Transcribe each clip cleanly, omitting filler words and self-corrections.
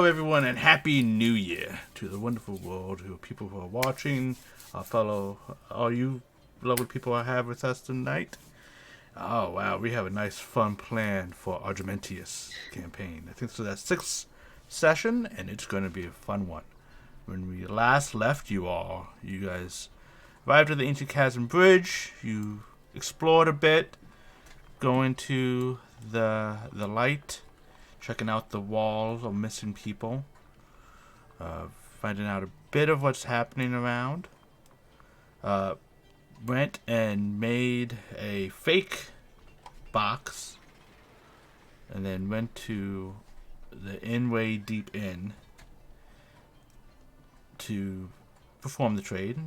everyone, and Happy New Year to the wonderful world, to people who are watching, all you lovely people I have with us tonight. Oh, wow, we have a nice, fun plan for Argemontus campaign. I think so that's 6th session, and it's going to be a fun one. When we last left you all, you guys arrived at the Ancient Chasm Bridge, you explored a bit, going to the light, checking out the walls of missing people, finding out a bit of what's happening around. Went and made a fake box, and then went to the Inway Deep Inn to perform the trade.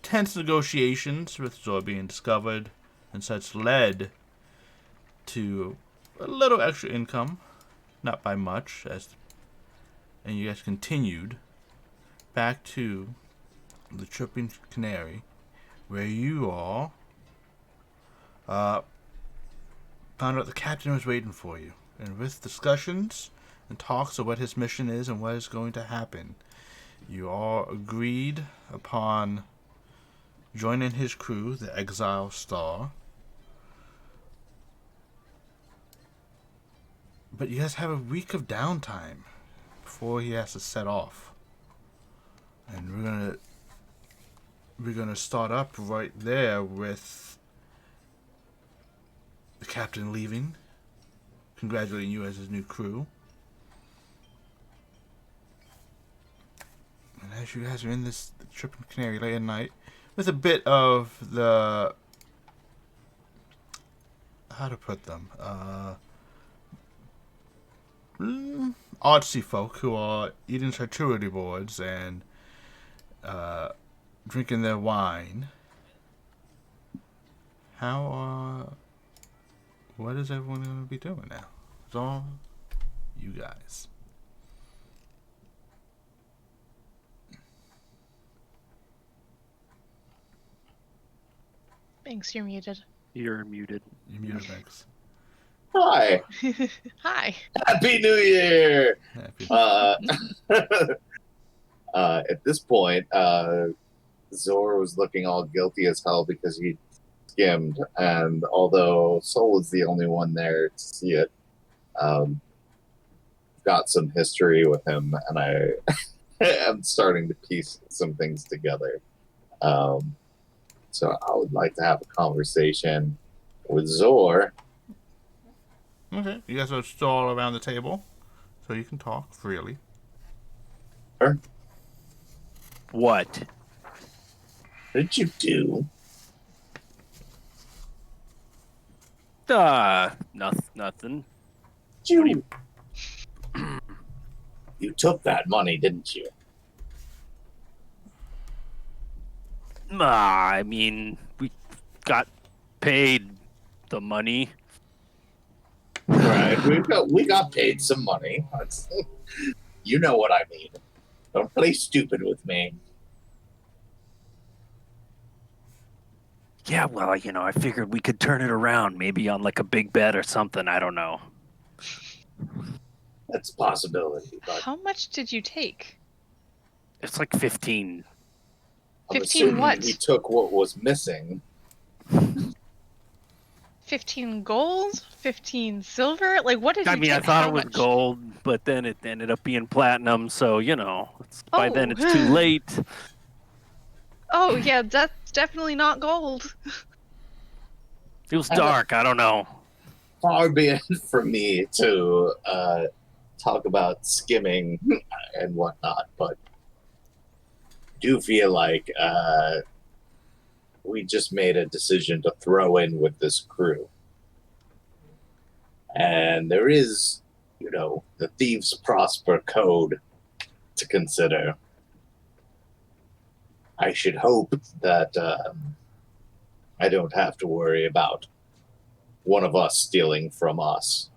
Tense negotiations with Zor being discovered and such led to a little extra income, not by much, and you guys continued back to the Chirping Canary, where you all found out the captain was waiting for you. And with discussions and talks of what his mission is and what is going to happen, you all agreed upon joining his crew, the Exile Star. But you guys have a week of downtime before he has to set off. And we're gonna start up right there with the captain leaving, congratulating you as his new crew. And as you guys are in this Chirping Canary late at night, with a bit of the, how to put them, artsy folk who are eating charcuterie boards and drinking their wine. What is everyone going to be doing now? It's all you guys. Thanks, you're muted. You're muted. You're muted, thanks. Hi. Hi. Happy New Year. Happy. At this point, Zor was looking all guilty as hell because he skimmed, and although Sol was the only one there to see it, got some history with him, and I am starting to piece some things together. So I would like to have a conversation with Zor. Okay, you guys are still all around the table, so you can talk freely. Sure. What? What did you do? Nothing. You took that money, didn't you? I mean, we got paid the money. Right, we got paid some money. You know what I mean. Don't play stupid with me. Yeah, well, I figured we could turn it around, maybe on like a big bet or something. I don't know. That's a possibility. But How much did you take? It's like 15. I'm 15 assuming what? he took what was missing. 15 gold? 15 silver? Like, what did you take? I thought How it was much? gold, but then it ended up being platinum, so, by then it's too late. Oh, yeah, that's definitely not gold. It was dark, I don't know. Far be it from me to talk about skimming and whatnot, but do feel like we just made a decision to throw in with this crew. And there is, the Thieves Prosper code to consider. I should hope that I don't have to worry about one of us stealing from us.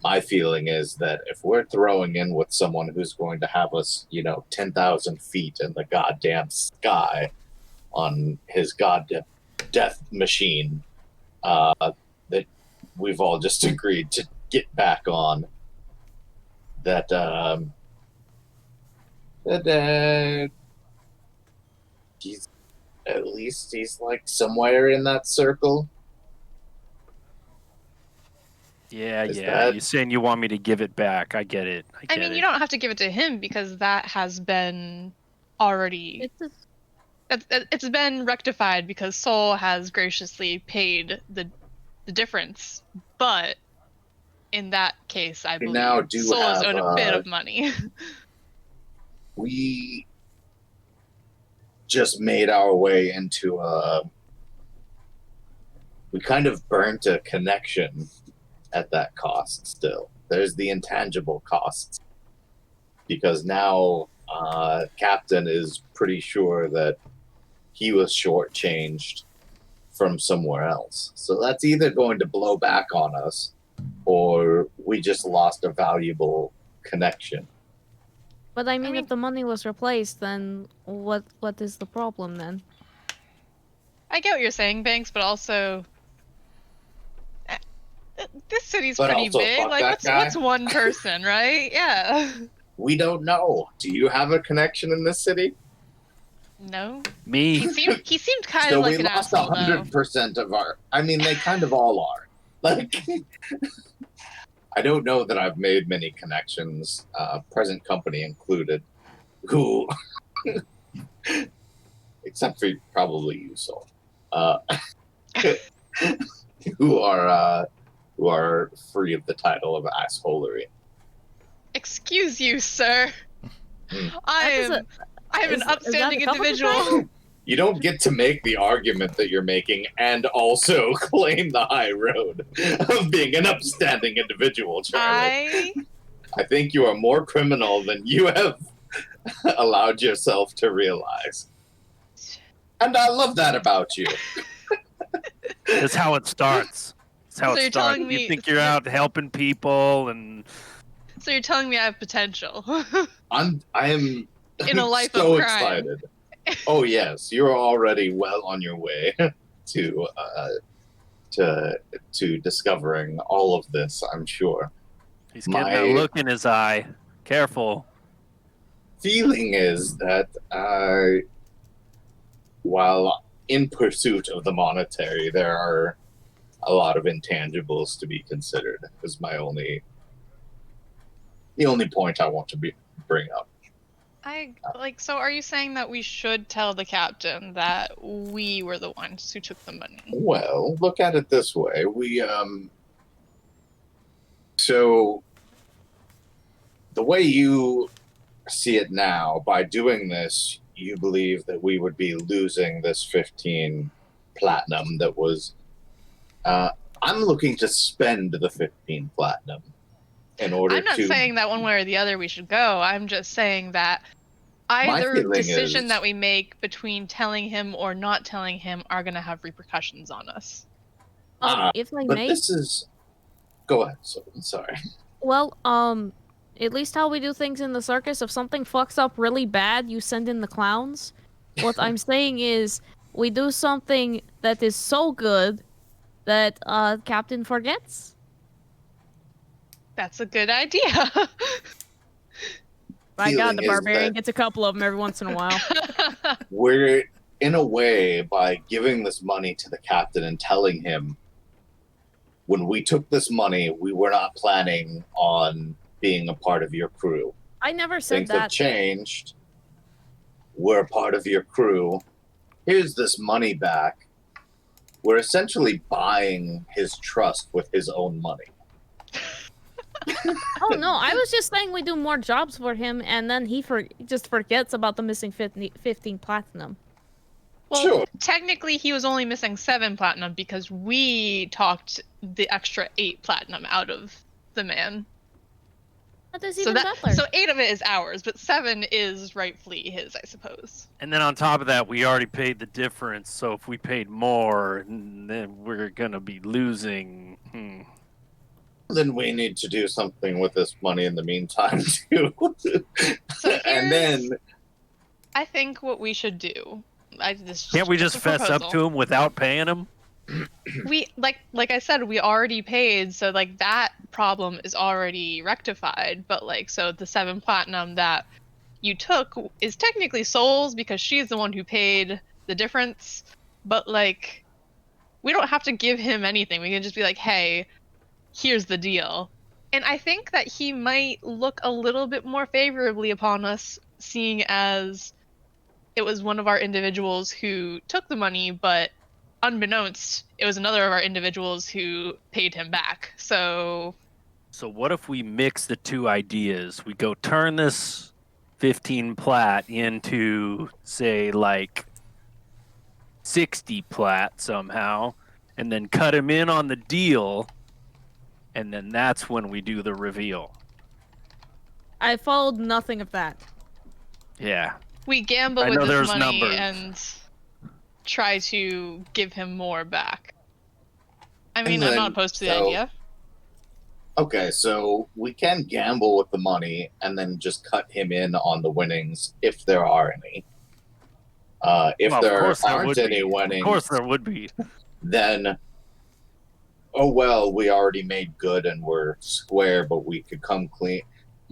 My feeling is that if we're throwing in with someone who's going to have us, 10,000 feet in the goddamn sky on his goddamn death machine, that we've all just agreed to get back on, that he's at least he's like somewhere in that circle. Yeah, Is yeah. that- You're saying you want me to give it back. I get it. I mean, you don't have to give it to him because that has been already. It's been rectified because Soul has graciously paid the difference. But in that case, I We believe now do Soul is have, owed a bit of money. We just made our way into we kind of burnt a connection at that cost still. There's the intangible costs. Because now Captain is pretty sure that he was shortchanged from somewhere else. So that's either going to blow back on us or we just lost a valuable connection. But I mean, if the money was replaced, then what is the problem then? I get what you're saying, Banks, but also this city's But pretty also, big. fuck Like, that what's guy. what's one person, right? Yeah. We don't know. Do you have a connection in this city? No. Me. He seemed kind So of like we an lost asshole, though. 100% of our. I mean, they kind of all are. Like, I don't know that I've made many connections, present company included, who, except for probably you, Soul, who are free of the title of assholery. Excuse you, sir. Hmm. I'm an is that a upstanding cover individual. You don't get to make the argument that you're making and also claim the high road of being an upstanding individual, Charlie. I think you are more criminal than you have allowed yourself to realize. And I love that about you. That's how it starts. That's how So it you're starts. telling You me- think you're out helping people, and So you're telling me I have potential I am in a life so of crime. excited. Oh yes, you're already well on your way to discovering all of this, I'm sure. he's getting My- that look in his eye. Careful. Feeling is that while in pursuit of the monetary, there are a lot of intangibles to be considered. Is the only point I want to bring up. So are you saying that we should tell the captain that we were the ones who took the money? Well, look at it this way. So the way you see it now, by doing this, you believe that we would be losing this 15 platinum that was I'm looking to spend the 15 platinum in order I'm not to saying that one way or the other we should go. I'm just saying that My either feeling decision is- that we make between telling him or not telling him are going to have repercussions on us. If I but may, this is go ahead. So sorry. well, at least how we do things in the circus, if something fucks up really bad, you send in the clowns. What I'm saying is, we do something that is so good that Captain forgets. That's a good idea. My God, Feeling the is barbarian that- gets a couple of them every once in a while. We're in a way, by giving this money to the captain and telling him, when we took this money, we were not planning on being a part of your crew. I never said Things have that. changed. We're a part of your crew. Here's this money back. We're essentially buying his trust with his own money. Oh no, I was just saying we do more jobs for him, and then he just forgets about the missing 15 platinum. Well, Sure. technically he was only missing 7 platinum because we talked the extra 8 platinum out of the man. That is So even better. so 8 of it is ours, but 7 is rightfully his, I suppose. And then on top of that, we already paid the difference. So if we paid more, then we're gonna be losing. Then we need to do something with this money in the meantime, too. So and then I think what we should do. Can't we just a fess up proposal. to him without paying him? we like I said, we already paid, so like that problem is already rectified. But like, so the 7 platinum that you took is technically Soul's because she's the one who paid the difference. But like, we don't have to give him anything. We can just be like, hey, here's the deal. And I think that he might look a little bit more favorably upon us, seeing as it was one of our individuals who took the money, but unbeknownst, it was another of our individuals who paid him back. So what if we mix the two ideas? We go turn this 15 plat into, say, like 60 plat somehow, and then cut him in on the deal, and then that's when we do the reveal. I followed nothing of that. Yeah. we gamble I with know this there's money numbers. and try to give him more back. I mean, And I'm not then- opposed to the so- idea. Okay, so we can gamble with the money and then just cut him in on the winnings if there are any. If Well, of there course there aren't would any be. winnings, Of course there would be. then oh well, we already made good and we're square, but we could come clean.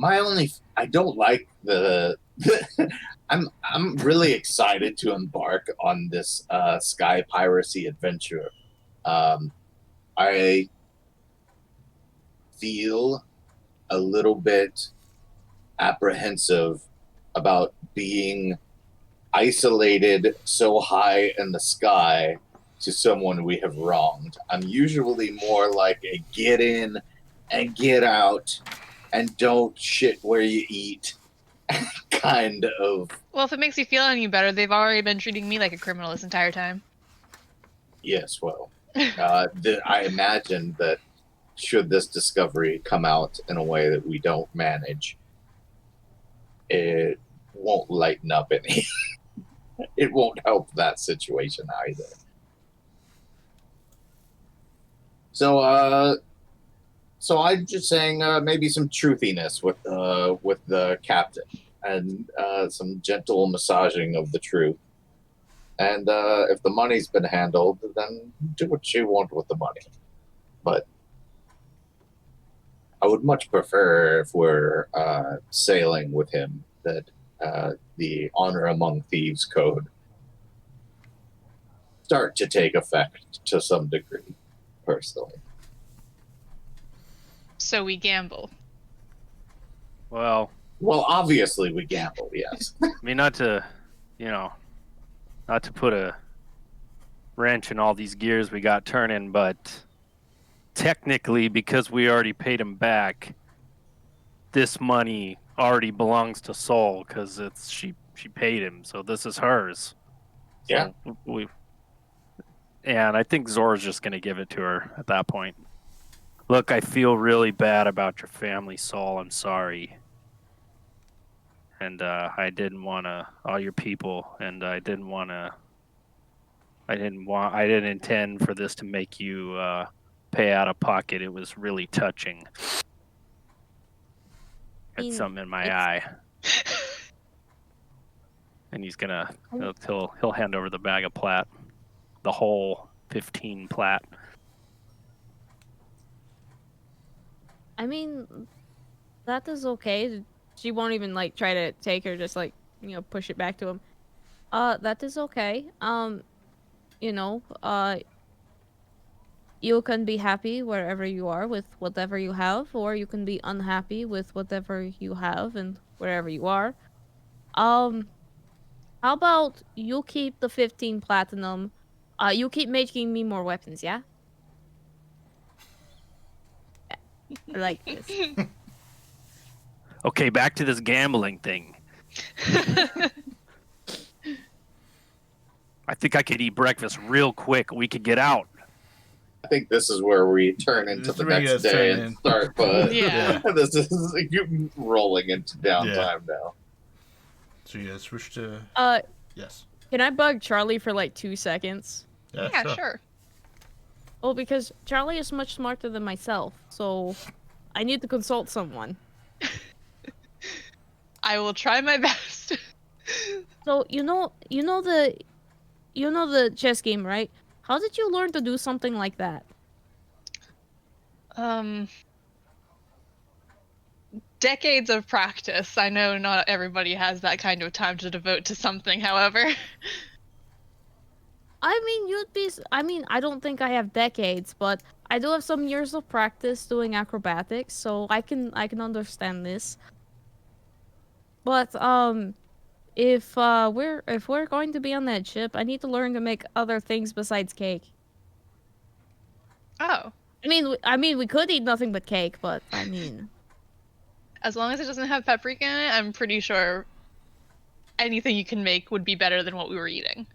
I don't like the I'm really excited to embark on this sky piracy adventure. I feel a little bit apprehensive about being isolated so high in the sky to someone we have wronged. I'm usually more like a get in and get out and don't shit where you eat kind of. Well, if it makes you feel any better, they've already been treating me like a criminal this entire time. Yes, well, I imagine that should this discovery come out in a way that we don't manage, it won't lighten up any. It won't help that situation either. So I'm just saying maybe some truthiness with the captain and some gentle massaging of the truth. And if the money's been handled, then do what you want with the money. But I would much prefer if we're sailing with him that the Honor Among Thieves code start to take effect to some degree, personally. So we gamble. Well, obviously we gamble, yes. I mean, not to put a wrench in all these gears we got turning, but technically, because we already paid him back, this money already belongs to Soul because she paid him, so this is hers. Yeah. So and I think Zora's just gonna give it to her at that point. Look, I feel really bad about your family, Soul. I'm sorry. And I didn't want to, all your people, and I didn't intend for this to make you pay out of pocket. It was really touching. Had something in my eye. And he's gonna, he'll hand over the bag of plat, the whole 15 plat. I mean, that is okay. She won't even like try to take her, just like, push it back to him. That is okay. You can be happy wherever you are with whatever you have, or you can be unhappy with whatever you have and wherever you are. How about you keep the 15 platinum? You keep making me more weapons, yeah? I like this. Okay, back to this gambling thing. I think I could eat breakfast real quick. We could get out. I think this is where we turn into the next day and start, but Yeah. this is rolling into downtime now. So you guys switch to yes. Can I bug Charlie for like 2 seconds? Yeah, sure. Well, because Charlie is much smarter than myself, so I need to consult someone. I will try my best. So you know the chess game, right? How did you learn to do something like that? Decades of practice. I know not everybody has that kind of time to devote to something, however. I mean, I don't think I have decades, but I do have some years of practice doing acrobatics, so I can understand this. But if we're going to be on that ship, I need to learn to make other things besides cake. Oh. I mean, we could eat nothing but cake, but I mean, As long as it doesn't have paprika in it, I'm pretty sure anything you can make would be better than what we were eating.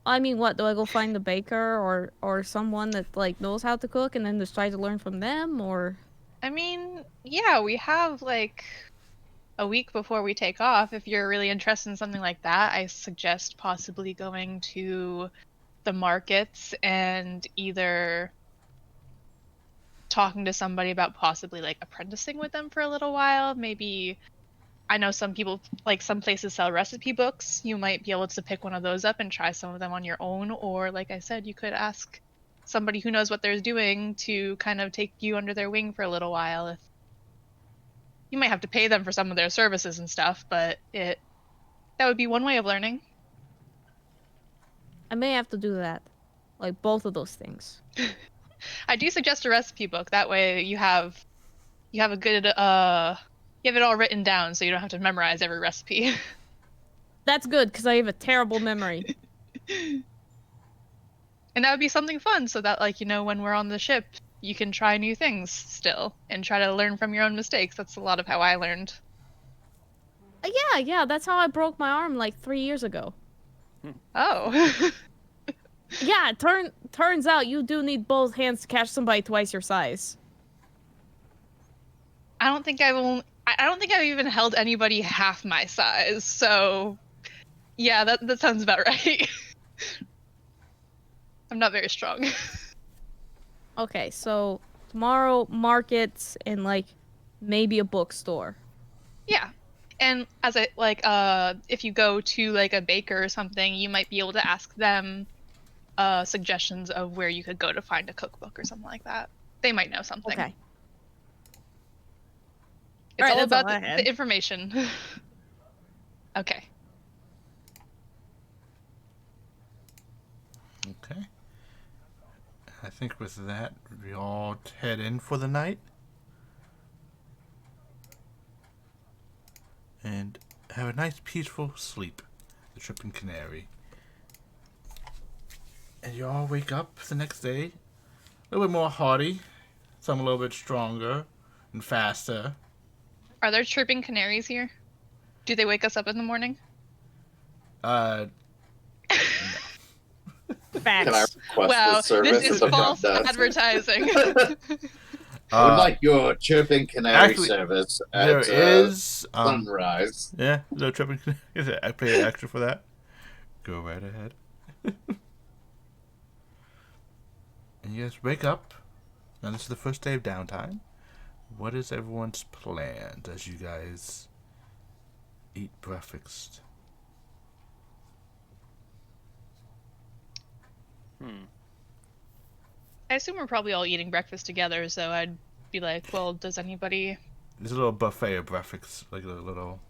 I mean, what do I go find a baker or someone that like knows how to cook and then just try to learn from them, or? I mean, yeah, we have like a week before we take off. If you're really interested in something like that, I suggest possibly going to the markets and either talking to somebody about possibly like apprenticing with them for a little while. Maybe I know some people, like some places sell recipe books. You might be able to pick one of those up and try some of them on your own. Or like I said, you could ask somebody who knows what they're doing to kind of take you under their wing for a little while. If you might have to pay them for some of their services and stuff, but that would be one way of learning. I may have to do that, like both of those things. I do suggest a recipe book. That way you have a good you have it all written down, so you don't have to memorize every recipe. That's good because I have a terrible memory. And that would be something fun, so that like when we're on the ship, you can try new things still and try to learn from your own mistakes. That's a lot of how I learned. Yeah, that's how I broke my arm like 3 years ago. Oh. Yeah, turns out you do need both hands to catch somebody twice your size. I don't think I've even held anybody half my size. So, yeah, that sounds about right. I'm not very strong. Okay, so tomorrow markets and like maybe a bookstore. Yeah. And as if you go to like a baker or something, you might be able to ask them suggestions of where you could go to find a cookbook or something like that. They might know something. Okay. It's all that's about all I had. the information. Okay. Okay. I think with that, we all head in for the night. And have a nice peaceful sleep. The Tripping Canary. And you all wake up the next day a little bit more hardy. Some a little bit stronger and faster. Are there chirping canaries here? Do they wake us up in the morning? No. Facts. Can I request Wow, the service this is of false front desk? advertising. I would like your chirping canary actually, service there at is sunrise. Yeah, no Tripping Canary. I pay extra for that. Go right ahead. And you guys wake up. Now this is the first day of downtime. What is everyone's plans as you guys eat breakfast? I assume we're probably all eating breakfast together, so I'd be like, well, does anybody... There's a little buffet of breakfast, like a little...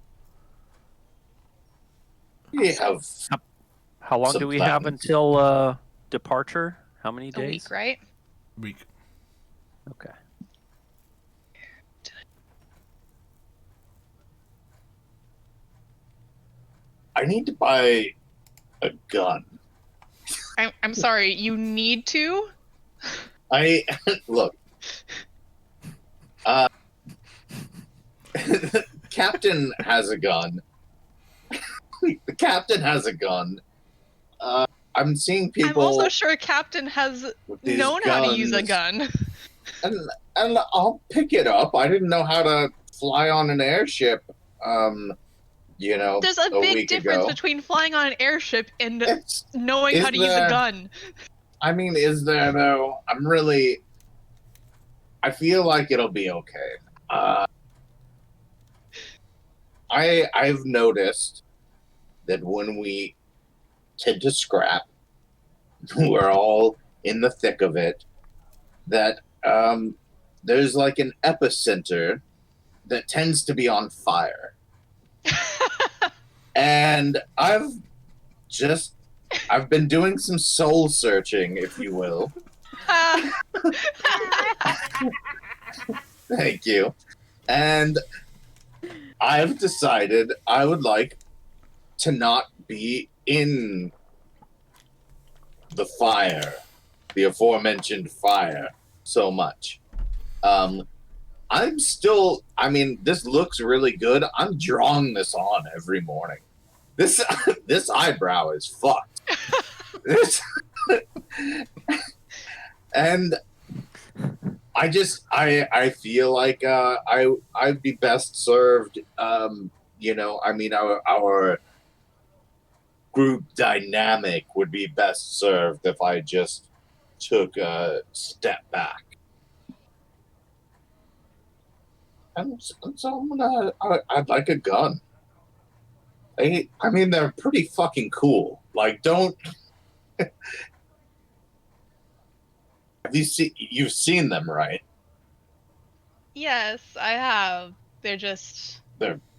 We have How long some do we have plans. until departure? How many A days? week, right? week. Okay. I need to buy a gun. I'm sorry, you need to? I look. Captain has a gun. The captain has a gun. I'm seeing people. I'm also sure Captain has with these known how to use a guns, gun. and I'll pick it up. I didn't know how to fly on an airship. There's a big week difference ago. between flying on an airship and It's, knowing how to use a gun. I mean, is there though? I feel like it'll be okay. I've noticed that when we tend to scrap, who are all in the thick of it, that there's like an epicenter that tends to be on fire. And I've been doing some soul searching, if you will. Thank you. And I've decided I would like to not be in the fire, the aforementioned fire, so much. This looks really good. I'm drawing this on every morning. This eyebrow is fucked. And I feel like I'd be best served. Our group dynamic would be best served if I just took a step back. And so I'd like a gun. They're pretty fucking cool. Like, don't. You've seen them, right? Yes, I have. They're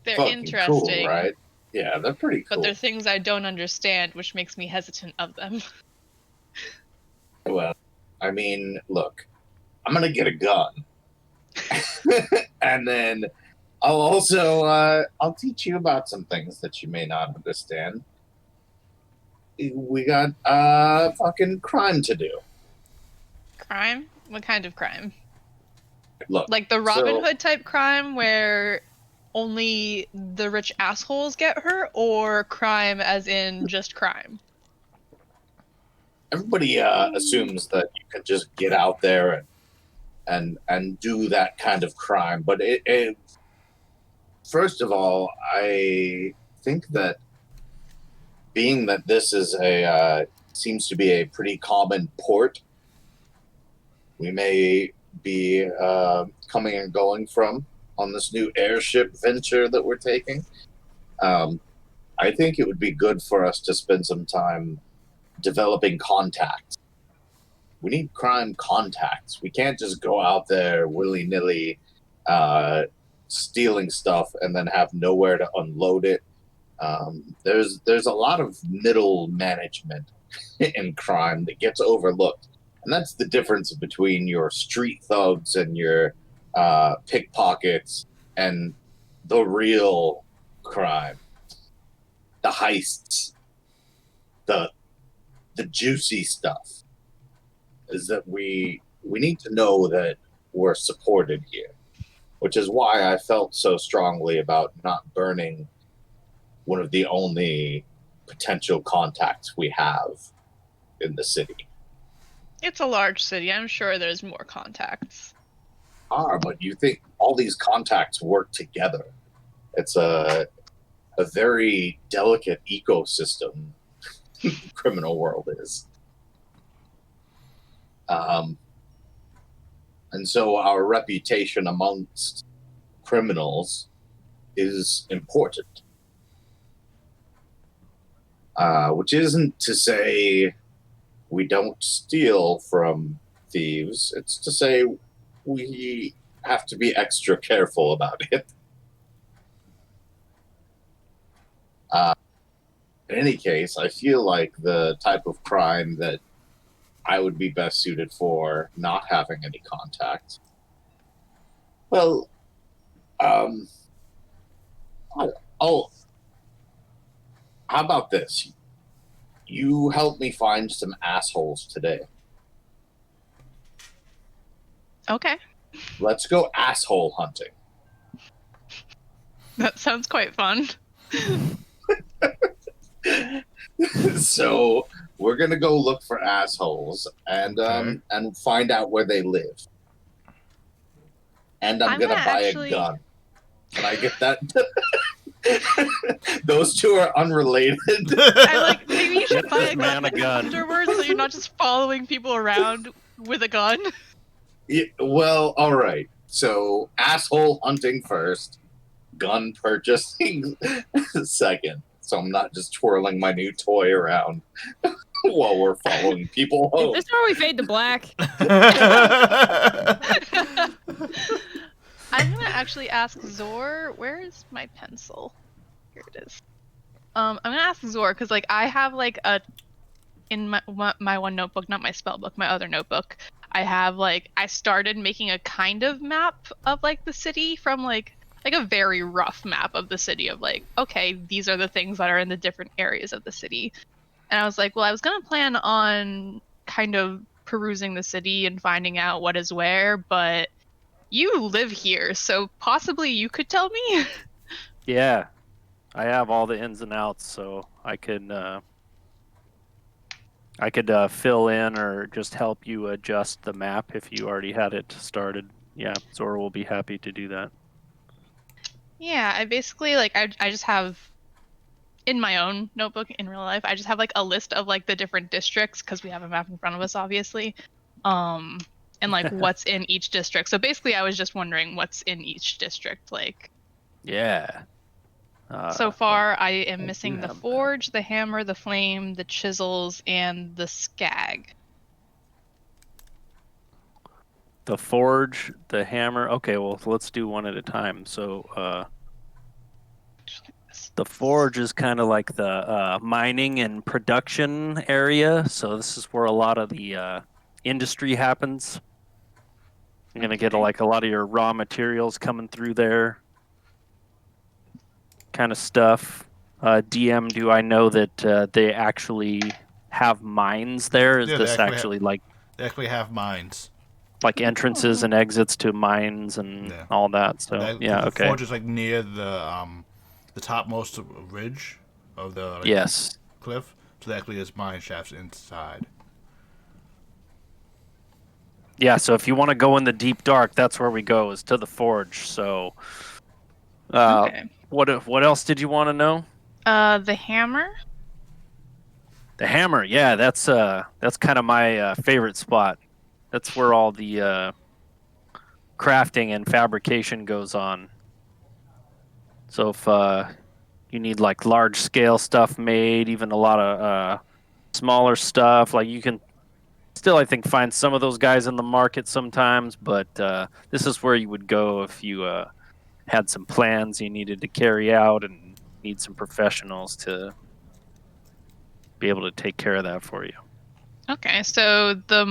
fucking interesting, cool, right? Yeah, they're pretty cool. But they're things I don't understand, which makes me hesitant of them. Well, look, I'm gonna get a gun, and then I'll also I'll teach you about some things that you may not understand. We got fucking crime to do. Crime? What kind of crime? Look, like the Robin Hood type crime where only the rich assholes get hurt, or crime as in just crime? Everybody assumes that you can just get out there and do that kind of crime, but it first of all, I think that being that this is seems to be a pretty common port, we may be coming and going from on this new airship venture that we're taking. I think it would be good for us to spend some time developing contacts. We need crime contacts. We can't just go out there willy-nilly stealing stuff and then have nowhere to unload it. There's a lot of middle management in crime that gets overlooked. And that's the difference between your street thugs and your pickpockets and the real crime. The heists. The juicy stuff. Is that we need to know that we're supported here. Which is why I felt so strongly about not burning one of the only potential contacts we have in the city. It's a large city. I'm sure there's more contacts. But you think all these contacts work together. It's a very delicate ecosystem the criminal world is. And so our reputation amongst criminals is important. Which isn't to say we don't steal from thieves. It's to say we have to be extra careful about it. In any case, I feel like the type of crime that I would be best suited for not having any contact. Well, how about this? You help me find some assholes today. Okay. Let's go asshole hunting. That sounds quite fun. So we're gonna go look for assholes and find out where they live. And I'm gonna buy a gun. Can I get that? Those two are unrelated. Maybe you should buy a gun afterwards, so you're not just following people around with a gun. Yeah, well, all right. So asshole hunting first, gun purchasing second. So I'm not just twirling my new toy around. while we're following people Is home. this where we fade to black? I'm gonna actually ask Zor. Where is my pencil? Here it is. I'm gonna ask Zor because like I have like in my one notebook, not my spell book, my other notebook. I have like I started making a kind of map of like the city from like a very rough map of the city of like, okay, these are the things that are in the different areas of the city. And I was like, well, I was gonna plan on kind of perusing the city and finding out what is where, but you live here, so possibly you could tell me? Yeah, I have all the ins and outs, so I could fill in or just help you adjust the map if you already had it started. Yeah, Zora will be happy to do that. Yeah, I basically like I just have in my own notebook in real life, I just have like a list of like the different districts because we have a map in front of us, obviously. And like what's in each district. So basically I was just wondering what's in each district, like Yeah. so far I am I missing do the have that. forge, the hammer, the flame, the chisels, and the skag. The forge, the hammer. Okay, well, let's do one at a time. So, the forge is kind of like the mining and production area. So this is where a lot of the industry happens. You're gonna get Okay. like a lot of your raw materials coming through there, kind of stuff. DM, do I know that they actually have mines there? Is Yeah, they this actually actually like They actually have mines. entrances and exits to mines and Yeah. all that? So yeah, The okay. forge is like near the topmost ridge of the Yes. cliff. So there actually is mine shafts inside. Yeah, so if you want to go in the deep dark, that's where we go, is to the forge. So, Okay. what else did you want to know? The hammer? The hammer, yeah, that's kind of my favorite spot. That's where all the crafting and fabrication goes on. So if you need like large scale stuff made, even a lot of smaller stuff, like you can still, I think, find some of those guys in the market sometimes, but this is where you would go if you had some plans you needed to carry out and need some professionals to be able to take care of that for you. Okay, so the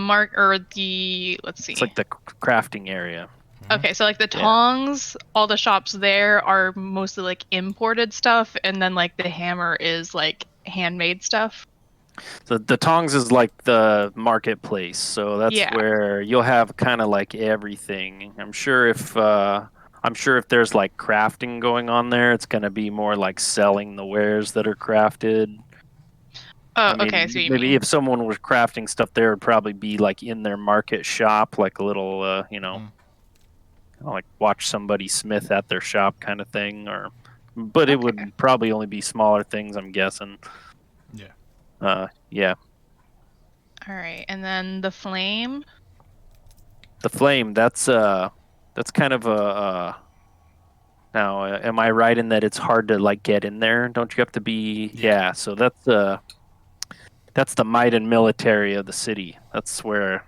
let's see. It's like the crafting area. Okay, so like the tongs, all the shops there are mostly like imported stuff, and then like the hammer is like handmade stuff. So the tongs is like the marketplace, so that's Yeah. where you'll have kind of like everything. I'm sure if there's like crafting going on there, it's gonna be more like selling the wares that are crafted. Oh, I mean, okay, I see what you maybe mean. if someone was crafting stuff there, it'd probably be like in their market shop, like a little, like watch somebody smith at their shop kind of thing, but it Okay. would probably only be smaller things, I'm guessing. Yeah. Yeah. All right, and then the flame. The flame, that's kind of a. Now, am I right in that it's hard to like get in there? Don't you have to be? Yeah. So that's the might and military of the city. That's where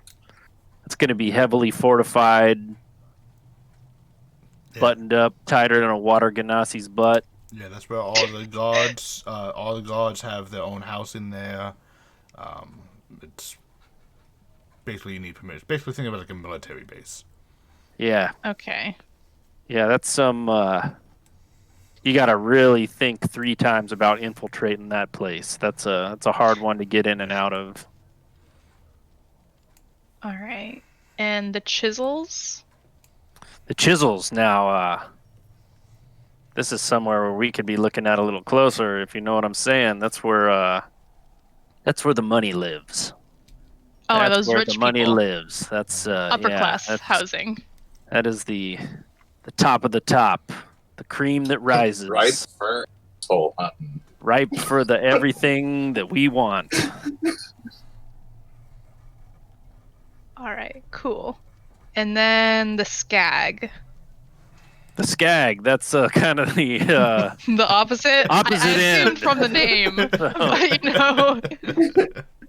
it's going to be heavily fortified, buttoned up tighter than a water ganassi's butt. Yeah, that's where all the guards have their own house in there. It's basically you need permission. Basically, think of it like a military base. Yeah. Okay. Yeah, that's some. You got to really think 3 times about infiltrating that place. That's a hard one to get in and out of. All right, and the chisels. The chisels now. This is somewhere where we could be looking at a little closer, if you know what I'm saying. That's where the money lives. Oh, are That's those where rich the money people? lives. That's Upper class that's- housing. That is the top of the top, the cream that rises. Right for soul hunting. Ripe for the everything that we want. All right, cool. And then the skag. The skag, that's kind of the The opposite. Opposite I assumed end. from the name, but you know.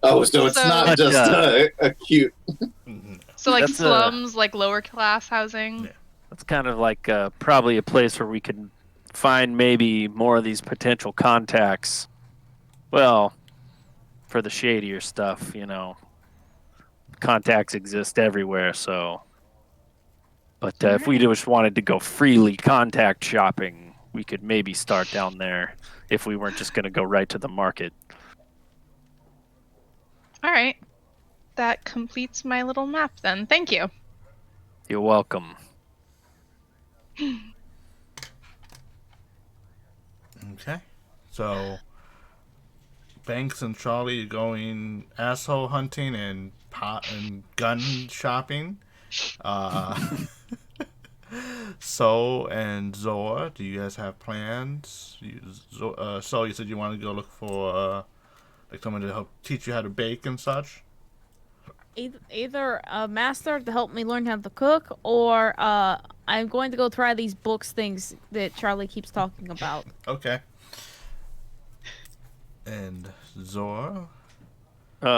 Oh, so it's So- not just a cute. Mhm. So like That's slums, like lower class housing. Yeah. That's kind of like probably a place where we could find maybe more of these potential contacts. Well, for the shadier stuff, contacts exist everywhere. So, but if we just wanted to go freely contact shopping, we could maybe start down there if we weren't just going to go right to the market. All right. That completes my little map then. Thank you. You're welcome. Okay. So, Banks and Charlie are going asshole hunting and pot and gun shopping. So and Zor, do you guys have plans? So you said you want to go look for like someone to help teach you how to bake and such. Either a master to help me learn how to cook, or I'm going to go try these books things that Charlie keeps talking about. Okay. And Zor.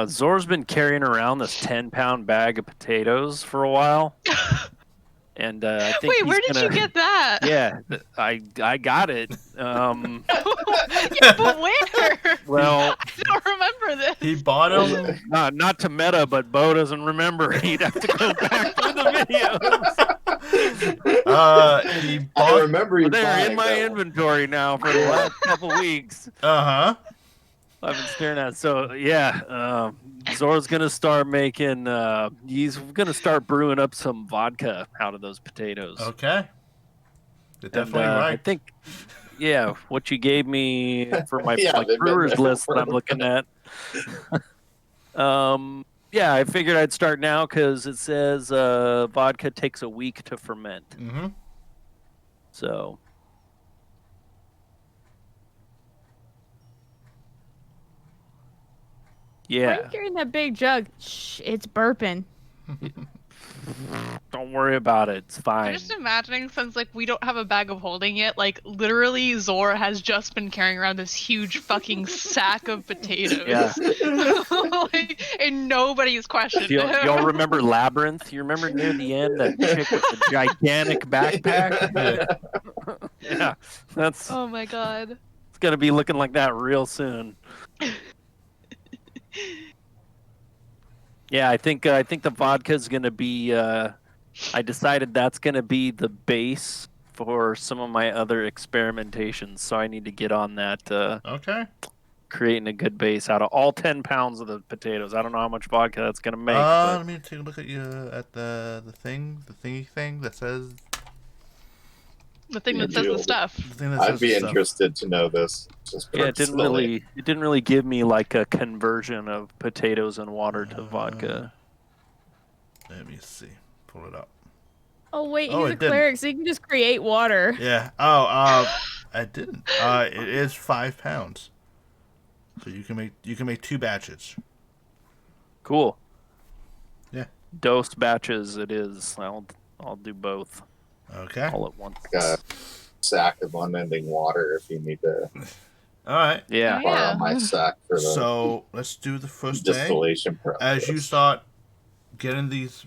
Zor's been carrying around this 10-pound bag of potatoes for a while. And I think Wait, where did you get that? Yeah, I got it. Yeah, but where? Well, I don't remember this. He bought him. not to meta, but Bo doesn't remember. He'd have to go back to the videos. He I bought. remember you. They're buying in my that one. inventory now for the last couple weeks. Uh-huh. I've been staring at. So yeah, Zor's gonna start making. He's gonna start brewing up some vodka out of those potatoes. Okay. You're And, definitely I right. think, yeah, what you gave me for my Yeah, they've been brewer's there list that I'm looking at. Yeah, I figured I'd start now because it says vodka takes a week to ferment. Mm-hmm. So. Why are Yeah, you carrying that big jug? Shh, it's burping. don't worry about it. It's I'm fine. just imagining, since like we don't have a bag of holding it, like literally Zor has just been carrying around this huge fucking sack of potatoes. Yeah. Like, and nobody's questioned Do him. y'all remember Labyrinth? You remember near the end that chick with the gigantic backpack? Yeah. Yeah, that's Oh my god. it's gonna be looking like that real soon. Yeah, I think the vodka is gonna be. I decided that's gonna be the base for some of my other experimentations. So I need to get on that. Okay. Creating a good base out of all 10 pounds of the potatoes. I don't know how much vodka that's gonna make. But Let me take a look at the thingy thing that says The thing Yeah, that says deal. the stuff. the thing that I'd says be stuff. interested to know this. Just yeah, it personally. didn't really give me like a conversion of potatoes and water to vodka. Let me see. Pull it up. Oh wait, Oh, he's a it didn't. cleric, so he can just create water. Yeah. Oh. I didn't. It is 5 pounds. So you can make 2 batches. Cool. Yeah. Dosed batches it is. I'll do both Okay. all at once. Got a sack of unending water if you need to All right. Yeah. Oh, borrow yeah. my sack for the So let's do the first day. distillation process. As you start getting these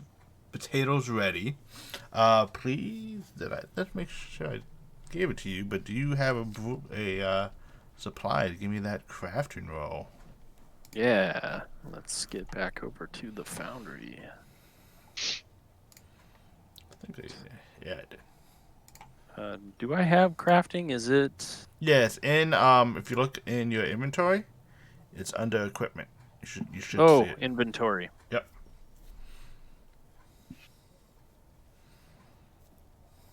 potatoes ready, please, let's make sure I gave it to you, but do you have a supply to give me that crafting roll? Yeah. Let's get back over to the foundry. I think yeah, I did. Do I have crafting? Is it? Yes, and if you look in your inventory, it's under equipment. You should Oh, see it. inventory. Yep.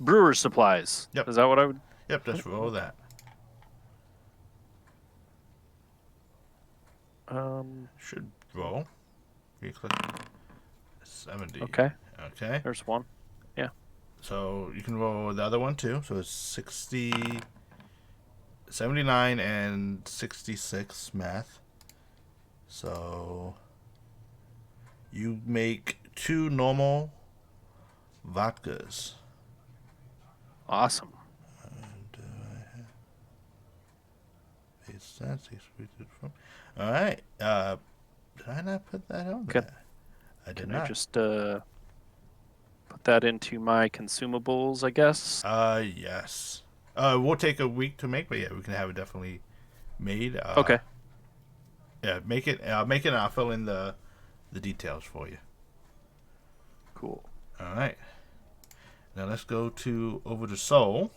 Brewer supplies. Yep. Is that what I would? Yep, just roll that. Should roll. You click 70. Okay. Okay. There's one. So you can roll the other one too. So it's 79 and 66 math. So you make 2 normal vodkas. Awesome. All right. I not put that on Okay. there? I did Can not. I just put that into my consumables, I guess? Yes. We'll take a week to make, but yeah, we can have it definitely made. Okay. Yeah, make it. Make it. And I'll fill in the details for you. Cool. All right. Now let's go over to Soul,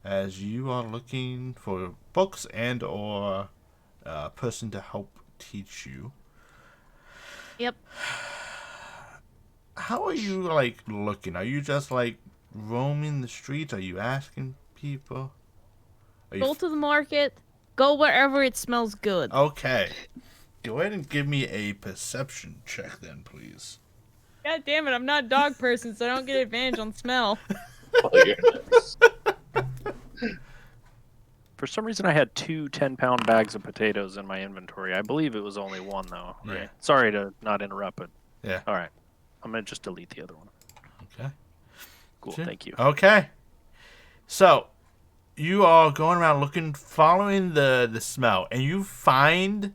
as you are looking for books and or a person to help teach you. Yep. How are you like looking? Are you just like roaming the streets? Are you asking people? Are you Go to the market. Go wherever it smells good. Okay. Go ahead and give me a perception check then, please. God damn it, I'm not a dog person, so I don't get advantage on smell. Oh, you're nice. For some reason, I had 2 10-pound bags of potatoes in my inventory. I believe it was only one, though. Yeah. Right? Sorry to not interrupt, but Yeah. all right. I'm going to just delete the other one. Okay. Cool, Sure. thank you. Okay. So, you are going around looking, following the smell, and you find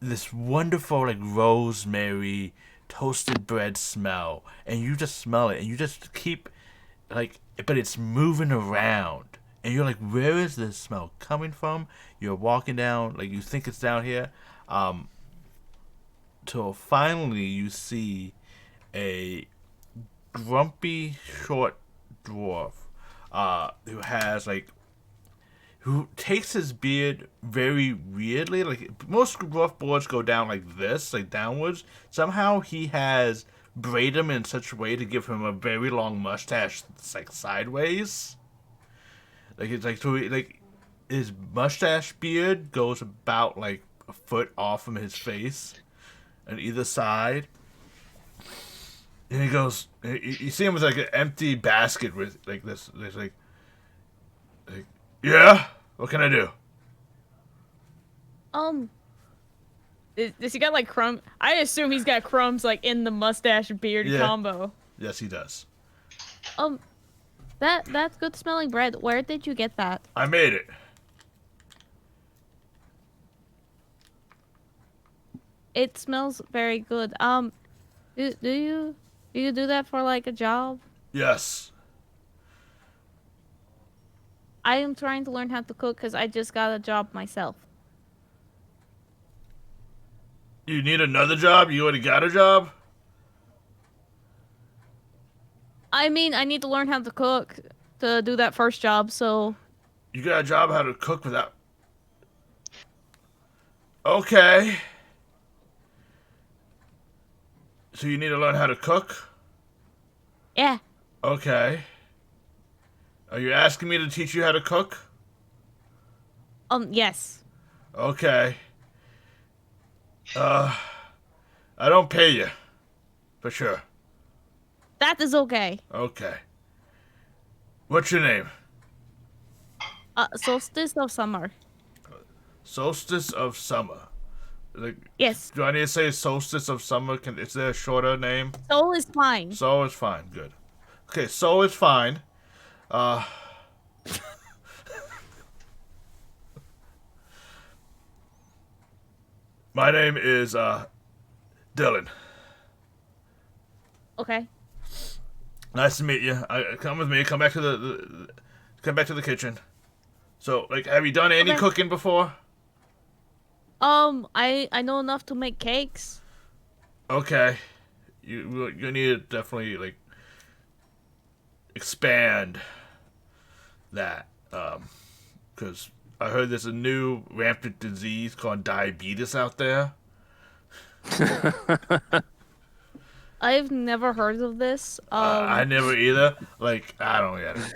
this wonderful like rosemary toasted bread smell, and you just smell it, and you just keep like, but it's moving around, and you're like, where is this smell coming from? You're walking down, like you think it's down here, till finally you see a grumpy short dwarf who takes his beard very weirdly. Like most dwarf boards go down like this, like downwards. Somehow he has braided him in such a way to give him a very long mustache that's like sideways. Like it's like, so like his mustache beard goes about like a foot off from his face on either side. And he goes, you see him with like an empty basket with like this, like, yeah? What can I do? Does he got like crumb? I assume he's got crumbs like in the mustache beard Yeah. combo. Yes, he does. That's good smelling bread. Where did you get that? I made it. It smells very good. Do you do that for like a job? Yes. I am trying to learn how to cook because I just got a job myself. You need another job? You already got a job? I mean, I need to learn how to cook to do that first job, so... You got a job how to cook without... Okay. So you need to learn how to cook? Yeah. Okay. Are you asking me to teach you how to cook? Yes. Okay. I don't pay you. For sure. That is okay. Okay. What's your name? Solstice of summer. Solstice of Summer. Like, Yes. do I need to say Solstice of Summer? Is there a shorter name? Soul is fine. Soul is fine. Good. Okay, Soul is fine. My name is Dylan. Okay. Nice to meet you. Come with me. Come back to the kitchen. So, like, have you done any Okay. cooking before? I know enough to make cakes. Okay. You need to definitely like expand that, because I heard there's a new rampant disease called diabetes out there. I've never heard of this. I never either. Like, I don't get it.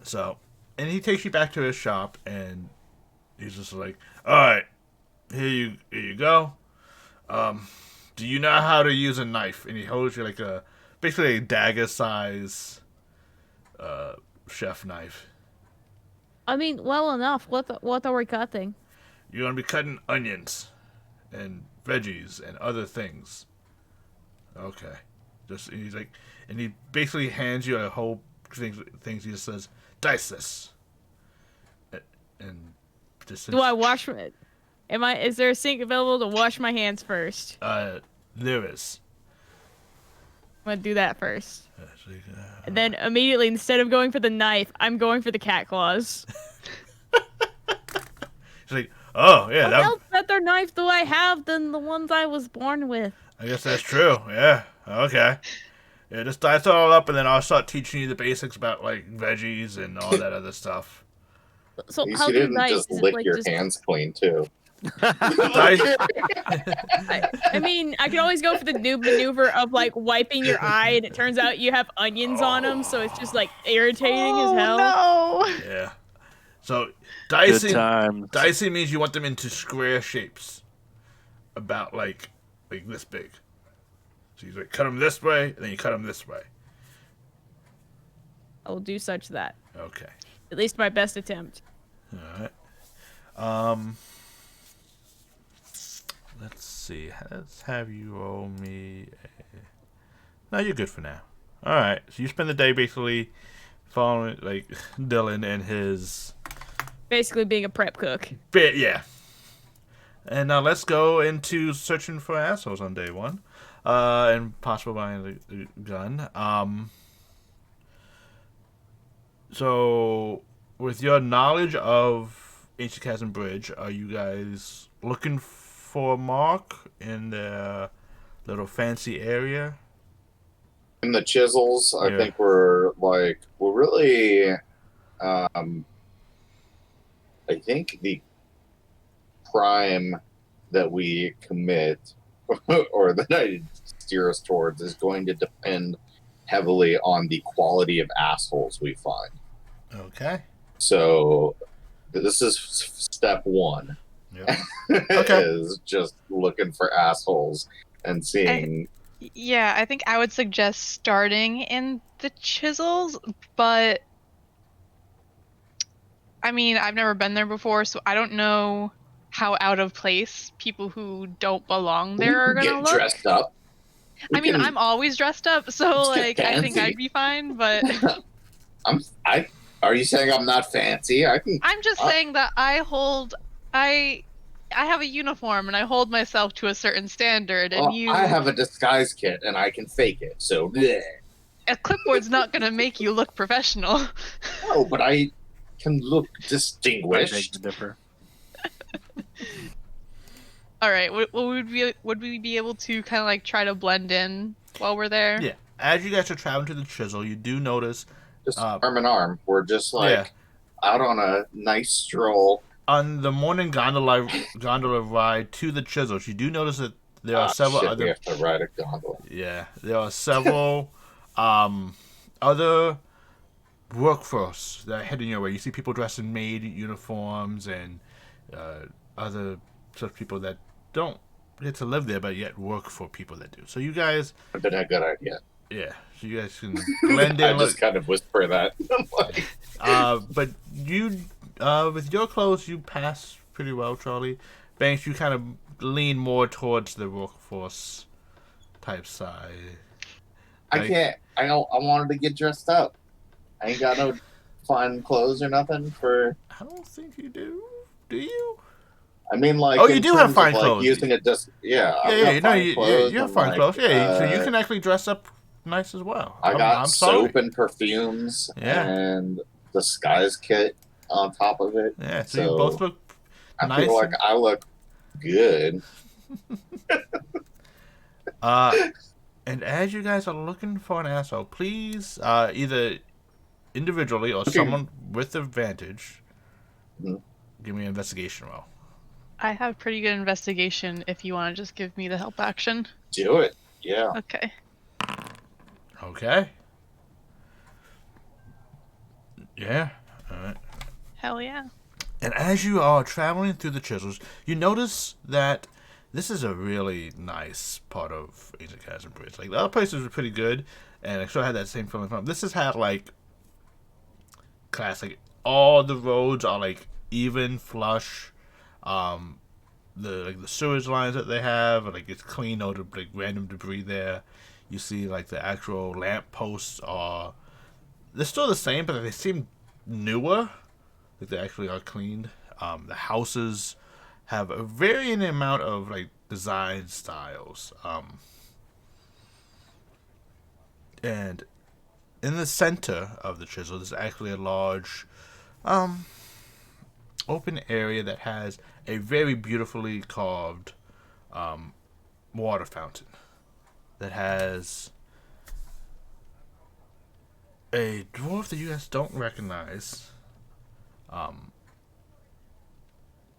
So, and he takes you back to his shop, and he's just like, "All right, here you go. Do you know how to use a knife?" And he holds you like basically a dagger size, chef knife. I mean, well enough. What are we cutting? You're gonna be cutting onions, and veggies, and other things. Okay. He's like, and he basically hands you a whole things. He just says, "Dice this." And just Do I wash it? Is there a sink available to wash my hands first? There is. I'm gonna do that first. And then immediately, instead of going for the knife, I'm going for the cat claws. She's like, oh, yeah. What else better knife do I have than the ones I was born with? I guess that's true. Yeah. Okay. Yeah, just dice it all up, and then I'll start teaching you the basics about, like, veggies and all that other stuff. So At least how you do didn't dice? just Is it lick like your just... hands clean, too. Dice. I mean, I could always go for the noob maneuver of, like, wiping your eye, and it turns out you have onions on them, so it's just, like, irritating as hell. No. Yeah. So, Good times. dicing means you want them into square shapes. About, like this big. So you like, cut them this way, and then you cut them this way. I will do such that. Okay. At least my best attempt. Alright. Let's see. Let's have you roll me No, you're good for now. Alright. So you spend the day basically following, like, Dylan and his... Basically being a prep cook. Yeah. And now let's go into searching for assholes on day one. And possibly buying the gun. So, with your knowledge of Ancient Chasm Bridge, are you guys looking for a mark in the little fancy area? In the chisels, I Yeah. think we're really, I think the crime that we commit or that I steer us towards is going to depend heavily on the quality of assholes we find. Okay. So this is step one. Yep. Okay. Is just looking for assholes and seeing. Yeah, I think I would suggest starting in the chisels, but I mean, I've never been there before, so I don't know how out of place people who don't belong there are gonna get look. dressed up. I mean, I'm always dressed up, so like I think fancy. I'd be fine, but Are you saying I'm not fancy? I'm just saying that I have a uniform and I hold myself to a certain standard, and I have a disguise kit and I can fake it. So bleh. A clipboard's not gonna make you look professional. No, but I can look I beg distinguished. to differ. All right, would we be able to kind of like try to blend in while we're there? Yeah. As you guys are traveling to the chisel, you do notice Just arm in arm. We're just Yeah. out on a nice stroll. on the morning gondola ride to the chisels, you do notice that there are several We other have to ride a gondola. Yeah, there are several other workforce that are heading your way. You see people dressed in maid uniforms and other such people that don't get to live there, but yet work for people that do. So you guys, Would have been a good idea. yeah, so you guys can blend I in. just kind of whisper that. But you, with your clothes, you pass pretty well, Charlie. Banks, you kind of lean more towards the workforce type side. I can't. I wanted to get dressed up. I ain't got no fun clothes or nothing for. I don't think you do. Do you? I mean, like. Oh, you in do have terms fine of, clothes. Using it just. Yeah. Yeah, no, you have and, fine clothes. Yeah, so you uh, can actually dress up nice as well. I got I'm sorry. soap and perfumes Yeah. and disguise kit on top of it. Yeah, so you both look I nice. feel like I look good. And as you guys are looking for an asshole, please, either individually or someone with advantage, Mhm. give me an investigation roll. I have pretty good investigation if you want to just give me the help action. Do it. Yeah. Okay. Okay. Yeah. All right. Hell yeah. And as you are traveling through the chisels, you notice that this is a really nice part of Ancient Chasm Bridge. Like, the other places were pretty good, and I sure had that same feeling from. This has had, like, classic. All the roads are, like, even, flush. The sewage lines that they have, like, it's clean, no like random debris there. You see, like, the actual lamp posts are. They're still the same, but they seem newer. Like, they actually are cleaned. The houses have a varying amount of like design styles. And in the center of the chisel, there's actually a large open area that has a very beautifully carved water fountain that has a dwarf that you guys don't recognize,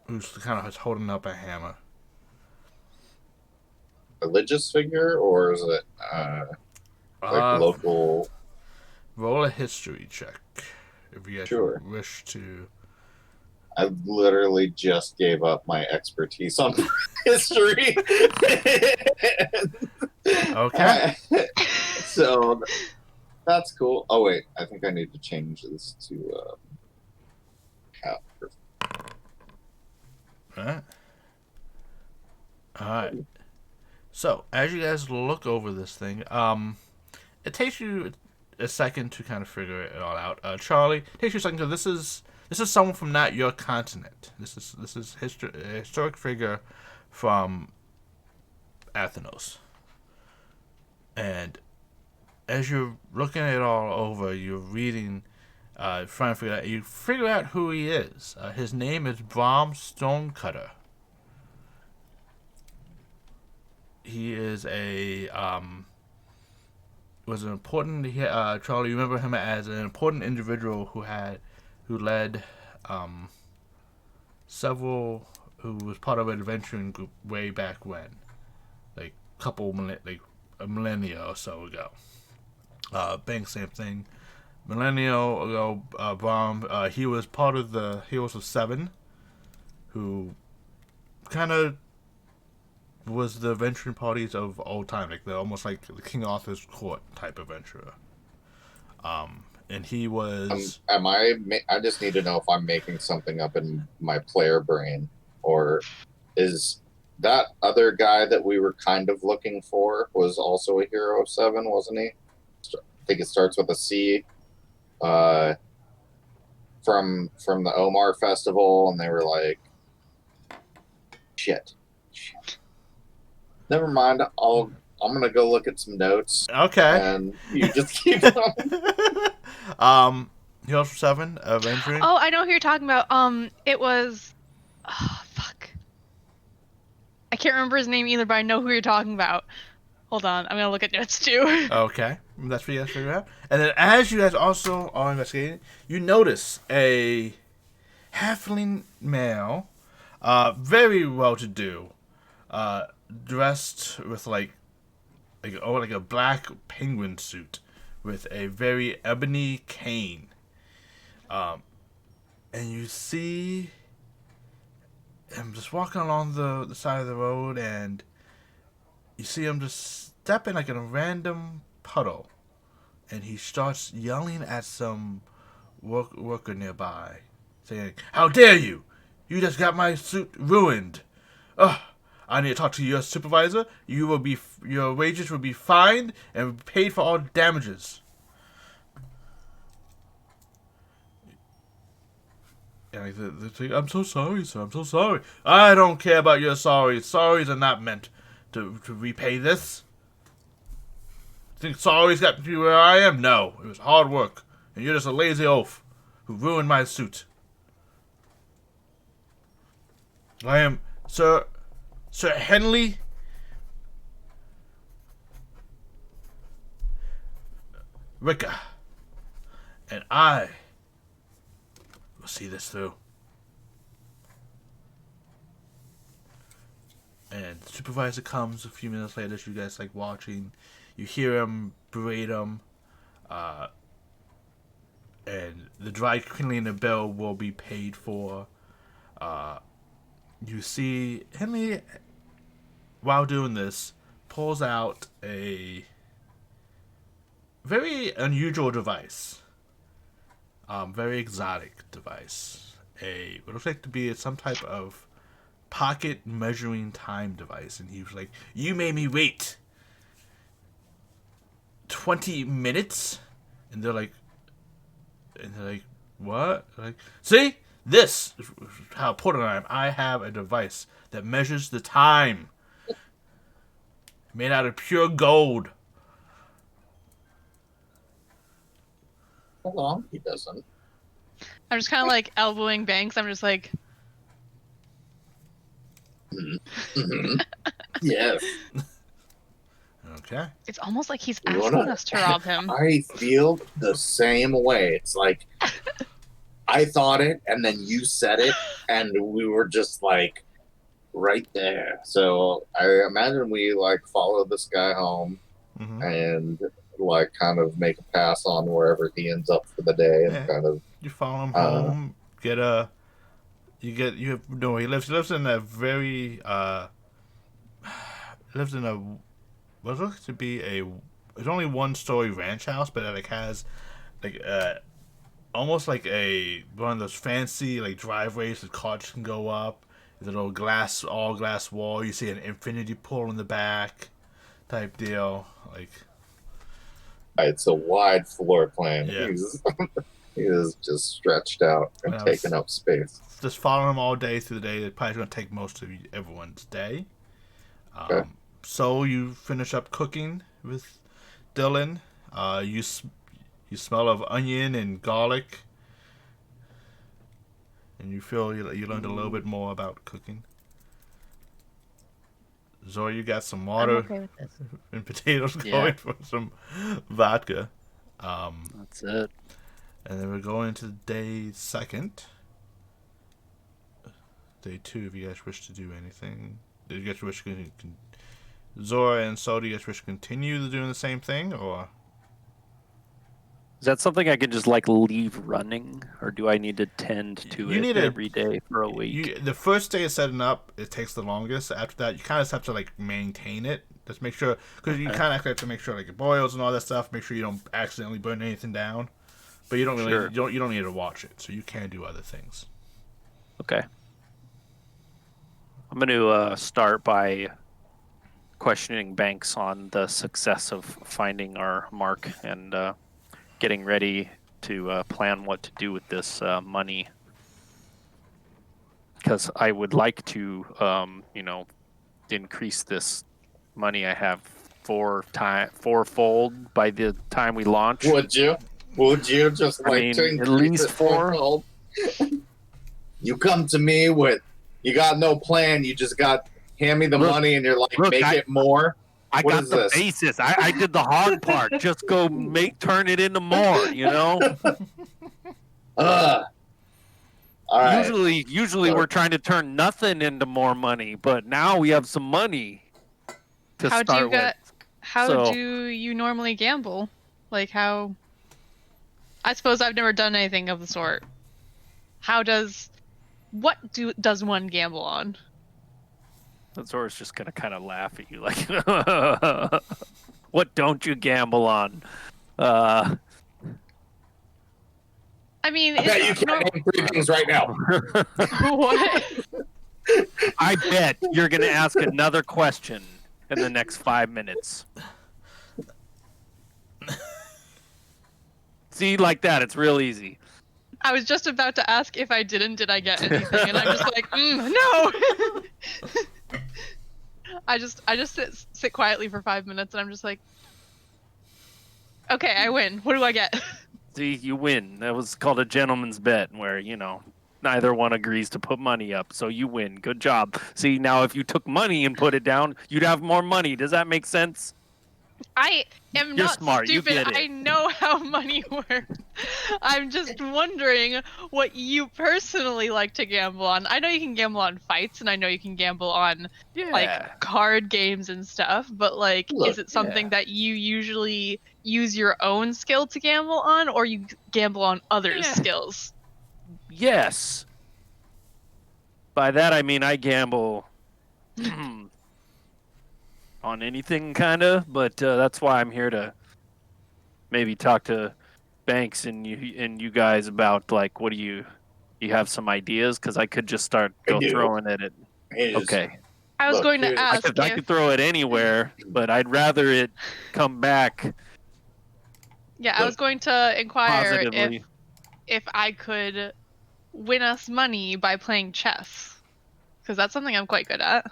who's kind of holding up a hammer. Religious figure, or is it local? Roll a history check if you guys Sure. wish to. I literally just gave up my expertise on history. Okay. So that's cool. Oh wait, I think I need to change this to cap. Alright. So, as you guys look over this thing, it takes you a second to kind of figure it all out. Charlie, it takes you a second because this is someone from not your continent. This is a historic figure from Athenos. And as you're looking it all over, you're reading, trying to figure out. You figure out who he is. His name is Brom Stonecutter. He is was an important. Charlie, you remember him as an important individual who led several, who was part of an adventuring group way back when, like a millennia or so ago. Same thing. Millennia ago, Brom, he was part of the Heroes of Seven, who kind of was the adventuring parties of old time, like they're almost like the King Arthur's court type adventurer. And he was. I just need to know if I'm making something up in my player brain, or is that other guy that we were kind of looking for was also a Hero of Seven, wasn't he? I think it starts with a C. From the Omar Festival, and they were like, shit. Never mind. I'm gonna go look at some notes. Okay. And you just keep going. Heroes of Seven, adventuring. Oh, I know who you're talking about. It was. Oh, fuck. I can't remember his name either, but I know who you're talking about. Hold on, I'm gonna look at notes too. Okay, that's what you guys figure out. And then, as you guys also are investigating, you notice a halfling male, very well-to-do, dressed with like a black penguin suit with a very ebony cane. And you see him just walking along the side of the road, and you see him just stepping like in a random puddle, and he starts yelling at some worker nearby, saying, "How dare you! You just got my suit ruined. Ugh! I need to talk to your supervisor. Your wages will be fined and paid for all damages." And they say, "I'm so sorry, sir. I'm so sorry. I don't care about your sorry. Sorries are not meant to repay this. Think sorry's got me where I am? No, it was hard work, and you're just a lazy oaf who ruined my suit. I am Sir Henley Ricker, and I will see this through." And the supervisor comes a few minutes later as you guys like watching. You hear him berate him, and the dry cleaning bill will be paid for. You see Henley, while doing this, pulls out a very unusual device. Very exotic device. What looks like to be some type of pocket measuring time device. And he was like, "You made me wait 20 minutes?" And they're like, "What?" They're like, "See? This is how important I am. I have a device that measures the time. Made out of pure gold. Hold on, he doesn't. I'm just kind of like elbowing Banks. I'm just like, Mm-hmm. Yes. Okay. it's almost like he's You asking wanna- us to rob him. I feel the same way. It's like I thought it, and then you said it, and we were just like right there. So I imagine we like follow this guy home Mm-hmm. and like kind of make a pass on wherever he ends up for the day, and Yeah. kind of You follow him home. He lives in a very lives in a what looks to be it's only 1-story ranch house, but it like has like almost like one of those fancy like driveways that cars can go up. There's a little all glass wall. You see an infinity pool in the back, type deal. Like it's a wide floor plan. Yeah. He is just stretched out and Well, taking up space. just follow him all day through the day. It's probably going to take most of everyone's day. Okay. So you finish up cooking with Dylan. You smell of onion and garlic, and you feel you learned a little bit more about cooking. Zora, you got some I'm water okay with this. and potatoes Yeah. going for some vodka. That's it. And then we're going into day 2. Day 2, if you guys wish to do anything. Do you guys wish to Zora and So, do you guys wish to continue doing the same thing, or? Is that something I can just like leave running, or do I need to tend to You it need to- every day for a week? The first day of setting up, it takes the longest. After that, you kind of have to like maintain it. Just make sure, because you Okay. kind of have to make sure like it boils and all that stuff. Make sure you don't accidentally burn anything down. But you don't really, Sure. you don't need to watch it, so you can do other things. Okay. I'm going to start by questioning Banks on the success of finding our mark and getting ready to plan what to do with this money. Because I would like to, increase this money I have fourfold by the time we launch. Would you? Would you just I like mean, to at increase least it 4? fourfold? You come to me with you got no plan. You just got hand me the Look, money, and you're like, look, make it more. I What got is the this? basis. I did the hard part. Just go turn it into more, you know? All right. Usually we're trying to turn nothing into more money, but now we have some money to How do you start with. How So- do you normally gamble? Like how? I suppose I've never done anything of the sort. What does one gamble on? Zora's just gonna kind of laugh at you, like, "What don't you gamble on?" I mean, I bet you it's can't name 3 things right now. what? I bet you're gonna ask another question in the next 5 minutes. See, like that, it's real easy. I was just about to ask if I did I get anything, and I'm just like, no. I just sit quietly for 5 minutes, and I'm just like, okay, I win. What do I get? See, you win. That was called a gentleman's bet, where, neither one agrees to put money up, so you win. Good job. See, now if you took money and put it down, you'd have more money. Does that make sense? I am You're not smart, you stupid. get it. I know how money works. I'm just wondering what you personally like to gamble on. I know you can gamble on fights, and I know you can gamble on Yeah. like card games and stuff, but like, Look, is it something that you usually use your own skill to gamble on, or you gamble on others' Yeah. skills? Yes. By that I mean I gamble on anything, kind of, but that's why I'm here to maybe talk to Banks and you guys about, like, what do you have some ideas? Because I could just start I do. throwing it at. Here's- Okay, I was Look, going to here's- ask I could throw it anywhere, but I'd rather it come back I was going to inquire positively. if I could win us money by playing chess, because that's something I'm quite good at.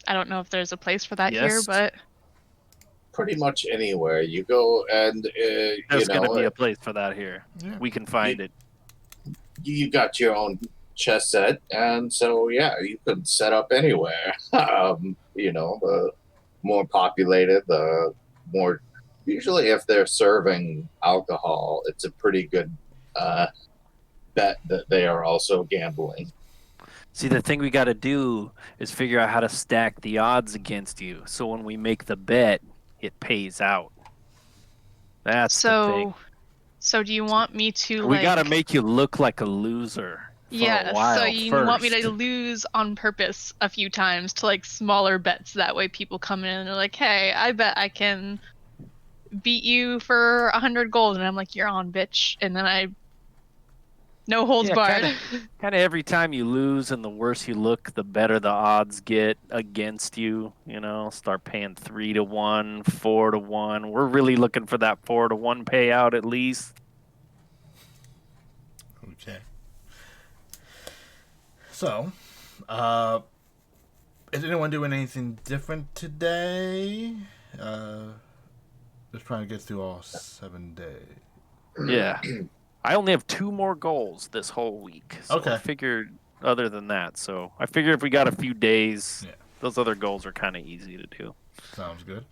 I don't know if there's a place for that here, Yes. but Pretty much anywhere you go, and There's going to be a place for that here. Yeah. We can find it. you got your own chess set, and so yeah, you could set up anywhere. The more populated, the more. Usually, if they're serving alcohol, it's a pretty good bet that they are also gambling. See, the thing we got to do is figure out how to stack the odds against you. So when we make the bet, it pays out. That's the thing. So do you want me to We got to make you look like a loser for a while so you first. want me to lose on purpose a few times to like smaller bets, that way people come in and they're like, hey, I bet I can beat you for 100 gold, and I'm like, you're on, bitch, and then I no holds barred. Kind of every time you lose and the worse you look, the better the odds get against you. Start paying 3-1, 4-1. We're really looking for that 4-1 payout at least. Okay. So, is anyone doing anything different today? Just trying to get through all 7 days. Yeah. I only have 2 more goals this whole week. So Okay. I figured other than that. So I figured if we got a few days, those other goals are kind of easy to do. Sounds good.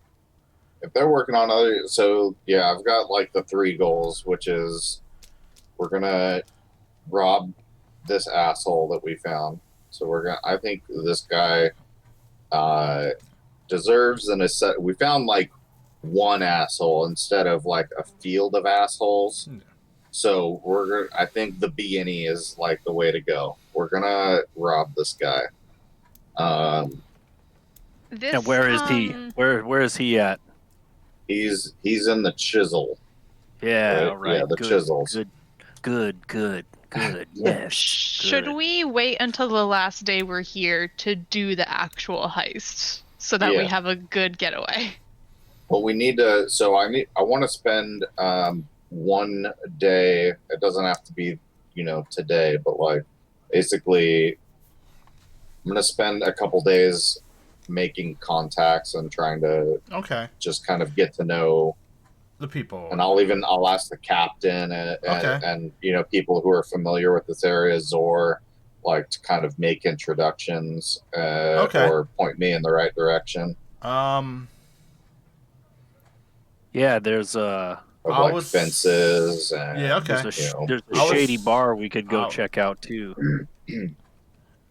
If they're working on other, so yeah, I've got like the 3 goals, which is we're gonna rob this asshole that we found. So I think this guy deserves an asset. We found like one asshole instead of like a field of assholes. So I think the B&E is like the way to go. We're gonna rob this guy. And where is he? Where is he at? He's in the chisel. Yeah, right. Yeah, the chisels. Good. Yes. Should we wait until the last day we're here to do the actual heist so that we have a good getaway? Well, we need to. So I want to spend one day. It doesn't have to be today, but like basically, I'm gonna spend a couple days making contacts and trying to just kind of get to know the people. And I'll ask the captain and people who are familiar with this area, Zor, like to kind of make introductions or point me in the right direction. Yeah, there's fences and there's a shady bar we could go check out too.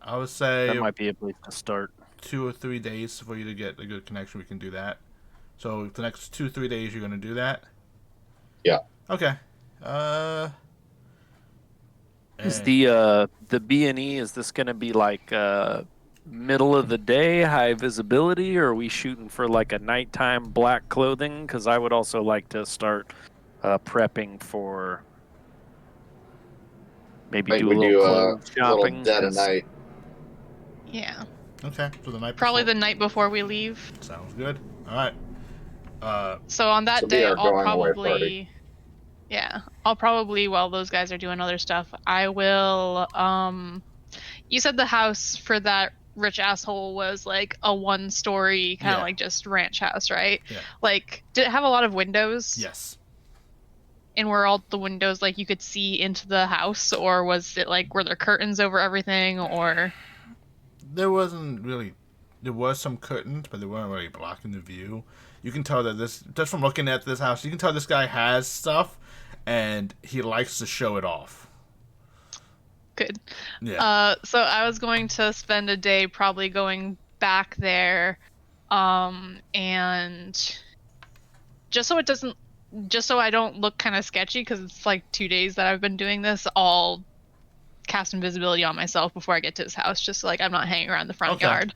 I would say that might be a place to start. 2 or 3 days for you to get a good connection. We can do that. So the next 2-3 days, you're gonna do that. Yeah. Okay. Is the B&E? Is this gonna be like middle of the day, high visibility, or are we shooting for like a nighttime black clothing? Because I would also like to start prepping for maybe do a little clothes shopping. Little dead of night. Yeah. Okay. So the night. Probably the night before we leave. Sounds good. All right. So on that day, I'll probably while those guys are doing other stuff, I will. You said the house for that rich asshole was like a 1-story kind of like just ranch house, right? Yeah. Like, did it have a lot of windows? Yes. And were all the windows like you could see into the house, or was it like were there curtains over everything, or? There wasn't really. There was some curtains, but they weren't really blocking the view. You can tell that just from looking at this house, you can tell this guy has stuff, and he likes to show it off. Good. Yeah. So I was going to spend a day probably going back there, and just so I don't look kind of sketchy, because it's like 2 days that I've been doing this, I'll cast invisibility on myself before I get to his house, just so, like I'm not hanging around the front yard.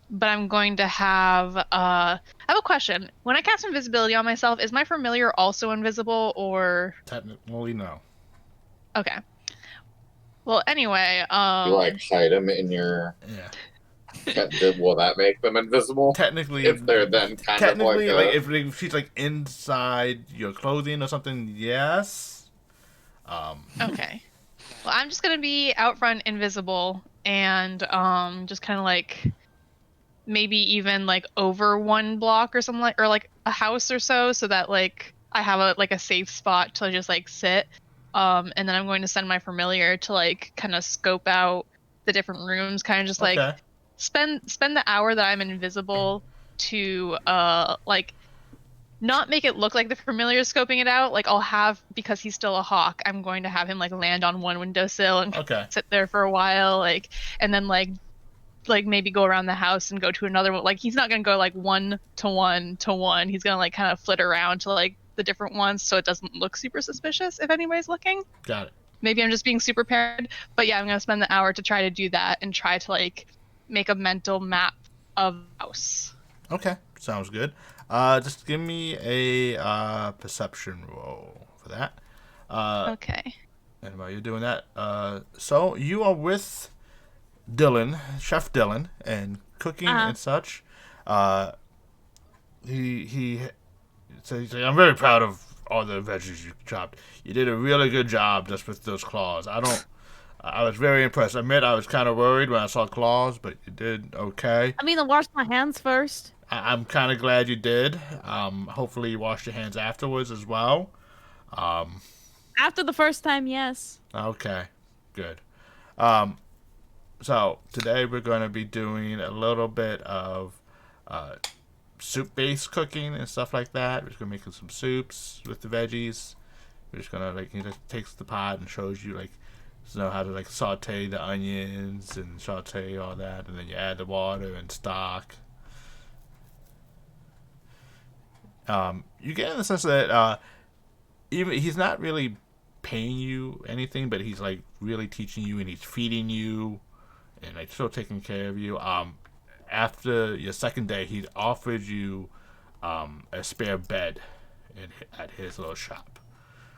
But I'm going to have I have a question. When I cast invisibility on myself, is my familiar also invisible, or? Technically, no. Okay. Well, anyway, you like hide him in your. Yeah. Will that make them invisible? Technically, If they're then kind of like technically, a... if she's like inside your clothing or something, yes. Okay. Well, I'm just gonna be out front invisible and just kind of like maybe even like over one block or something like or like a house or so that like I have a safe spot to just like sit. And then I'm going to send my familiar to like kind of scope out the different rooms, kind of just like Okay. spend the hour that I'm invisible to like not make it look like the familiar is scoping it out. Like I'll have, because he's still a hawk, I'm going to have him like land on one windowsill and Okay. sit there for a while, like, and then like maybe go around the house and go to another one. Like he's not gonna go like one to one to one. He's gonna like kind of flit around to like the different ones so it doesn't look super suspicious if anybody's looking. Got it. Maybe I'm just being super paranoid, but yeah, I'm gonna spend the hour to try to do that and try to like make a mental map of the house. Okay. Sounds good. Just give me a perception roll for that. Okay. And while you're doing that, so you are with Dylan, Chef Dylan, and cooking and such. He said, he's like, I'm very proud of all the veggies you chopped. You did a really good job just with those claws. I was very impressed. I admit I was kind of worried when I saw claws, but you did okay. I mean, I washed my hands first. I'm kind of glad you did. Hopefully you washed your hands afterwards as well. After the first time, yes. Okay, good. So today we're going to be doing a little bit of soup-based cooking and stuff like that. We're just going to make some soups with the veggies. We're just going to he just takes the pot and shows you how to saute the onions and saute all that, and then you add the water and stock. You get in the sense that even he's not really paying you anything, but he's really teaching you and he's feeding you and still taking care of you. After your second day, he offered you a spare bed at his little shop.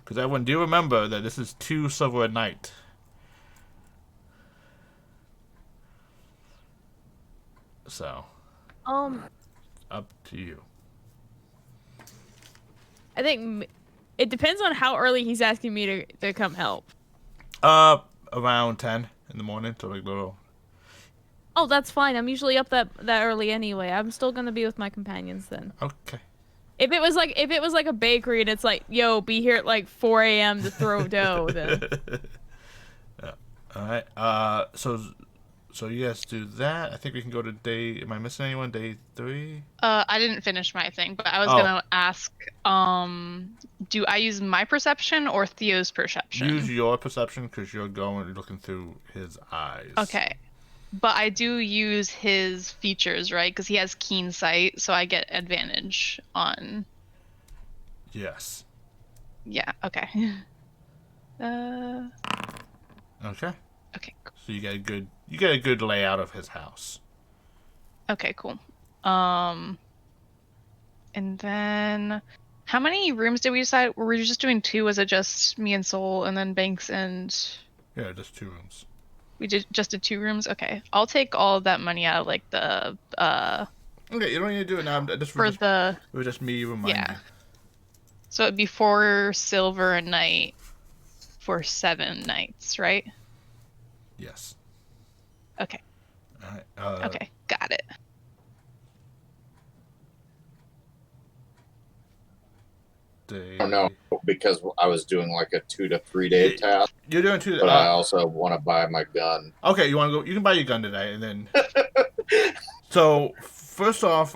Because everyone, do remember that this is 2 silver a night. So, up to you. I think it depends on how early he's asking me to come help. Around 10 in the morning, so little. Oh, that's fine. I'm usually up that early anyway. I'm still gonna be with my companions then. Okay. If it was like a bakery and it's like, yo, be here at 4 a.m. to throw dough, then. Yeah. All right. So you guys do that. I think we can go to day. Am I missing anyone? Day 3. I didn't finish my thing, but I was gonna ask, do I use my perception or Theo's perception? Use your perception because you're looking through his eyes. Okay. But I do use his features, right? Because he has keen sight, so I get advantage on. Yes. Yeah. Okay. Okay. Okay. Cool. So you get a good layout of his house. Okay. Cool. And then, how many rooms did we decide? Were we just doing 2? Was it just me and Soul, and then Banks and? Yeah, just 2 rooms. We just did 2 rooms. Okay, I'll take all of that money out of the Okay, you don't need to do it now. It was just me reminding you. So it'd be 4 silver a night for 7 nights, right? Yes. Okay. All right. Okay, got it. Oh no, because I was doing a 2 to 3 day task. You're doing 2. But I also want to buy my gun. Okay, you want to go? You can buy your gun today, and then. So first off,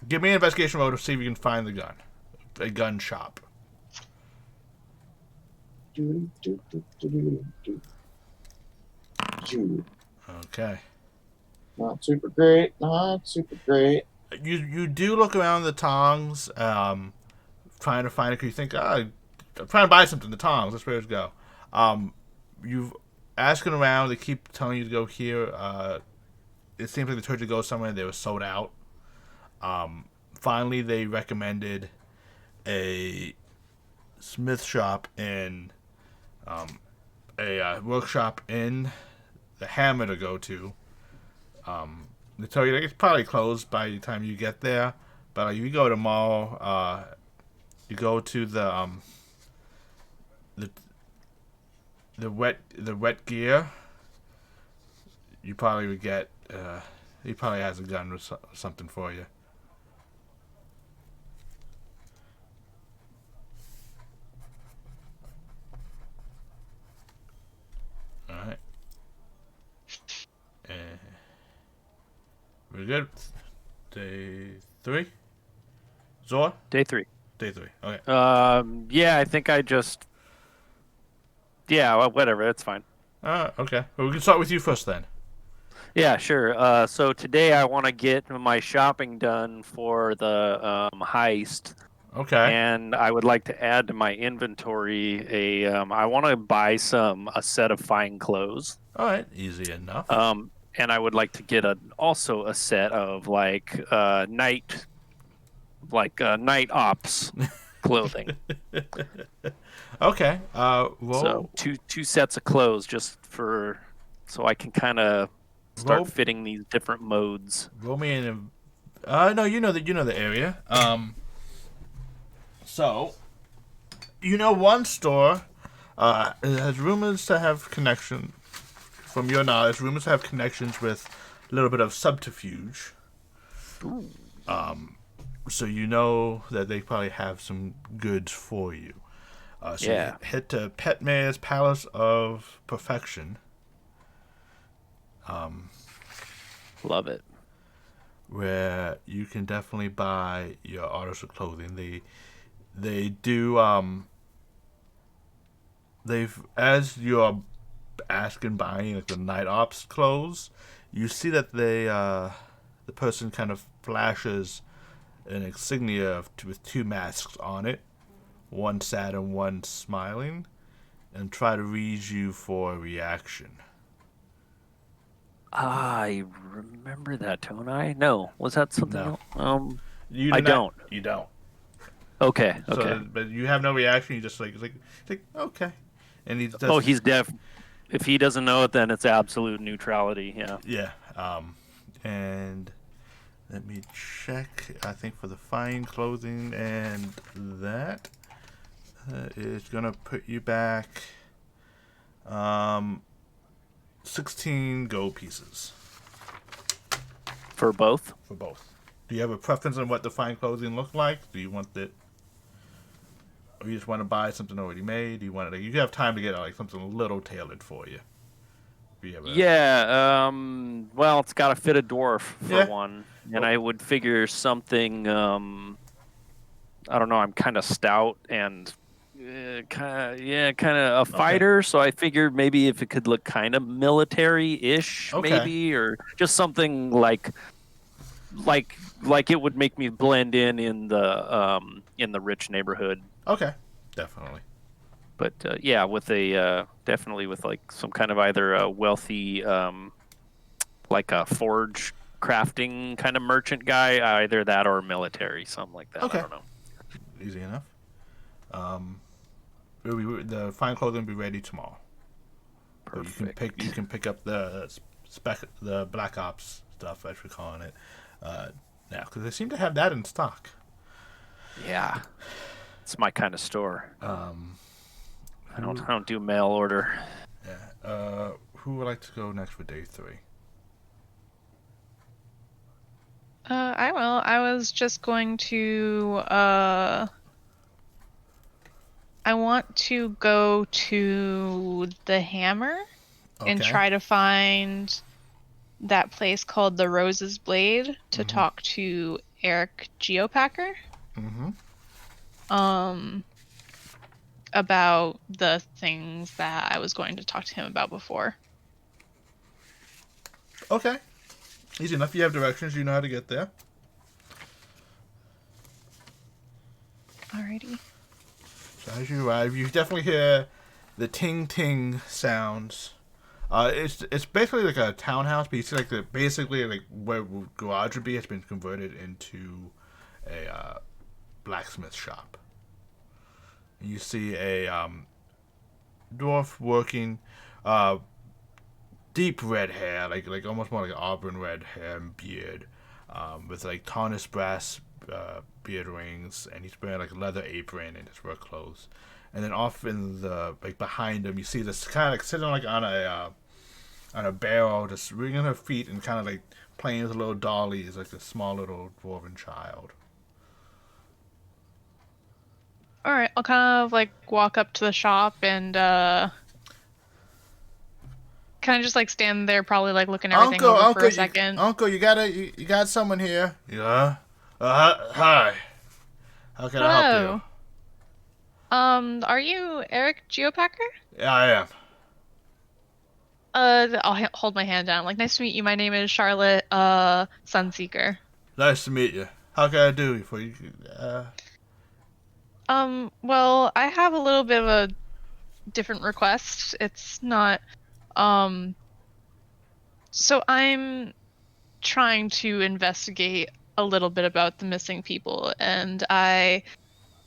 give me an investigation roll to see if you can find the gun, a gun shop. Okay. Not super great. Not super great. You do look around the tongs, trying to find it because you think, I'm trying to buy something. The tongs, that's where it go. You've asking around. They keep telling you to go here. It seems like they told you to go somewhere. They were sold out. Finally, they recommended a smith shop in a workshop in the Hammer to go to. They tell you like, it's probably closed by the time you get there. But like, you go tomorrow. You go to the wet gear. You probably would get. He probably has a gun or something for you. All right. We're good. Day 3. Zor? Day 3. Day 3. Okay. Yeah, I think I just. Yeah, well, whatever. That's fine. Okay. Well, we can start with you first then. Yeah, sure. So today I want to get my shopping done for the heist, Okay. and I would like to add to my inventory I want to buy a set of fine clothes. All right. Easy enough. And I would like to get also a set of night ops clothing. Okay. So two sets of clothes so I can kind of start fitting these different modes. Roll me in. No, you know the area. So, one store has rumors to have connection. From your knowledge, rumors to have connections with a little bit of subterfuge. Ooh. So you know that they probably have some goods for you. So you head to Pet Mayor's Palace of Perfection. Love it. Where you can definitely buy your articles of clothing. They do as you're asking buying like the night ops clothes, you see that the person kind of flashes an insignia with 2 masks on it, one sad and one smiling, and try to read you for a reaction. I remember that, don't I? No. Was that something No. else? You don't. Okay. So, but you have no reaction. You just like okay, and he does. Oh, he's deaf. If he doesn't know it, then it's absolute neutrality. Yeah. Yeah. And let me check. I think for the fine clothing and that is gonna put you back 16 gold pieces. For both? For both. Do you have a preference on what the fine clothing look like? Do you want it, or you just want to buy something already made? Do you want it? You have time to get something a little tailored for you. Yeah. Well, it's got to fit a dwarf for one, and I would figure something. I don't know. I'm kind of stout and kind of a fighter, so I figured maybe if it could look kind of military-ish, maybe, or just something like it would make me blend in the rich neighborhood. Okay, definitely. But with definitely with like some kind of either a wealthy like a forge crafting kind of merchant guy, either that or military, something like that. Okay. I don't know. Easy enough. The fine clothing will be ready tomorrow. Perfect. You can pick up the Black Ops stuff, as we're calling it, now, because they seem to have that in stock. Yeah, it's my kind of store. I don't do mail order. Yeah. Who would like to go next for day 3? I will. I was just going to. I want to go to the Hammer and try to find that place called the Rose's Blade to talk to Eric Geopacker. About the things that I was going to talk to him about before. Okay. Easy enough. You have directions. You know how to get there. Alrighty. So as you arrive, you definitely hear the ting-ting sounds. It's basically like a townhouse, but you see basically where garage would be has been converted into a blacksmith shop. You see a dwarf working, deep red hair, like almost more like auburn red hair and beard, with like tarnished brass beard rings, and he's wearing like a leather apron and his work clothes. And then off in the like behind him, you see this kind of like sitting like on a barrel, just wringing her feet and kind of like playing with a little dolly, is like a small little dwarven child. All right, I'll kind of like walk up to the shop and kind of just like stand there, probably like looking everything over for a second. Uncle, you got someone here. Yeah. Hi. How can I help you? Are you Eric Geopacker? Yeah, I am. I'll hold my hand down. Like, nice to meet you. My name is Charlotte, Sunseeker. Nice to meet you. How can I do for you? Well, I have a little bit of a different request. It's not, so I'm trying to investigate a little bit about the missing people, and I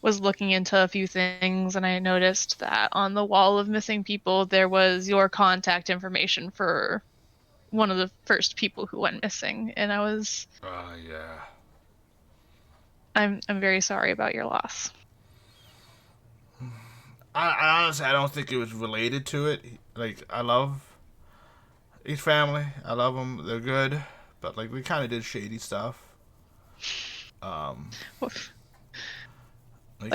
was looking into a few things, and I noticed that on the wall of missing people there was your contact information for one of the first people who went missing, and I was Yeah. I'm very sorry about your loss. I honestly, I don't think it was related to it. Like, I love his family. I love them. They're good. But, like, we kind of did shady stuff. Like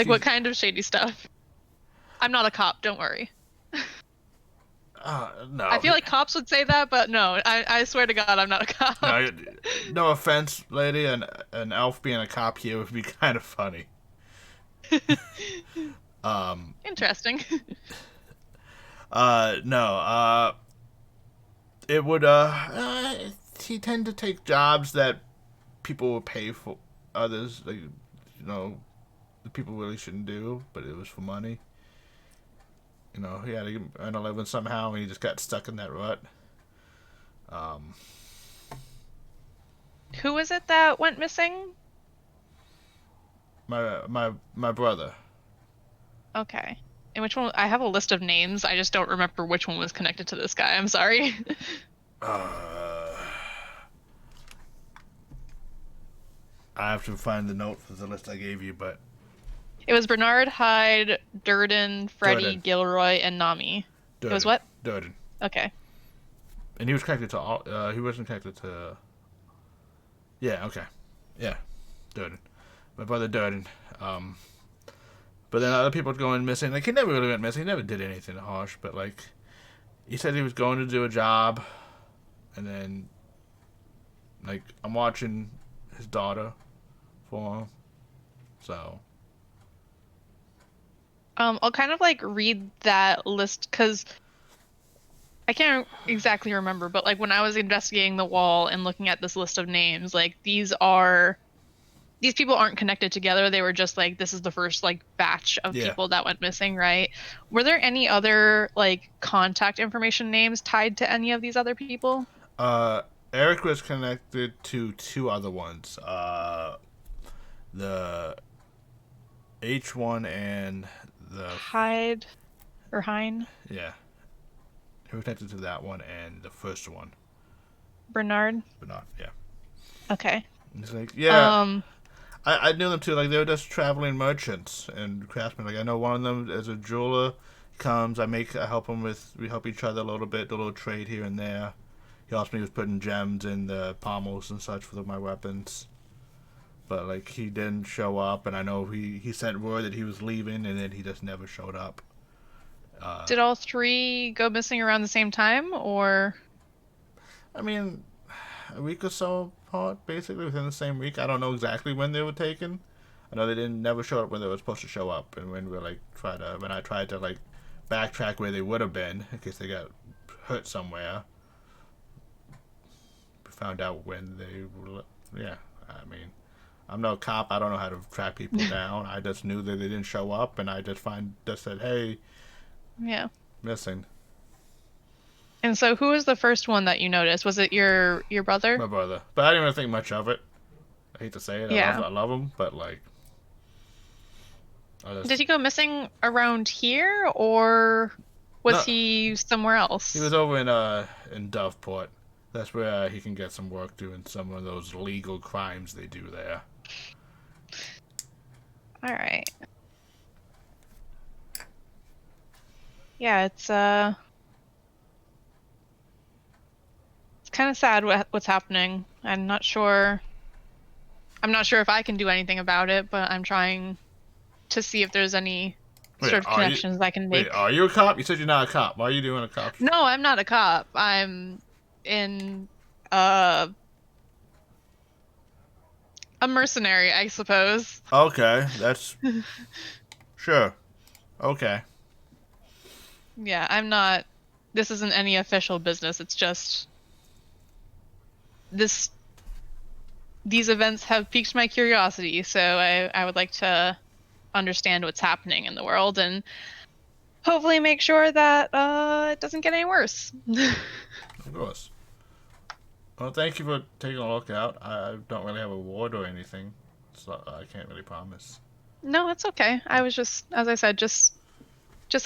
what kind of shady stuff? I'm not a cop, don't worry. No. I feel like cops would say that, but no, I swear to God, I'm not a cop. No offense, lady. An elf being a cop here would be kind of funny. Interesting. No. It would. He tend to take jobs that people would pay for others, like, you know, the people really shouldn't do, but it was for money. You know, he had to earn a living somehow, and he just got stuck in that rut. Who was it that went missing? My brother. Okay. And which one? I have a list of names. I just don't remember which one was connected to this guy. I'm sorry. I have to find the note for the list I gave you, but It was Bernard, Hyde, Durden, Freddie, Durden. Gilroy, and Nami. Durden. It was what? Durden. Okay. And he was connected to all. He wasn't connected to. Yeah. Okay. Yeah. Durden. My brother Durden. But then other people going missing. Like, he never really went missing. He never did anything harsh. But, like, he said he was going to do a job. And then, like, I'm watching his daughter for him. So. I'll kind of like read that list because I can't exactly remember, but like when I was investigating the wall and looking at this list of names, like these people aren't connected together. They were just like, this is the first like batch of people that went missing, right? Were there any other like contact information names tied to any of these other people? Eric was connected to two other ones. The H1 and the Hyde or Hine? Yeah. He was connected to that one and the first one. Bernard? Bernard, yeah. Okay. And he's like, yeah. I knew them too. Like, they were just traveling merchants and craftsmen. Like, I know one of them as a jeweler comes. I help him we help each other a little bit, a little trade here and there. He helps me with putting gems in the pommels and such for my weapons. But, like, he didn't show up, and I know he sent word that he was leaving, and then he just never showed up. Did all three go missing around the same time, or? I mean, a week or so apart, basically, within the same week. I don't know exactly when they were taken. I know they never showed up when they were supposed to show up, and when I tried to, like, backtrack where they would have been, in case they got hurt somewhere, we found out when they were, yeah, I mean, I'm no cop. I don't know how to track people down. I just knew that they didn't show up, and I just said, hey, yeah, missing. And so, who was the first one that you noticed? Was it your brother? My brother, but I didn't really think much of it. I hate to say it. Yeah. I love him, but like, Did he go missing around here, or Was he somewhere else? He was over in Doveport. That's where he can get some work doing some of those legal crimes they do there. All right. Yeah, it's kind of sad what's happening. I'm not sure if I can do anything about it, but I'm trying to see if there's any sort of connections I can make. Wait, are you a cop? You said you're not a cop. Why are you doing a cop? No, I'm not a cop. I'm in a mercenary, I suppose. Okay, that's sure. Okay. Yeah, I'm not. This isn't any official business. It's just these events have piqued my curiosity, so I would like to understand what's happening in the world and hopefully make sure that it doesn't get any worse. Of course. Well, thank you for taking a look out. I don't really have a ward or anything, so I can't really promise. No, it's okay. I was just, as I said, just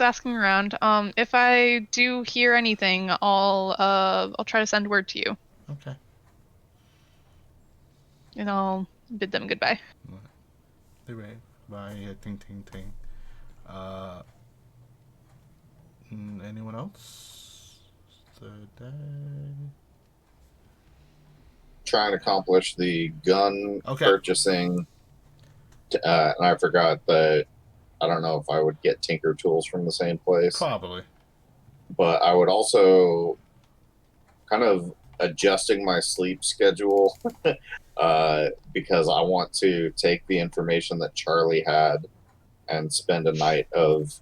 asking around. If I do hear anything, I'll try to send word to you. Okay. And I'll bid them goodbye. Anyway, bye. Ting, ting, ting. Anyone else? Third day. Trying to accomplish the gun purchasing. And I forgot that I don't know if I would get Tinker Tools from the same place. Probably. But I would also kind of adjusting my sleep schedule because I want to take the information that Charlie had and spend a night of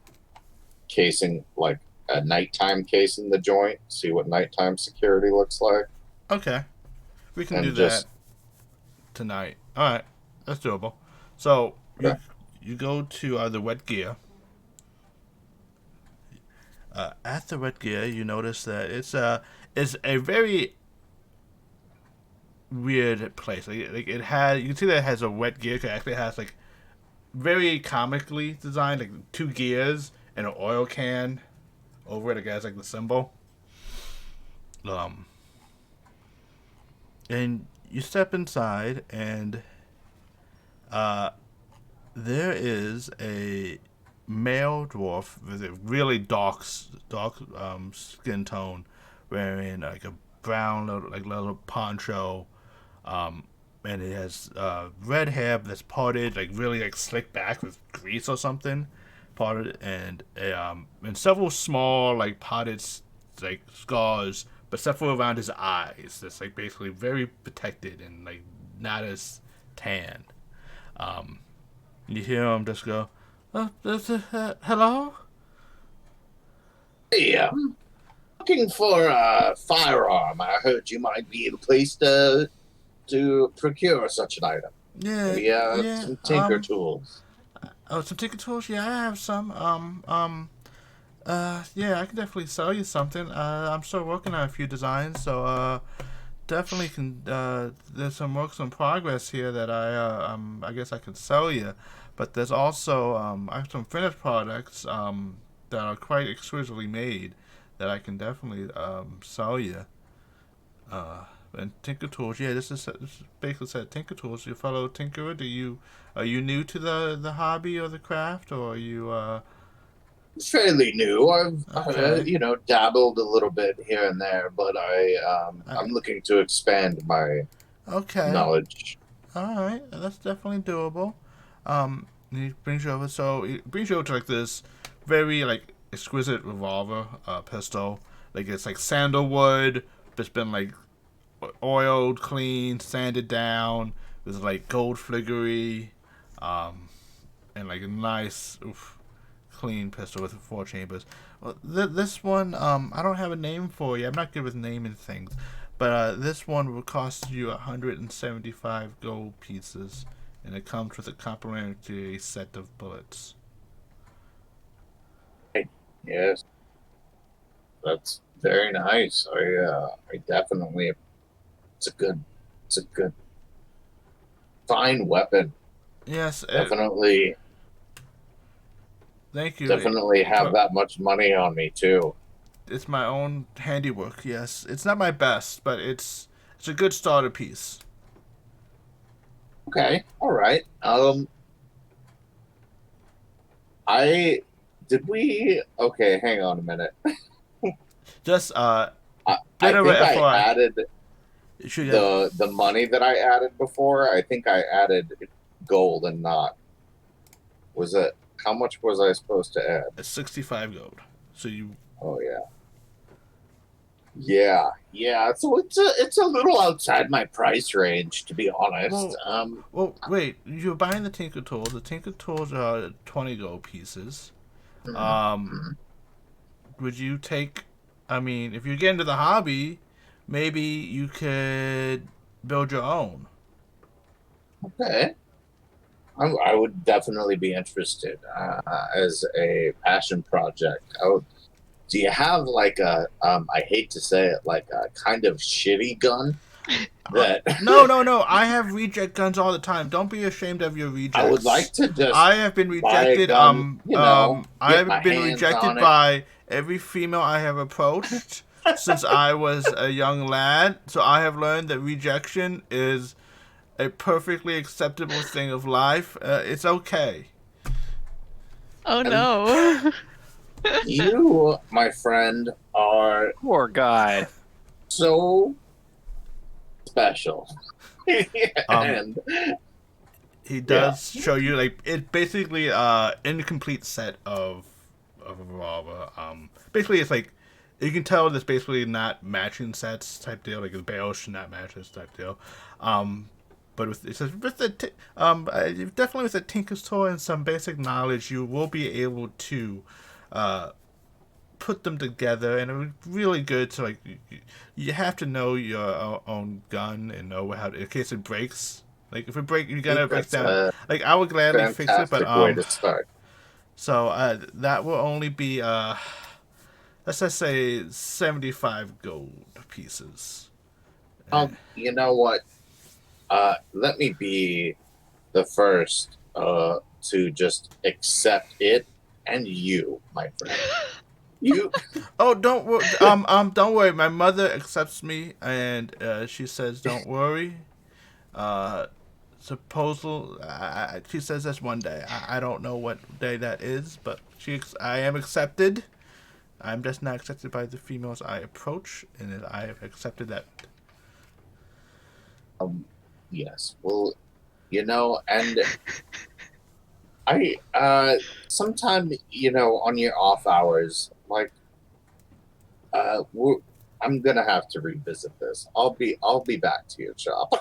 casing, like a nighttime casing the joint, see what nighttime security looks like. Okay. We can do that tonight. All right. That's doable. So you go to the wet gear. At the wet gear, you notice that it's a very weird place. Like it has, you can see that it has a wet gear. It actually has like very comically designed, like 2 gears and an oil can over it. It has like the symbol. And you step inside, and there is a male dwarf with a really dark skin tone, wearing like a brown little poncho, and it has red hair that's parted, like really like slicked back with grease or something, parted, and several small like potted like scars, but several around his eyes. That's like basically very protected and like not as tan. You hear him just go, "Oh, hello." Hey, I'm looking for a firearm. I heard you might be the place to procure such an item. Yeah. Some Tinker Tools. Oh, some Tinker Tools? Yeah, I have some. Yeah, I can definitely sell you something. I'm still working on a few designs, so definitely can. There's some works in progress here that I guess I can sell you. But there's also I have some finished products that are quite exquisitely made that I can definitely sell you. And Tinker Tools, yeah, this basically said Tinker Tools. You fellow tinkerer, are you new to the hobby or the craft, or are you Fairly new. I've dabbled a little bit here and there, but I'm looking to expand my knowledge. All right, that's definitely doable. He brings you over. So he brings you over to like this very like exquisite revolver pistol. Like it's like sandalwood, but it's been like oiled, clean, sanded down. There's like gold filigree, and like a nice, clean pistol with 4 chambers. Well, this one, I don't have a name for you. I'm not good with naming things, but this one will cost you 175 gold pieces, and it comes with a complimentary set of bullets. Yes, that's very nice. I definitely. It's a good, fine weapon. Yes, definitely. Thank you. Definitely have that much money on me too. It's my own handiwork. Yes, it's not my best, but it's a good starter piece. Okay, all right. Okay, hang on a minute. Just I bit of think a I FYI. added You should have the money that I added before. I think I added gold and not. Was it? How much was I supposed to add? 65 gold. So you. Oh yeah. So it's a little outside my price range, to be honest. Well, wait. You're buying the Tinker Tools. The Tinker Tools are 20 gold pieces. Would you take? I mean, if you get into the hobby, maybe you could build your own. Okay. I would definitely be interested as a passion project. Do you have like a I hate to say it, like a kind of shitty gun that No. I have reject guns all the time. Don't be ashamed of your rejects. I would like to just I have been rejected. gun, I have been rejected by every female I have approached since I was a young lad. So I have learned that rejection is a perfectly acceptable thing of life. It's okay. Oh no. You, my friend, are Poor guy. so special. And he does show you like it's basically incomplete set of a revolver. Basically it's like you can tell there's basically not matching sets type deal, like the barrel should not match this type deal. But it says definitely with a Tinker's Tool and some basic knowledge, you will be able to put them together, and it's really good to like. You have to know your own gun and know how in case it breaks. Like if it breaks, you gotta break down. Like I would gladly fix it, but way to start. So that will only be let's just say 75 gold pieces. You know what? Let me be the first to just accept it, and you, my friend. You. Oh, don't worry. My mother accepts me, and she says, "Don't worry." She says that's one day. I don't know what day that is, but I am accepted. I'm just not accepted by the females I approach, and I have accepted that. Yes. Well, and I sometime on your off hours, like I'm gonna have to revisit this. I'll be back to your shop.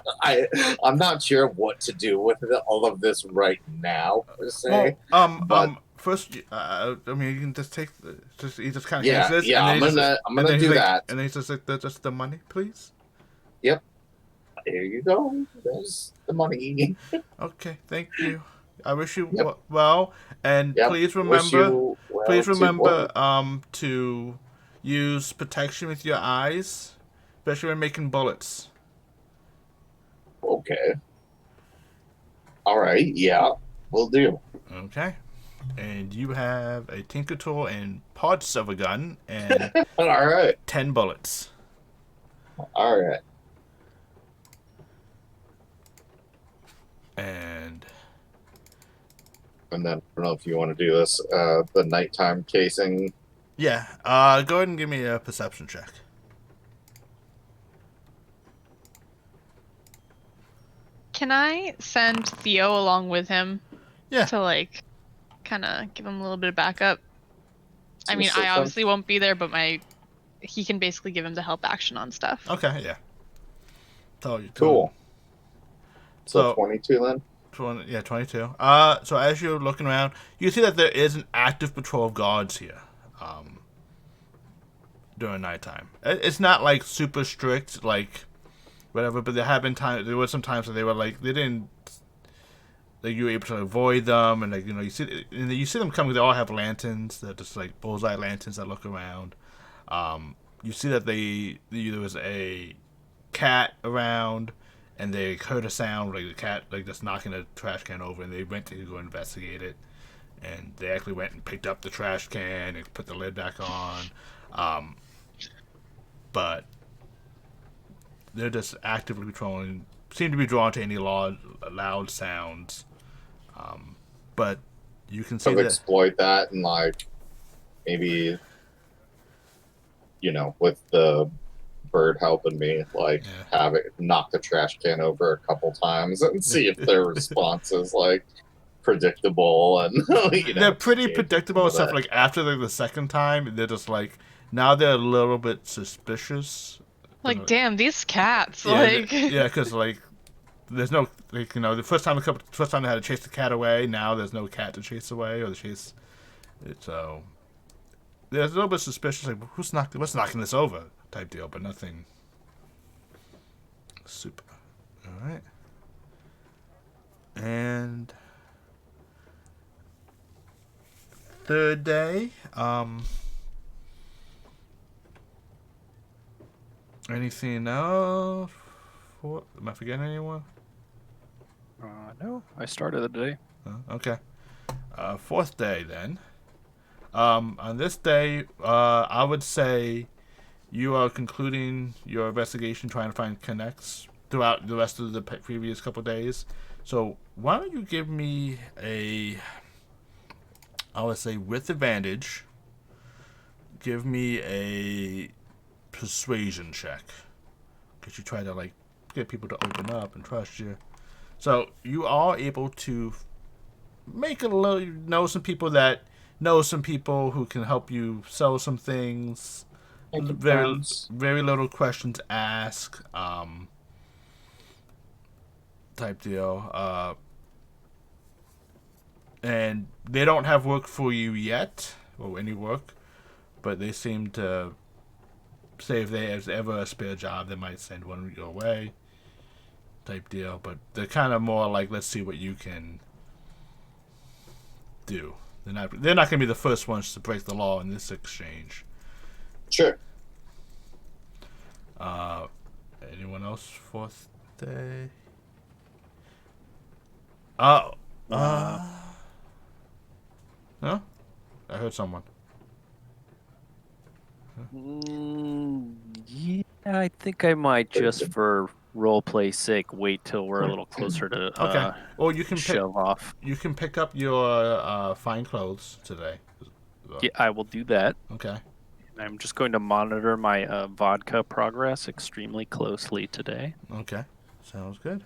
I'm not sure what to do with all of this right now per se. But first, I mean, you can just take he just kind of yeah, hands this. Yeah. And I'm gonna do that. And then he's just like, "Just the money, please." Yep. There you go. There's the money. Okay, thank you. I wish you well, and please remember, to use protection with your eyes, especially when making bullets. Okay. All right. Yeah, we'll do. Okay. And you have a Tinker Tool and parts of a gun and all right. 10 bullets. All right. And then I don't know if you want to do this, the nighttime casing. Yeah. Go ahead and give me a perception check. Can I send Theo along with him? Yeah. To like kind of give him a little bit of backup. I mean, I obviously won't be there, but he can basically give him the help action on stuff. Okay, yeah. Cool. So 22 then? 22. So as you're looking around, you see that there is an active patrol of guards here during nighttime. It's not like super strict, like whatever, but there were some times where they were like, they didn't, like you were able to avoid them, and like you see them coming. They all have lanterns. They're just like bullseye lanterns that look around. You see that there was a cat around, and they heard a sound like the cat like just knocking a trash can over, and they went to go investigate it. and they actually went and picked up the trash can and put the lid back on. But they're just actively patrolling. Seem to be drawn to any loud sounds. But you can see So that exploit that and like maybe, with the bird helping me, like have it knock the trash can over a couple times and see if their response is like predictable and they're pretty gauge predictable, some of except for, like after the second time, they're just like now they're a little bit suspicious. Like, damn, these cats. Yeah, Like, because like there's no the first time they had to chase the cat away. Now there's no cat to chase away or to chase. So there's a little bit suspicious, like what's knocking this over type deal, but nothing super. All right, and third day. Anything else? Am I forgetting anyone? No, I started the day. Okay. Fourth day then. On this day, I would say you are concluding your investigation, trying to find connects throughout the rest of the previous couple days. So why don't you give me I would say with advantage, give me a persuasion check. Because you try to like get people to open up and trust you. So you are able to make a little, know some people who can help you sell some things. Very little questions asked, type deal. And they don't have work for you yet, or any work, but they seem to say if there's ever a spare job, they might send one your way, type deal. But they're kind of more like, let's see what you can do. They're not going to be the first ones to break the law in this exchange. Sure. Anyone else? Fourth day. No, I heard someone. Yeah, I think I might just for roleplay sake wait till we're a little closer to Okay. Well, you can shove off. You can pick up your fine clothes today. Yeah, I will do that. Okay. I'm just going to monitor my vodka progress extremely closely today. Okay. Sounds good.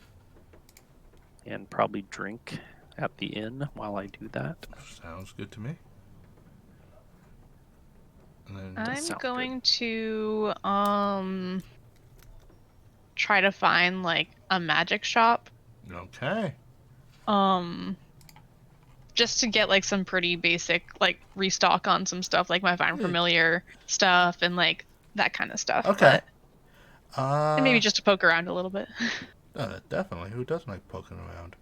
And probably drink at the inn while I do that. Sounds good to me. And then I'm going to try to find like a magic shop. Okay. Just to get like some pretty basic like restock on some stuff like my Find Familiar stuff and like that kind of stuff. Okay. And maybe just to poke around a little bit. Definitely. Who doesn't like poking around?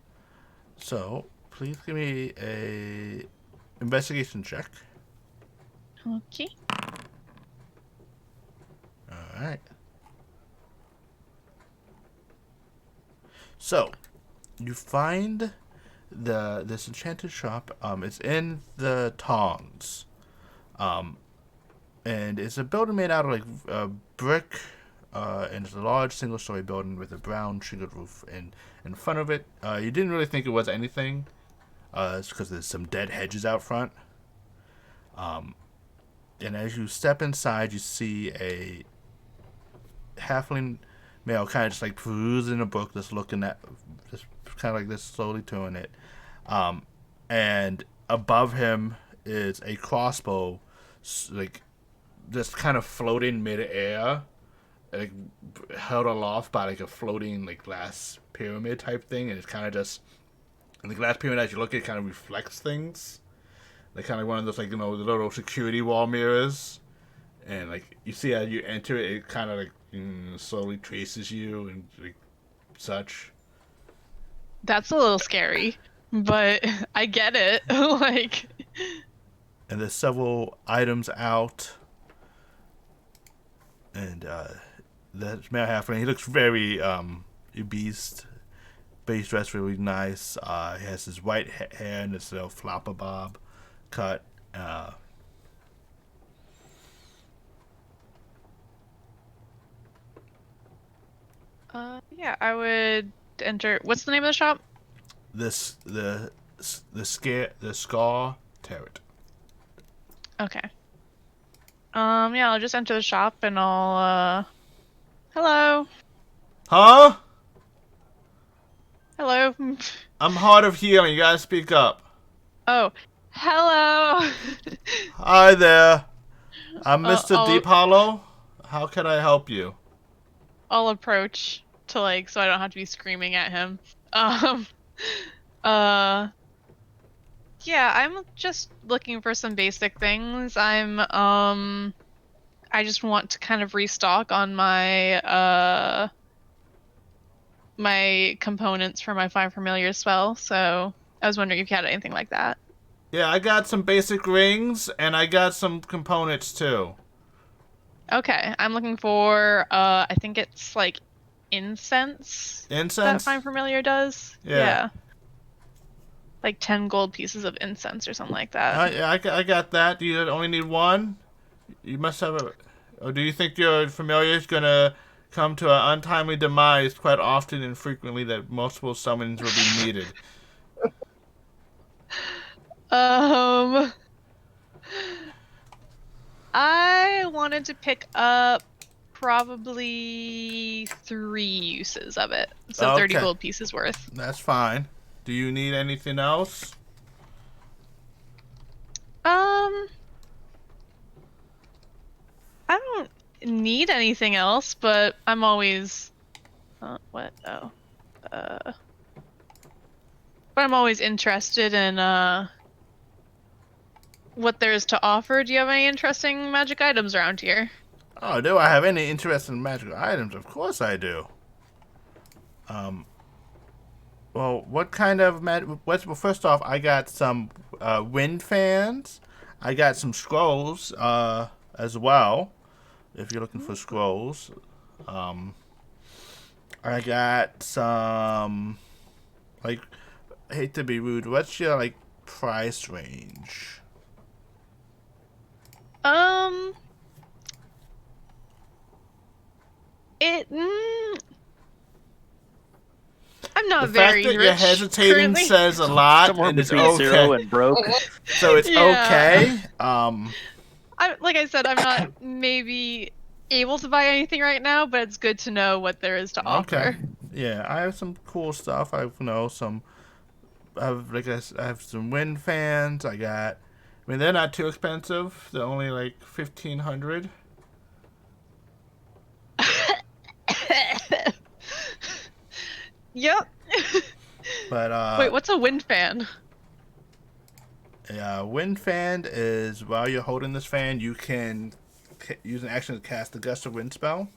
So, please give me a investigation check. Okay. All right. So, you find this enchanted shop. It's in the Tongs, and it's a building made out of like brick, and it's a large single-story building with a brown shingled roof. And in front of it, you didn't really think it was anything. It's because there's some dead hedges out front. And as you step inside, you see a halfling male kind of just like perusing a book, just looking at, just kind of like this, slowly turning it. And above him is a crossbow, like just kind of floating mid-air, like held aloft by like a floating like glass pyramid type thing, and it's kind of just, and the glass pyramid as you look at it kind of reflects things. Like kind of one of those, like, the little security wall mirrors. And, like, you see as you enter it, it kind of, like, slowly traces you and, like, such. That's a little scary, but I get it. Like. And there's several items out. And, that's Male Halfling. He looks very, beast. But he's dressed really nice. He has his white hair and his little flopper bob. cut. Yeah, I would enter. What's the name of the shop? The Scar Turret. Okay. Yeah, I'll just enter the shop and I'll, hello. Huh? Hello. I'm hard of hearing. You gotta speak up. Oh, hello. Hi there. I'm Mr. I'll- Deep Hollow. How can I help you? I'll approach to like, so I don't have to be screaming at him. Um, uh, yeah, I'm just looking for some basic things. I just want to kind of restock on my, my components for my Five Familiar spell, so I was wondering if you had anything like that. Yeah, I got some basic rings, and I got some components, too. Okay, I'm looking for, I think it's like incense that Incense? Find Familiar does. Yeah. Like 10 gold pieces of incense or something like that. Yeah, I got that. Do you only need one? You must have a... Or do you think your familiar is going to come to an untimely demise quite often and frequently that multiple summons will be needed? I wanted to pick up probably 3 uses of it. So 30 Okay. gold pieces worth. That's fine. Do you need anything else? I don't need anything else, but I'm always what? Oh. But I'm always interested in what there's to offer. Do you have any interesting magic items around here? Oh, do I have any interest in magical items? Of course I do. Well, what kind of well, first off, I got some wind fans. I got some scrolls as well. If you're looking for scrolls, I got some. Like, I hate to be rude. What's your like price range? It. I'm not The very fact that rich you're hesitating currently. says a lot, Somewhere and it's between 0 okay. and broke. So it's Yeah. okay. Like I said, I'm not maybe able to buy anything right now, but it's good to know what there is to offer. Okay. Yeah, I have some cool stuff. I some. I have some wind fans. I mean, they're not too expensive. They're only like 1,500. Yep. But Wait, what's a wind fan? a wind fan is while you're holding this fan, you can use an action to cast the gust of wind spell.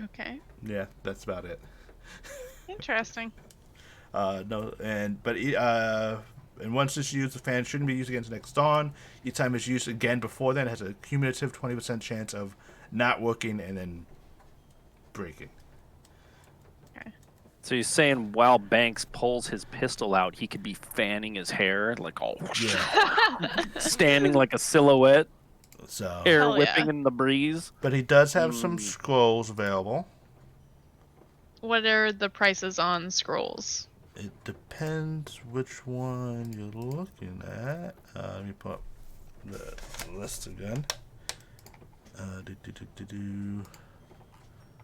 Okay. Yeah, that's about it. Interesting. And once it's used, the fan shouldn't be used against the next dawn. Each time it's used again before then, it has a cumulative 20% chance of not working and then breaking. Okay. So you're saying while Banks pulls his pistol out, he could be fanning his hair, like all Yeah. standing like a silhouette, So, hair Hell whipping yeah. in the breeze. but he does have some scrolls available. What are the prices on scrolls? It depends which one you're looking at. Let me put up the list again.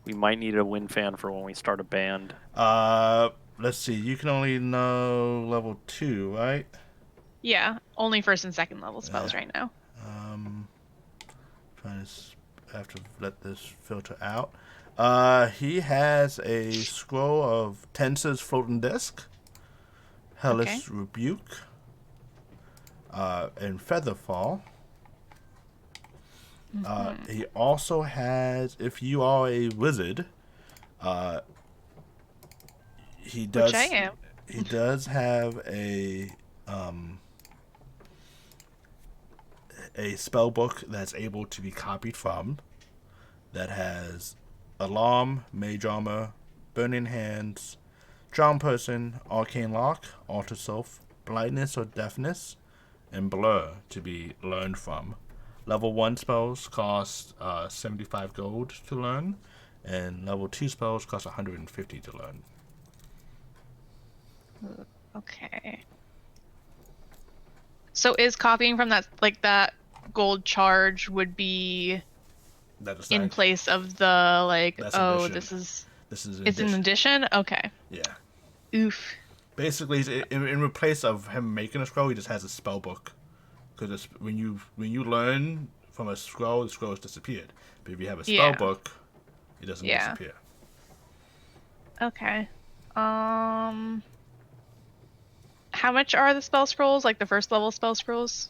We might need a wind fan for when we start a band. Let's see. You can only know level 2, right? Yeah, only first and second level spells right now. Trying to have to let this filter out. He has a scroll of Tensa's Floating Disc, Hellish Rebuke, and Featherfall. He also has, if you are a wizard, he does. Which I am. He does have a spell book that's able to be copied from. That has Alarm, Mage Armor, Burning Hands, Charm Person, Arcane Lock, Alter Self, Blindness or Deafness, and Blur to be learned from. Level 1 spells cost 75 gold to learn, and level 2 spells cost 150 to learn. Okay. So is copying from that, like, that gold charge would be That is in not, place of the, like, That's oh, addition. this is This is it's an addition? Okay. Yeah. Oof. Basically, in place of him making a scroll, he just has a spell book. Because when you learn from a scroll, the scroll has disappeared. But if you have a spell Yeah. book, it doesn't Yeah. disappear. Okay. How much are the spell scrolls? Like the first level spell scrolls?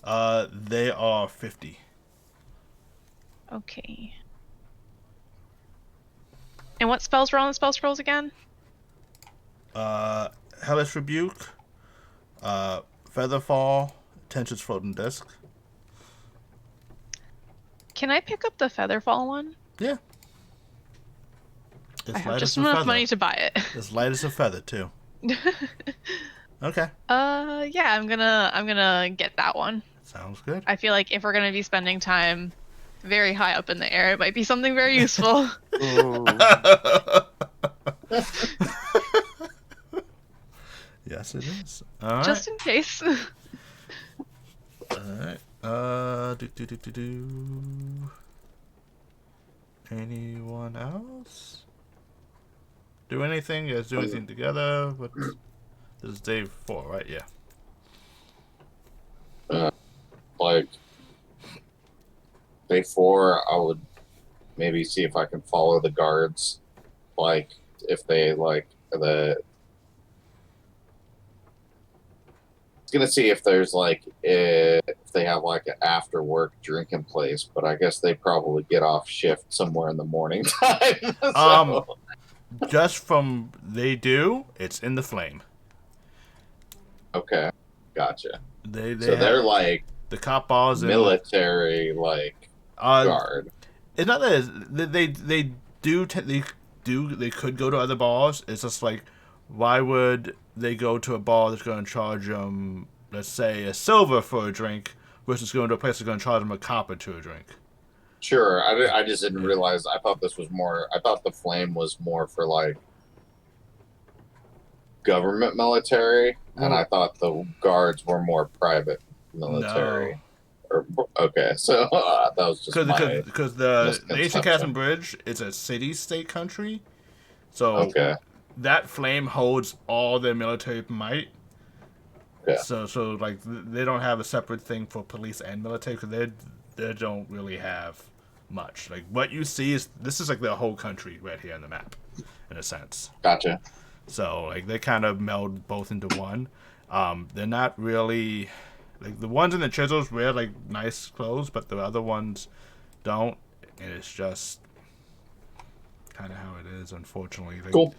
They are 50. Okay. And what spells were on the spell scrolls again? Hellish Rebuke, Featherfall, Tension's Floating Disc. Can I pick up the Featherfall one? Yeah. I It's have light just as a enough feather. money to buy it. It's light as a feather too. Okay. Yeah, I'm gonna get that one. Sounds good. I feel like if we're gonna be spending time very high up in the air, it might be something very useful. Yes, it is. All right. Just in case. All right. Anyone else? Do anything? You guys do anything together? What? This is day 4, right? Yeah. Like day 4, I would maybe see if I can follow the guards. Like if they like the. Gonna see if there's like if they have like an after work drinking place, but I guess they probably get off shift somewhere in the morning time. So. Just from they do, it's in the flame. Okay, gotcha. They So they're like the cop bars military like guard. It's not that they could go to other bars. It's just like, why would they go to a bar that's going to charge them, let's say, a silver for a drink, versus going to a place that's going to charge them a copper to a drink? Sure, I just didn't realize. I thought this was more. I thought the flame was more for like government military, and I thought the guards were more private military. No. Or okay, so that was just because the Ancient misconception. Chasm Bridge is a city-state country, so Okay. that flame holds all their military might. Yeah. So like they don't have a separate thing for police and military because they don't really have much. Like what you see this is like the whole country right here on the map, in a sense. Gotcha. So like they kind of meld both into one. They're not really like the ones in the chisels wear like nice clothes, but the other ones don't, and it's just kind of how it is, unfortunately. Like, Cool.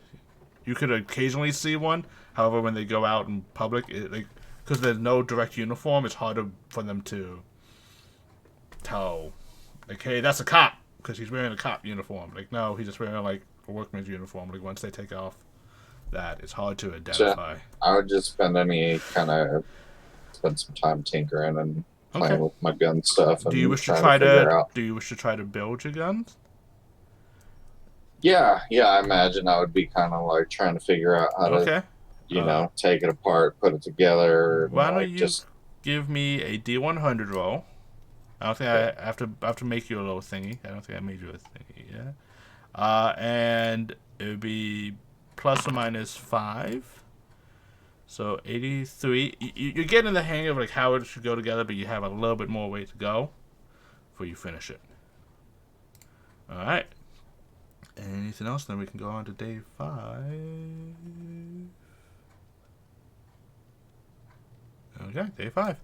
You could occasionally see one. However, when they go out in public, because there's no direct uniform, it's harder for them to tell, like, hey, that's a cop, because he's wearing a cop uniform. Like, no, he's just wearing, like, a workman's uniform. Like, once they take off that, it's hard to identify. I would just spend some time tinkering and playing with my gun stuff. And do you wish to try to build your guns? Yeah, I imagine I would be kind of like trying to figure out how to, take it apart, put it together. Why don't you just give me a D100 roll? I don't think I have to make you a little thingy. I don't think I made you a thingy yet. And it would be plus or minus 5. So 83. You're getting the hang of like how it should go together, but you have a little bit more way to go before you finish it. All right. Anything else? Then we can go on to day 5. Okay, day 5.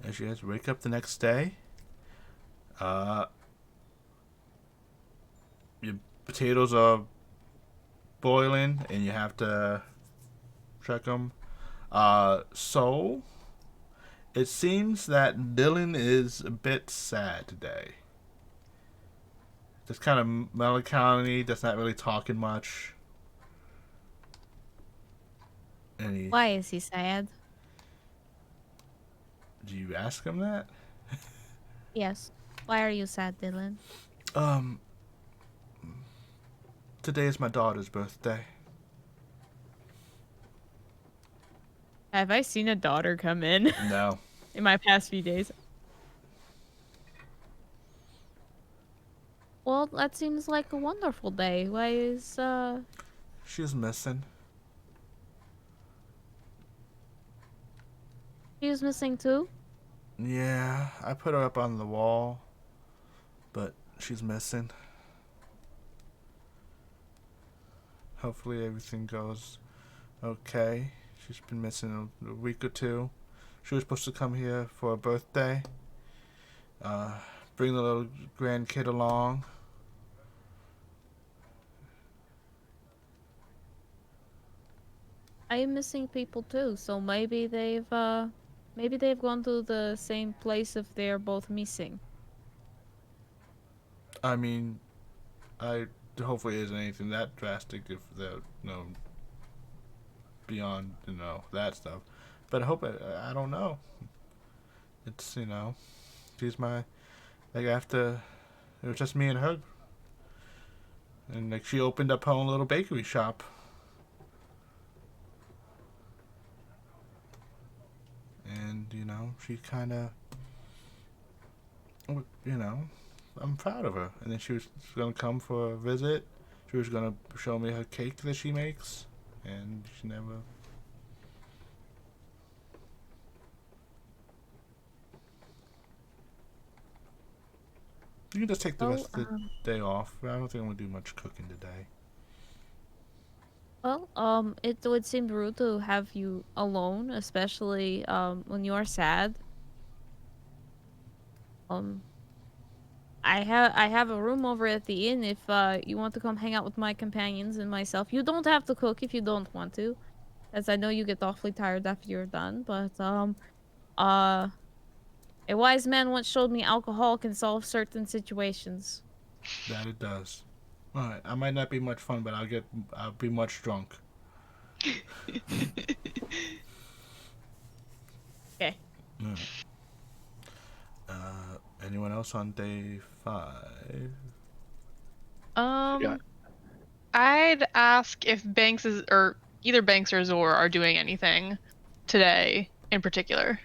As you guys wake up the next day, your potatoes are boiling, and you have to check them. So it seems that Dylan is a bit sad today. Just kind of melancholy, just not really talking much. Any? Why is he sad? Do you ask him that? Yes. Why are you sad, Dylan? Um, today is my daughter's birthday. Have I seen a daughter come in No. in my past few days? Well, that seems like a wonderful day. Why is, She's missing. she was missing too? Yeah, I put her up on the wall, but she's missing. Hopefully everything goes okay. She's been missing a week or two. She was supposed to come here for her birthday. Bring the little grandkid along. I am missing people too, so maybe they've gone to the same place if they're both missing. I mean, hopefully it isn't anything that drastic if they're, beyond, that stuff. But I hope, I don't know. It's, she's my, after, it was just me and her. And, she opened up her own little bakery shop. And, she kind of, I'm proud of her. And then she was going to come for a visit. She was going to show me her cake that she makes. And she never... You can just take the rest of the day off. I don't think I'm going to do much cooking today. Well, it would seem rude to have you alone, especially when you are sad. I have a room over at the inn if you want to come hang out with my companions and myself. You don't have to cook if you don't want to, as I know you get awfully tired after you're done. But a wise man once showed me alcohol can solve certain situations. That it does. Alright, I might not be much fun, but I'll be much drunk. Okay. Anyone else on day 5? Yeah. I'd ask if either Banks or Zor are doing anything today in particular.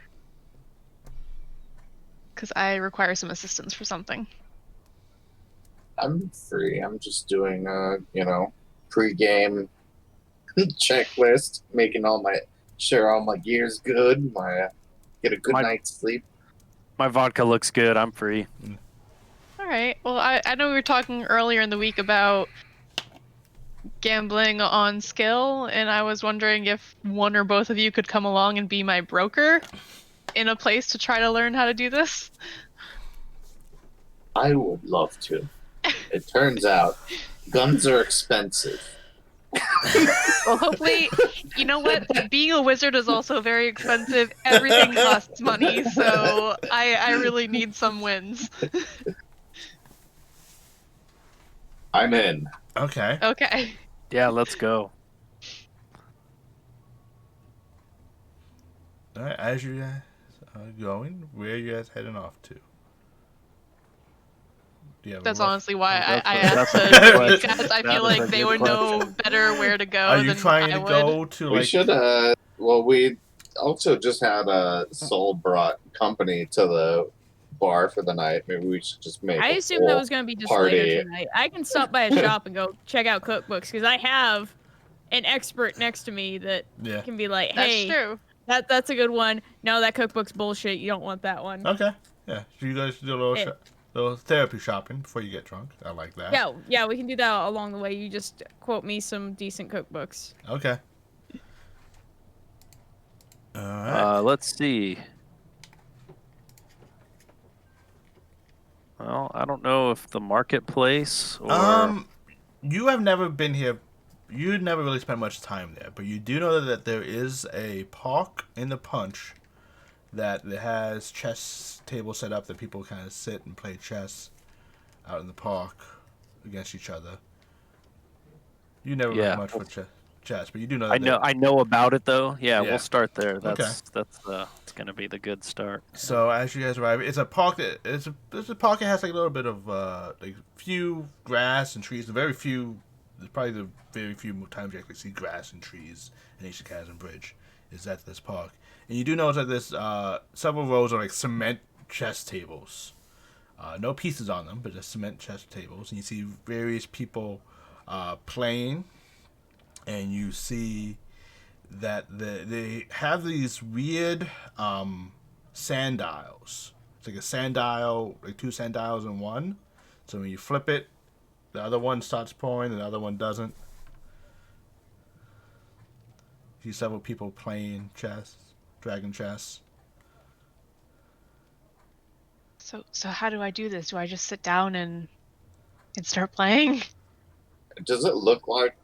Because I require some assistance for something. I'm free. I'm just doing pre-game checklist, making sure all my gear's good, get a good night's sleep. My vodka looks good. I'm free. All right. Well, I know we were talking earlier in the week about gambling on skill, and I was wondering if one or both of you could come along and be my broker in a place to try to learn how to do this. I would love to. It turns out guns are expensive. Well, hopefully, you know what? Being a wizard is also very expensive. Everything costs money, so I really need some wins. I'm in. Okay. Okay. Yeah, let's go. Alright, as you guys are going, where are you guys heading off to? That's honestly why I That's asked a the good these question. guys. I That feel is like a they good would know question. better where to go Are you than trying I to would. go to, We should, we also just had Soul brought company to the bar for the night. Maybe we should just make I a assumed that full was gonna be just party. later tonight. I can stop by a shop and go check out cookbooks because I have an expert next to me that can be like, "Hey, That's true. that's a good one. No, that cookbook's bullshit. You don't want that one." Okay. Yeah. So you guys do a little therapy shopping before you get drunk. I like that. Yeah, we can do that along the way. You just quote me some decent cookbooks. Okay. Alright. Let's see. Well, I don't know if the marketplace or You have never been here. You never really spent much time there, but you do know that there is a park in the Punch that has chess tables set up that people kind of sit and play chess out in the park against each other. You never really much for chess. chess, but you do know. I know about it though. Yeah, Yeah. we'll start there. Okay. That's it's gonna be the good start. So as you guys arrive, it's a park that it's a park that has like a little bit of like few grass and trees. Very few. There's probably the very few times you actually see grass and trees in Ancient Chasm Bridge is at this park. And you do notice that there's several rows of like cement chess tables. No pieces on them, but just cement chess tables. And you see various people playing, and you see that they have these weird sundials. It's like a sundial, like two sundials in one. So when you flip it, the other one starts pouring, and the other one doesn't. You see several people playing chess, dragon chess. So how do I do this? Do I just sit down and start playing? Does it look like,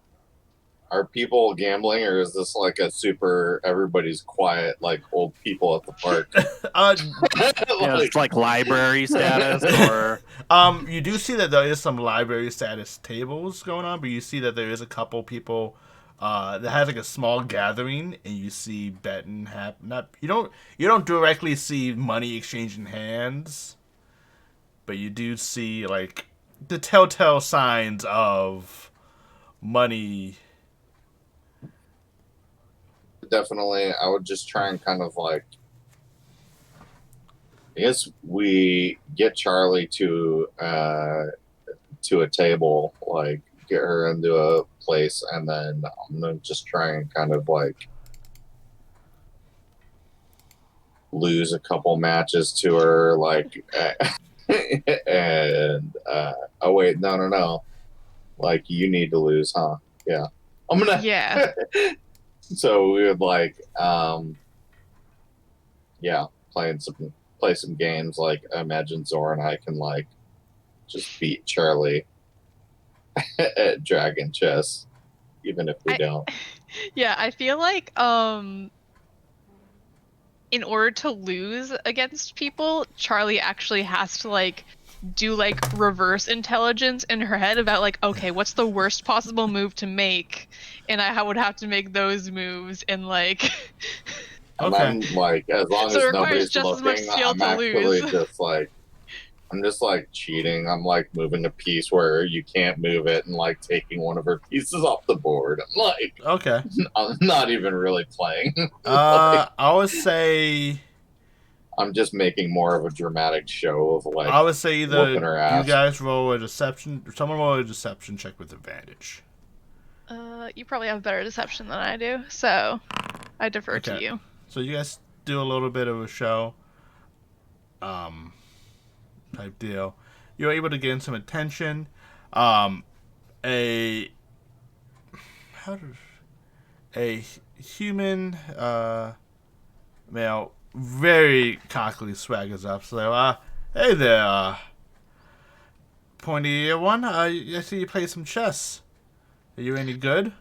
are people gambling, or is this like a super everybody's quiet, like old people at the park? Yeah, it's like library status, or you do see that there is some library status tables going on, but you see that there is a couple people that has like a small gathering, and you see betting you don't directly see money exchanging hands, but you do see like the telltale signs of money. Definitely, I would just try and kind of like, I guess we get Charlie to a table, like get her into a place, and then I'm gonna just try and kind of like lose a couple matches to her, like, and oh wait, no, like you need to lose, huh? Yeah, I'm gonna. Yeah. So we would like, play some games. Like I imagine Zora and I can like just beat Charlie at Dragon Chess, even if we don't. Yeah, I feel like in order to lose against people, Charlie actually has to like do like reverse intelligence in her head about like, okay, what's the worst possible move to make, and I would have to make those moves, and like And Okay. I'm like, as long So it as requires nobody's just as much looking, skill I'm to actually lose. just like, I'm just like cheating. I'm like moving a piece where you can't move it, and like taking one of her pieces off the board. I'm like, Okay. I'm not even really playing. I would say I'm just making more of a dramatic show of like I would say either whooping her you ass. guys roll a deception, someone roll a deception check with advantage. you probably have better deception than I do, so I defer to Okay. you. So you guys do a little bit of a show, type deal. You're able to gain some attention. A human male very cockily swaggers up. So, hey there, pointy ear one. I see you play some chess. Are you any good?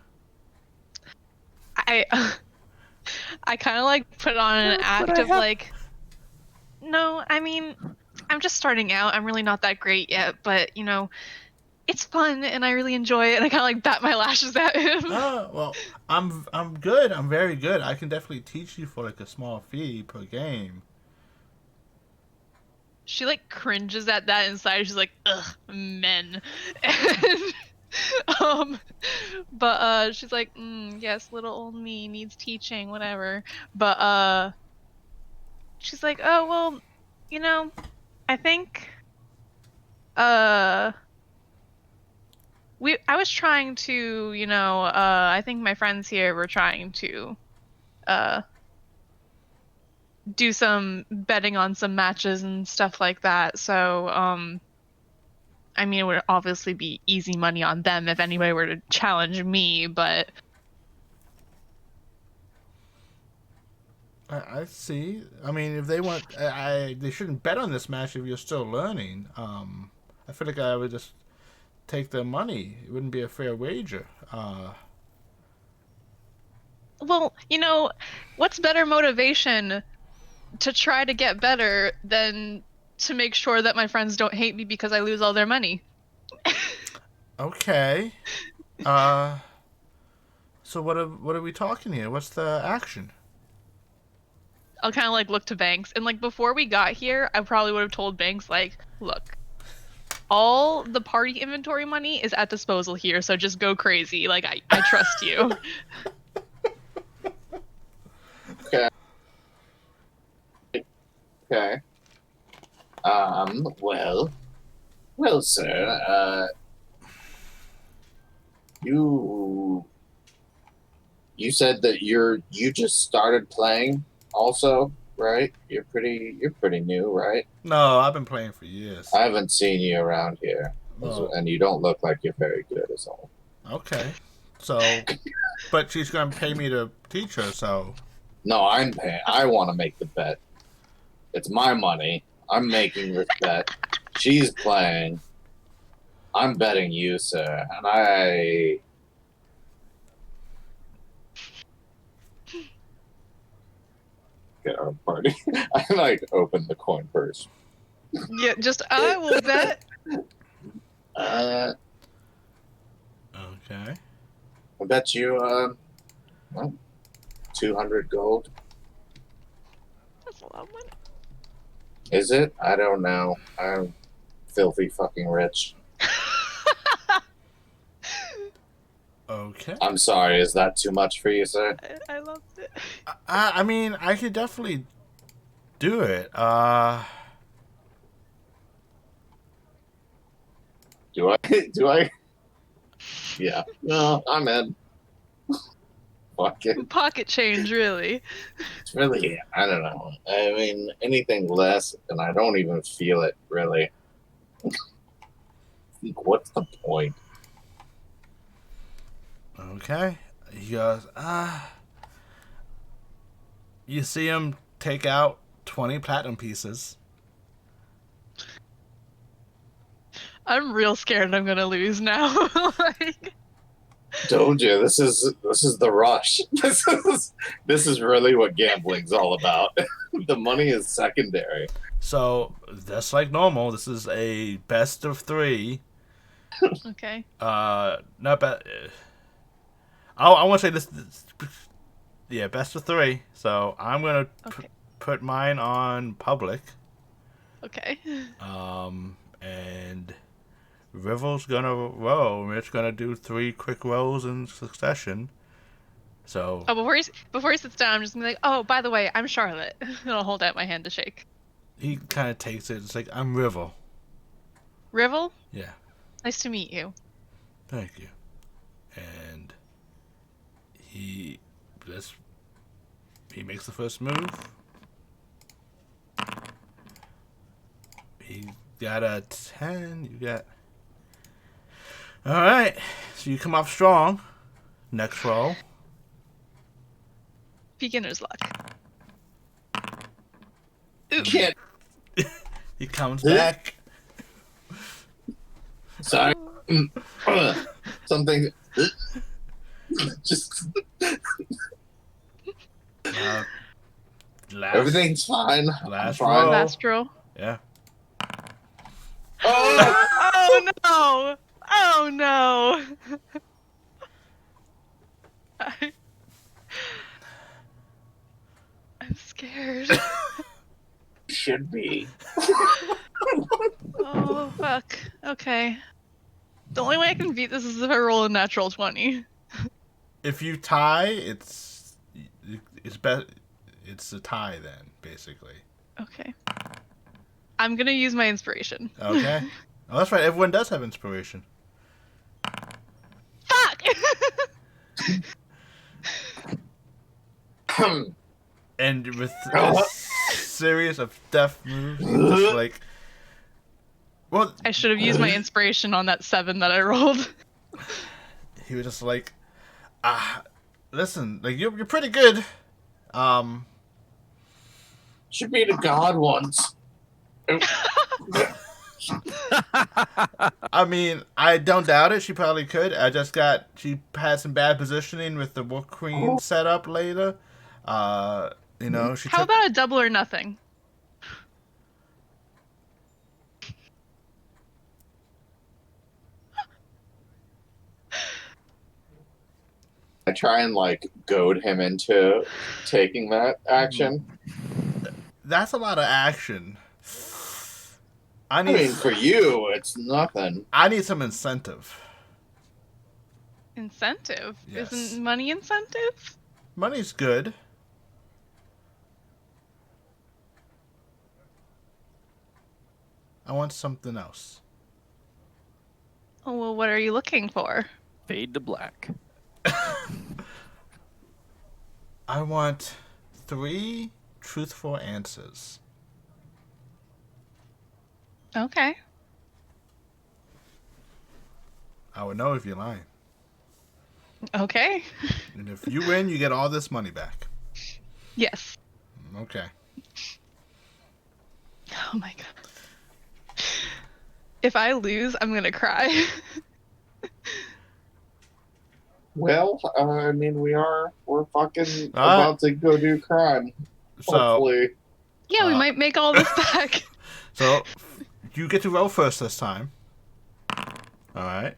I kind of like put on an act of like, no, I mean, I'm just starting out. I'm really not that great yet, but you know, it's fun and I really enjoy it. And I kind of like bat my lashes at him. Oh, well, I'm good. I'm very good. I can definitely teach you for like a small fee per game. She like cringes at that inside. She's like, ugh, men. And, but she's like, yes, little old me needs teaching, whatever. But she's like, oh well, you know, I think I was trying to, you know, I think my friends here were trying to do some betting on some matches and stuff like that. So, I mean, it would obviously be easy money on them if anybody were to challenge me, but I see. I mean, if they want, they shouldn't bet on this match if you're still learning. I feel like I would just take their money. It wouldn't be a fair wager. well, you know, what's better motivation to try to get better than to make sure that my friends don't hate me because I lose all their money? Okay. So what are we talking here? What's the action? I'll kind of like look to Banks, and like before we got here, I probably would have told Banks like, look, all the party inventory money is at disposal here, so just go crazy. Like I trust you. Okay. Okay. Well, sir. You said that you just started playing, also, right? You're pretty new, right? No, I've been playing for years. I haven't seen you around here, Oh. and you don't look like you're very good as all. Okay. So, but she's going to pay me to teach her, so. No, I'm paying. I want to make the bet. It's my money. I'm making this bet. She's playing. I'm betting you, sir. And I... Get our party. I like open the coin purse. Yeah, just I will bet. Okay. I bet you, 200 gold. That's a lot of money. Is it? I don't know. I'm filthy fucking rich. Okay. I'm sorry, is that too much for you, sir? I loved it. I mean, I could definitely do it. Do I? Do I? Yeah. No, I'm in. Fuck it. Pocket change, really. It's really, I don't know. I mean, anything less, and I don't even feel it, really. What's the point? Okay. He goes, You see him take out 20 platinum pieces. I'm real scared I'm gonna lose now. Like, told you, this is the rush. This is really what gambling's all about. The money is secondary. So, just like normal, this is a best of 3. okay. Not bad. I want to say this. Yeah, best of 3. So I'm gonna put mine on public. Okay. And Rivel's gonna roll. It's gonna do 3 quick rolls in succession. So. Oh, before he sits down, I'm just gonna be like, oh, by the way, I'm Charlotte. And I'll hold out my hand to shake. He kind of takes it. It's like, I'm Rivel. Rivel? Yeah. Nice to meet you. Thank you. And he makes the first move. He got a 10. You got. All right. So you come off strong. Next roll. Beginner's luck. You can't. He comes back. Sorry. Something. Just. Everything's fine. Last fine. roll. Last roll. Yeah. Oh! Oh no! Oh no! I'm scared. Should be. Oh fuck. Okay. The only way I can beat this is if I roll a natural 20. If you tie, it's a tie then, basically. Okay. I'm gonna use my inspiration. Okay. Oh, that's right. Everyone does have inspiration. Fuck! And with a series of death moves, just like. Well, I should have used my inspiration on that 7 that I rolled. He was just like, listen, like you're pretty good. Should be the god once. I mean, I don't doubt it. She probably could. She had some bad positioning with the Wolf Queen setup later. How about a double or nothing? I try and like goad him into taking that action. That's a lot of action. I mean, for you, it's nothing. I need some incentive. Incentive? Yes. Isn't money incentive? Money's good. I want something else. Oh, well, what are you looking for? Fade to black. I want 3 truthful answers. Okay. I would know if you're lying. Okay. And if you win, you get all this money back. Yes. Okay. Oh my god. If I lose, I'm gonna cry. Well, I mean, we're fucking about to go do crime. So, Hopefully. Yeah, we might make all this back. So, you get to roll first this time. All right.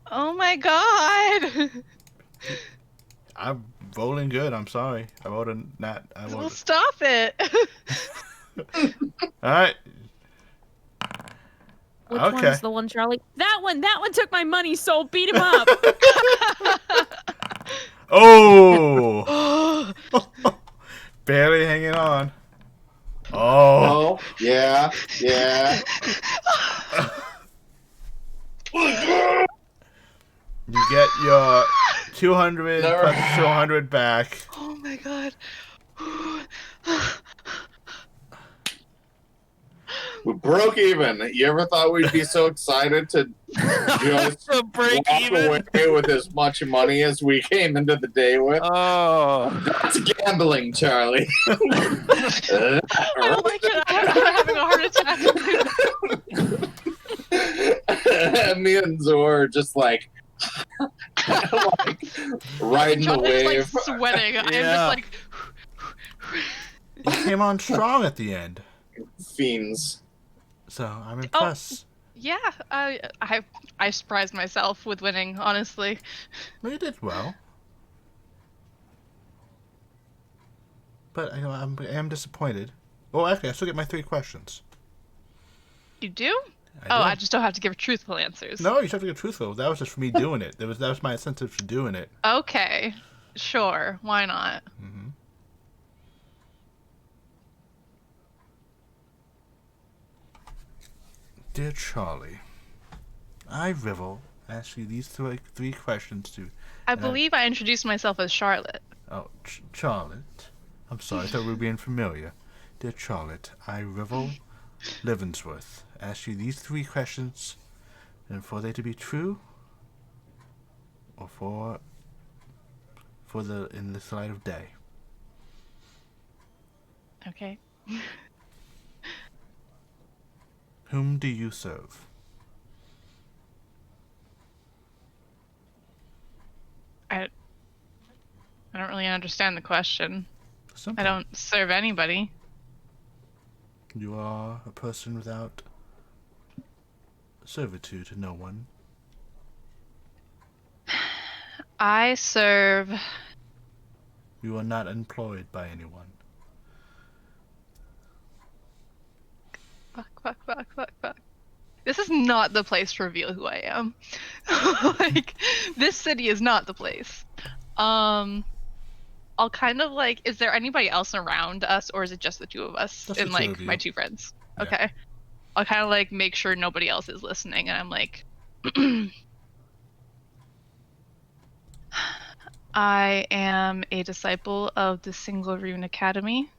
Oh my god. I'm rolling good. I'm sorry. I rolled a nat. Well, stop it. All right. Which Okay. one's the one, Charlie? That one took my money, so beat him up. Oh! Barely hanging on. Oh. Oh, yeah. You get your 200 No. plus 200 back. Oh my god. We broke even. You ever thought we'd be so excited to just To break walk even. away with as much money as we came into the day with? Oh. That's gambling, Charlie. I don't like it. I'm having a heart attack. Me and Zor are just like, riding the John wave. is like sweating. I'm Yeah. just like. You came on strong at the end. Fiends. So, I'm impressed. Yeah, I surprised myself with winning, honestly. Well, you did well. But I am disappointed. Oh, actually, I still get my 3 questions. You do? I Oh, do. I just don't have to give truthful answers. No, you just have to get truthful. That was just for me doing it. That was my incentive for doing it. Okay, sure. Why not? Mm-hmm. Dear Charlie, I, Rivel, ask you these 3 questions to... I believe I introduced myself as Charlotte. Oh, Charlotte. I'm sorry, I thought we were being familiar. Dear Charlotte, I, Rivel Livensworth, ask you these 3 questions, and for they to be true, or in this light of day. Okay. Whom do you serve? I don't really understand the question. Simple. I don't serve anybody. You are a person without servitude to no one. I serve. You are not employed by anyone. Fuck. This is not the place to reveal who I am. Like, this city is not the place. I'll kind of like, is there anybody else around us, or is it just the 2 of us Just and the 2 like of you. my 2 friends? Yeah. Okay. I'll kind of like make sure nobody else is listening, and I'm like, I am a disciple of the Single Rune Academy,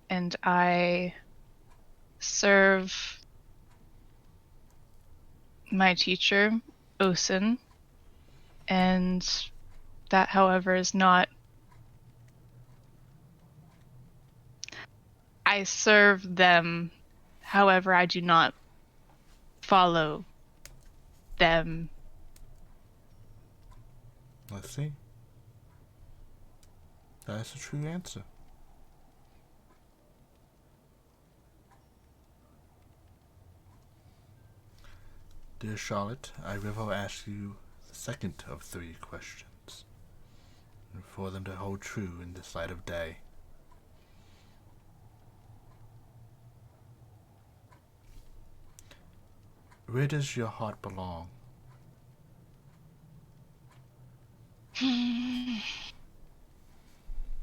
and I serve my teacher, Osen, and that, however, is not... I serve them, however, I do not follow them. Let's see. That's a true answer. Dear Charlotte, I will ask you the second of 3 questions, and for them to hold true in this light of day. Where does your heart belong?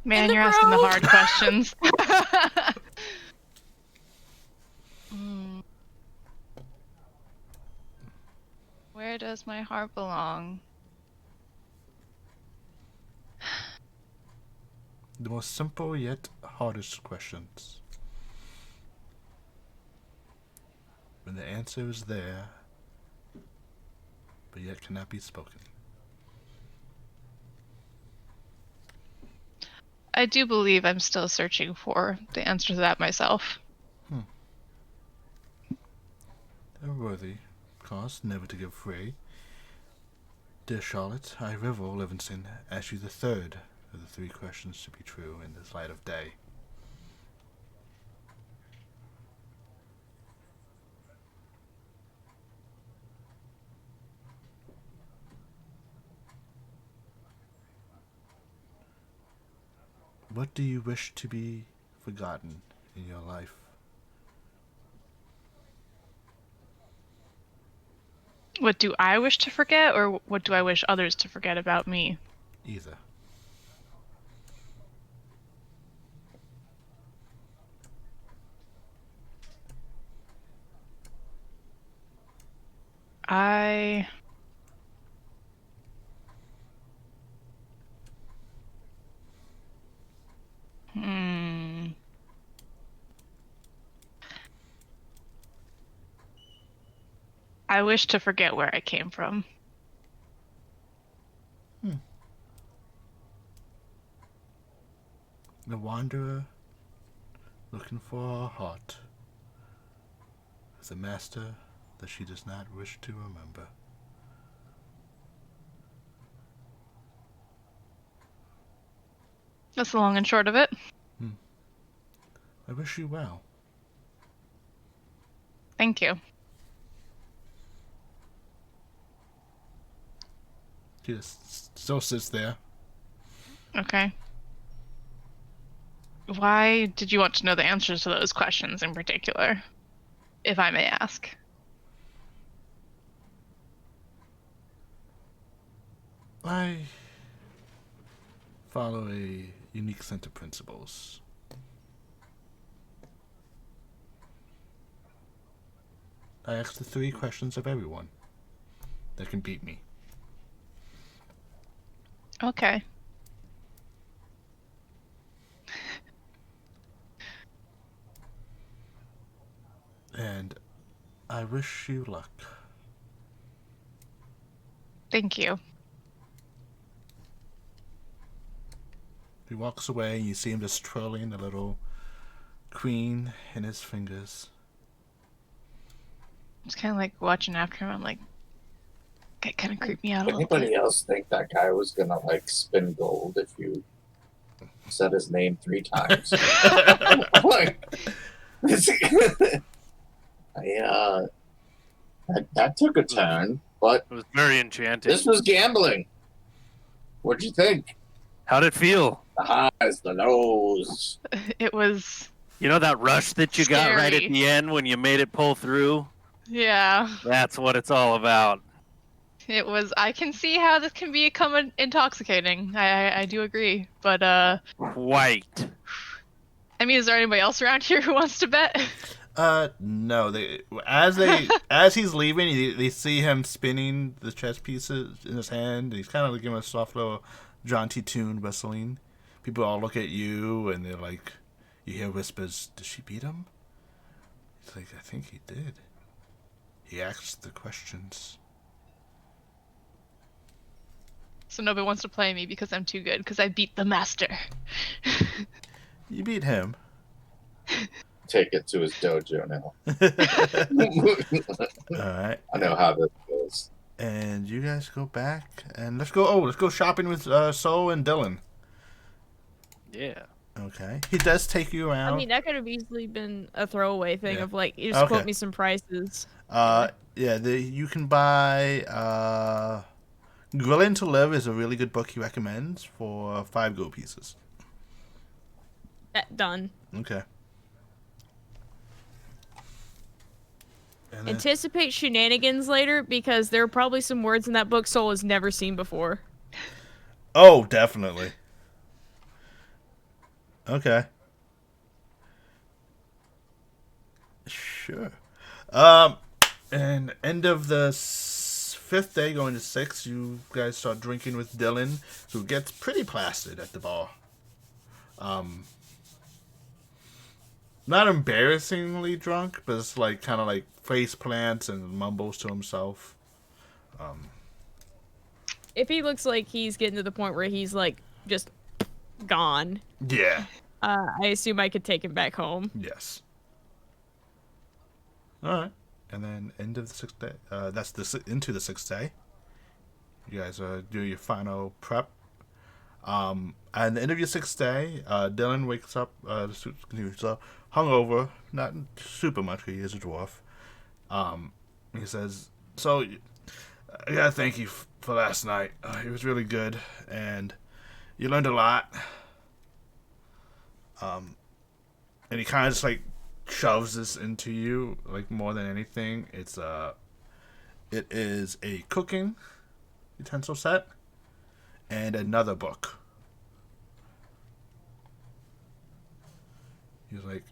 Man, you're asking the hard questions. Where does my heart belong? The most simple yet hardest questions. When the answer is there, but yet cannot be spoken. I do believe I'm still searching for the answer to that myself. A worthy cause, never to give way. Dear Charlotte, I, Rivel Livingston, ask you the third of the 3 questions to be true in this light of day. What do you wish to be forgotten in your life? What do I wish to forget, or what do I wish others to forget about me? Either. I wish to forget where I came from. The wanderer looking for her heart with a master that she does not wish to remember. That's the long and short of it. I wish you well. Thank you. She just still sits there. Okay. Why did you want to know the answers to those questions in particular, if I may ask? I follow a unique set of principles. I ask the 3 questions of everyone that can beat me. Okay. And I wish you luck. Thank you. He walks away and you see him just twirling the little queen in his fingers. Just kind of like watching after him. I'm like, that kind of creeped me out a little Anybody bit. else think that guy was gonna like spin gold if you said his name 3 times? Like, that took a turn, but It was very enchanting. this was gambling. What'd you think? How'd it feel? The highs, the lows. It was, You know that rush that you got right at Scary. the end when you made it pull through? yeah. That's what it's all about. It was, I can see how this can become intoxicating. I do agree. But, Quite. I mean, is there anybody else around here who wants to bet? No. As he's leaving, they see him spinning the chess pieces in his hand. He's kind of like giving a soft little jaunty tune whistling. People all look at you, and they're like, you hear whispers, did she beat him? He's like, I think he did. He asked the questions. So nobody wants to play me because I'm too good, because I beat the master. You beat him. Take it to his dojo now. Alright. I know how this goes. And you guys go back, and let's go shopping with Sol and Dylan. Yeah. Okay. He does take you around. I mean, that could have easily been a throwaway thing Yeah. of like, you just Okay. quote me some prices. Yeah, you can buy Grilling to Live is a really good book he recommends for 5 gold pieces. Done. Okay. And then, Anticipate shenanigans later because there are probably some words in that book Soul has never seen before. oh, definitely. Okay. Sure. And end of the 5th day, going to 6th, you guys start drinking with Dylan, who gets pretty plastered at the bar. Not embarrassingly drunk, but it's like kind of like face plants and mumbles to himself. If he looks like he's getting to the point where he's like just gone, Yeah. I assume I could take him back home. Yes. All right. And then end of the 6th day. That's into the 6th day. You guys do your final prep. And the end of your 6th day, Dylan wakes up, hungover, not super much because he is a dwarf. He says, so, I gotta thank you for last night. It was really good, and you learned a lot. And he kind of just, like, shoves this into you, like, more than anything. It is a cooking utensil set and another book. He's like,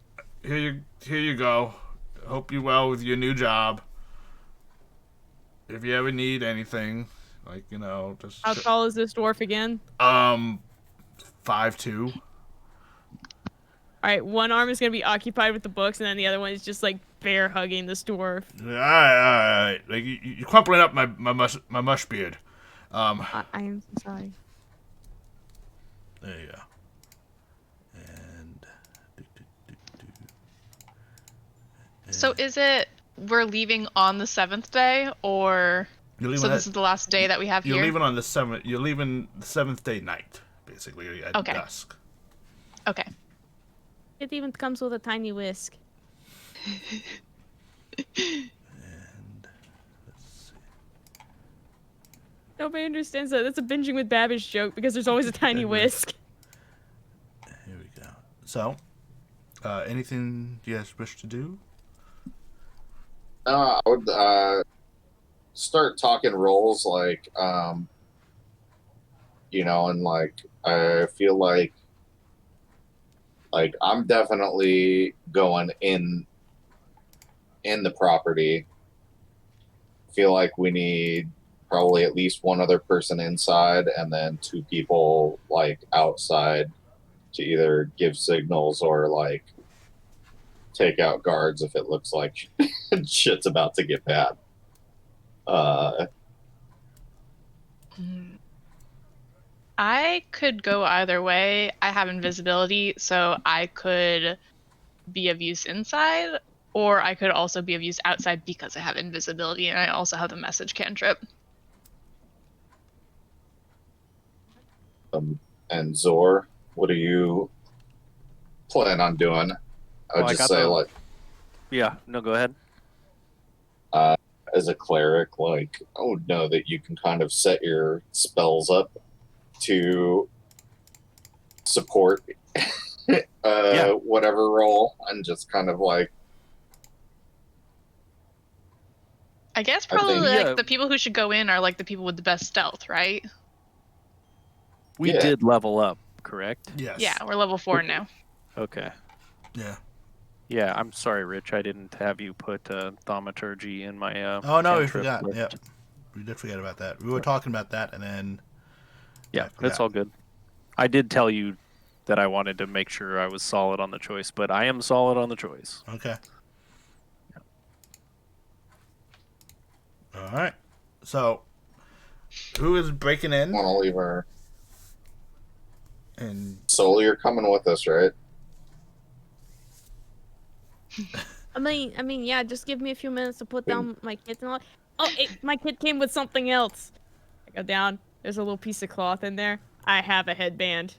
here you go. Hope you well with your new job. If you ever need anything, like, just How tall is this dwarf again? 5'2". All right, one arm is gonna be occupied with the books, and then the other one is just like bear hugging this dwarf. All right. Like you crumpling up my mush beard. I am so sorry. There you go. And So is it we're leaving on the 7th day, or so this is the last day that we have you're here? leaving on the 7th. You're leaving the 7th day night, basically at dusk. Okay. It even comes with a tiny whisk. And let's see. Nobody understands that. That's a binging with Babbage joke because there's always a tiny whisk. Here we go. So, anything you guys wish to do? I would start talking roles, like, and like I feel like I'm definitely going in the property. Feel like we need probably at least one other person inside, and then 2 people like outside to either give signals or like take out guards if it looks like shit's about to get bad. I could go either way. I have invisibility, so I could be of use inside, or I could also be of use outside because I have invisibility and I also have the message cantrip. And Zor, what do you plan on doing? I would just say, like, yeah, no, go ahead. As a cleric, like, I would know that you can kind of set your spells up to support whatever role, and just kind of like, I guess probably the people who should go in are like the people with the best stealth, right? We did level up, correct? Yes. Yeah, we're level 4 now. Okay. Yeah. Yeah, I'm sorry, Rich. I didn't have you put thaumaturgy in my. Oh no, we cantrip forgot. list. Yep, we did forget about that. We were talking about that, and then. Yeah, that's all good. I did tell you that I wanted to make sure I was solid on the choice, but I am solid on the choice. Okay. All right. So, who is breaking in? want to leave her. And Soul, you're coming with us, right? I mean, yeah. Just give me a few minutes to put down my kit and all. Oh, my kit came with something else. I go down. There's a little piece of cloth in there. I have a headband.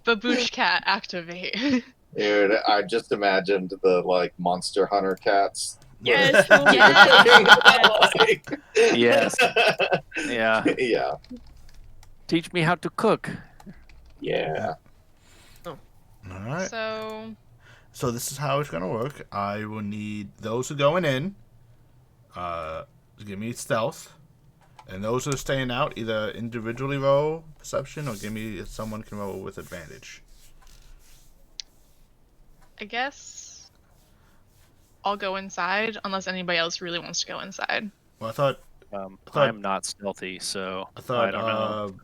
Baboosh cat activate. Dude, I just imagined the like Monster Hunter cats. Yes. Yes. Yeah. Yeah. Teach me how to cook. Yeah. All right. So So this is how it's gonna work. I will need those who are going in. To give me stealth, and those who are staying out either individually roll perception or give me if someone can roll with advantage. I guess I'll go inside unless anybody else really wants to go inside. Well, I thought I'm not stealthy, so I don't know.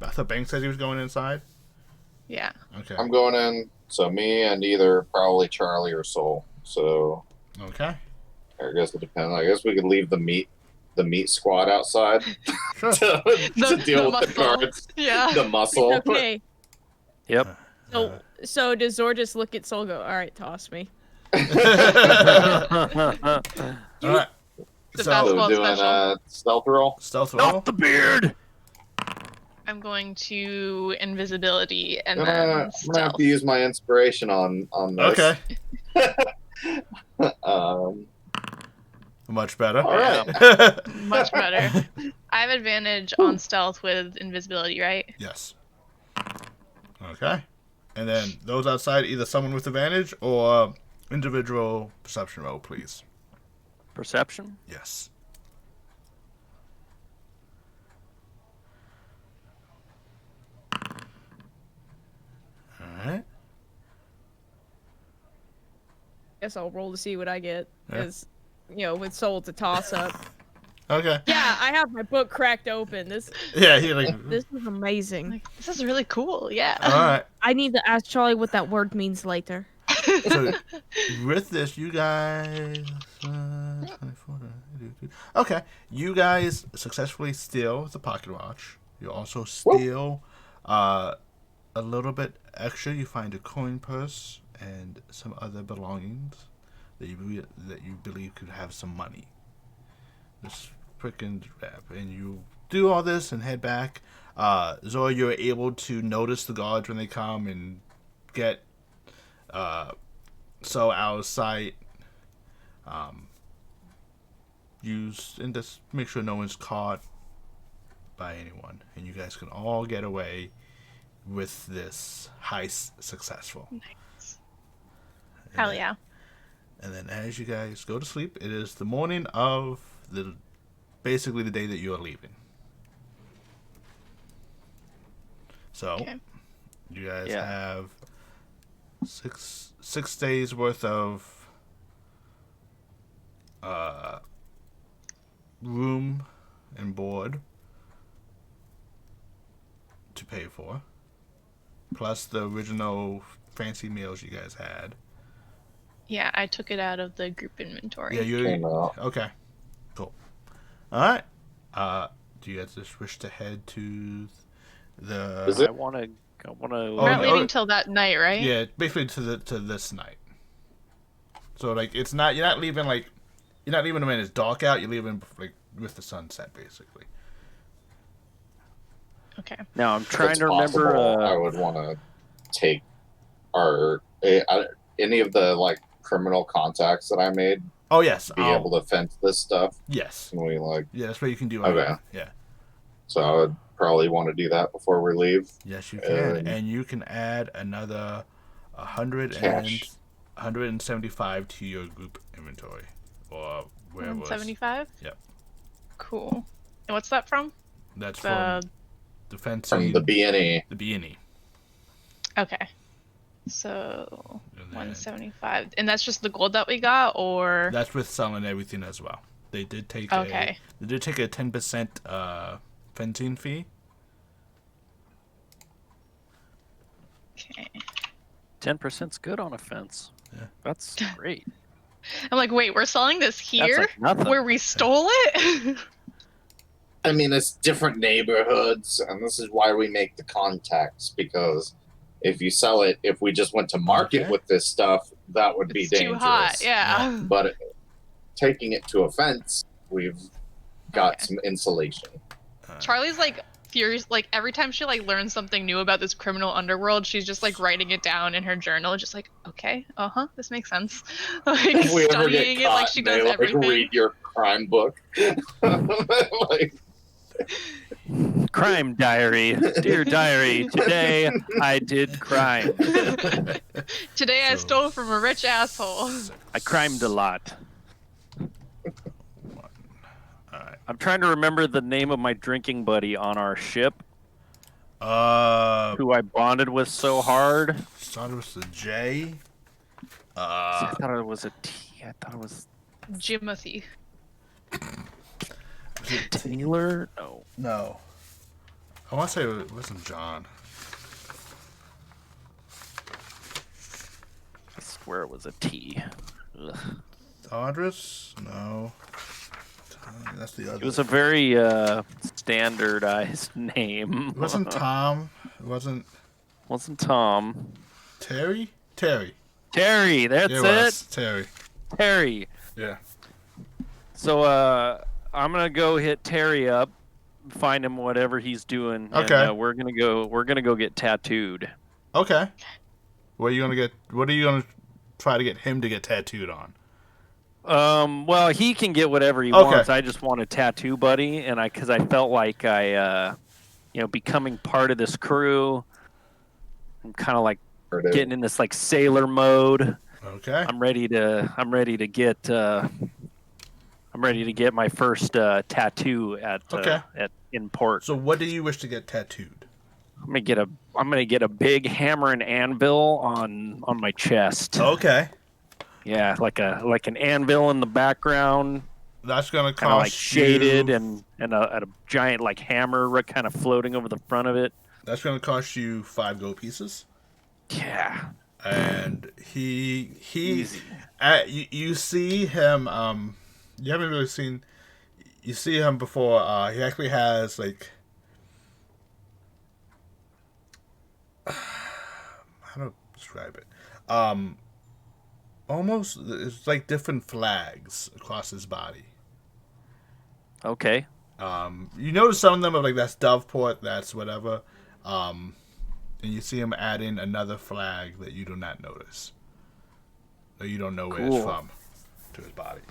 I thought Bank said he was going inside. Yeah. Okay. I'm going in. So me and either probably Charlie or Soul. So Okay. I guess it depends. I guess we could leave the meat squad outside Sure. to deal with the muscle. guards. Yeah. The muscle. Okay. Yep. So does Zor just look at Soul, go, all right, toss me. All right. The So basketball So doing special. a stealth roll. stealth roll. Not the beard. I'm going to invisibility and I'm then gonna have stealth. to use my inspiration on this. Okay. Um, Much better. all right. Much better. I have advantage on stealth with invisibility, right? Yes. Okay. And then those outside, either someone with advantage or individual perception roll, please. Perception. Yes. All right. Guess I'll roll to see what I get. Yeah. Because, with Soul, it's a toss up. Okay. Yeah, I have my book cracked open. This Yeah, he like. this is amazing. Like, this is really cool. Yeah. All right. I need to ask Charlie what that word means later. So with this, you guys. 24, okay, you guys successfully steal the pocket watch. You also steal a little bit extra. You find a coin purse and some other belongings that you believe could have some money. Just freaking rap, and you do all this and head back. Zora, you're able to notice the guards when they come and get so out of sight. Use and just make sure no one's caught by anyone, and you guys can all get away with this heist successful. Nice. And Hell then- yeah. And then as you guys go to sleep, it is the morning of basically the day that you are leaving. So Okay. you guys Yeah. have six days worth of room and board to pay for, plus the original fancy meals you guys had. Yeah, I took it out of the group inventory. Yeah, you Came out. okay? Cool. All right. Do you guys just wish to head to the? Is it- I want to. We're Oh, not no. leaving till that night, right? Yeah, basically to this night. So like it's not you're not leaving them when it's dark out. You're leaving like with the sunset, basically. Okay. Now I'm trying It's to remember. possible I would want to take any of the like criminal contacts that I made, Oh yes. be able to fence this stuff. Yes. Can we like? Yeah, that's what you can do. Okay. Yeah. So I would probably want to do that before we leave. Yes, you can, Um, and you can add another 175 to your group inventory, or where it was. 175? Yep. Cool. And what's that from? That's The from the fencing, From the BNE. the B&E. Okay. So And then 175. And that's just the gold that we got, or that's with selling everything as well. They did take okay. a 10% fencing fee. Okay. 10%'s good on a fence. Yeah. That's great. I'm like, wait, we're selling this That's here like nothing. where we stole it? I mean, it's different neighborhoods, and this is why we make the contacts, because if you sell it, if we just went to market Okay. with this stuff, that would be It's dangerous. too hot. Yeah. But taking it to a fence, we've got Okay. some insulation. Charlie's like furious. Like every time she like learns something new about this criminal underworld, she's just like writing it down in her journal, just like, okay, this makes sense. Like If we ever get studying it like caught, she they, does like, everything. read your crime book. Like, Crime diary. Dear diary, today I did crime. Today I So- stole from a rich asshole. I crimed a lot. Alright. I'm trying to remember the name of my drinking buddy on our ship, who I bonded with so hard. Started with the J. I thought it was a T. I thought it was Jimothy. Taylor. No. No. I want to say it wasn't John. I swear it was a T. Ugh. Audris? No. That's the other. It was a very standardized name. It wasn't Tom. It wasn't Wasn't Tom. Terry? Terry. Terry. That's It it. was Terry. Terry. Yeah. So I'm gonna go hit Terry up, find him whatever he's doing. Okay. And, we're gonna go get tattooed. Okay. What are you gonna try to get him to get tattooed on? Well, he can get whatever he Okay. wants. I just want a tattoo buddy, and because I felt like becoming part of this crew, I'm kind of like getting in this like sailor mode. Okay. I'm ready to get my first tattoo in port. So what do you wish to get tattooed? I'm gonna get a big hammer and anvil on my chest. Okay. Yeah, like an anvil in the background, That's gonna kind of like cost shaded, you. and a giant like hammer kind of floating over the front of it. That's gonna cost you 5 gold pieces. Yeah. And he Easy. you see him you haven't really seen you see him before. He actually has like how to describe it, almost it's like different flags across his body. Okay. You notice some of them are like that's Doveport, that's whatever, and you see him add in another flag that you do not notice, or you don't know where it's Cool. from, to his body.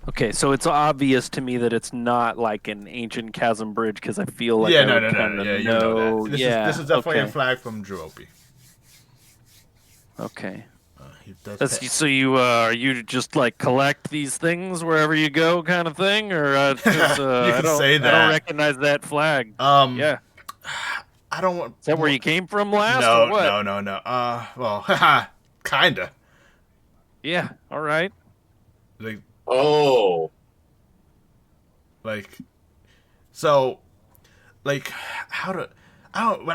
Okay, so it's obvious to me that it's not like an ancient chasm bridge because I feel like Yeah, I no, would no, kinda yeah, you know that. yeah, This is definitely okay. a flag from Jeropi. Okay. He does So you just like collect these things wherever you go, kind of thing, or 'cause, You I can don't, say I that. don't recognize that flag. Yeah, I don't want. is that where you came from last, No, or what? no. Well, haha, kinda. Yeah, all right. oh, So, when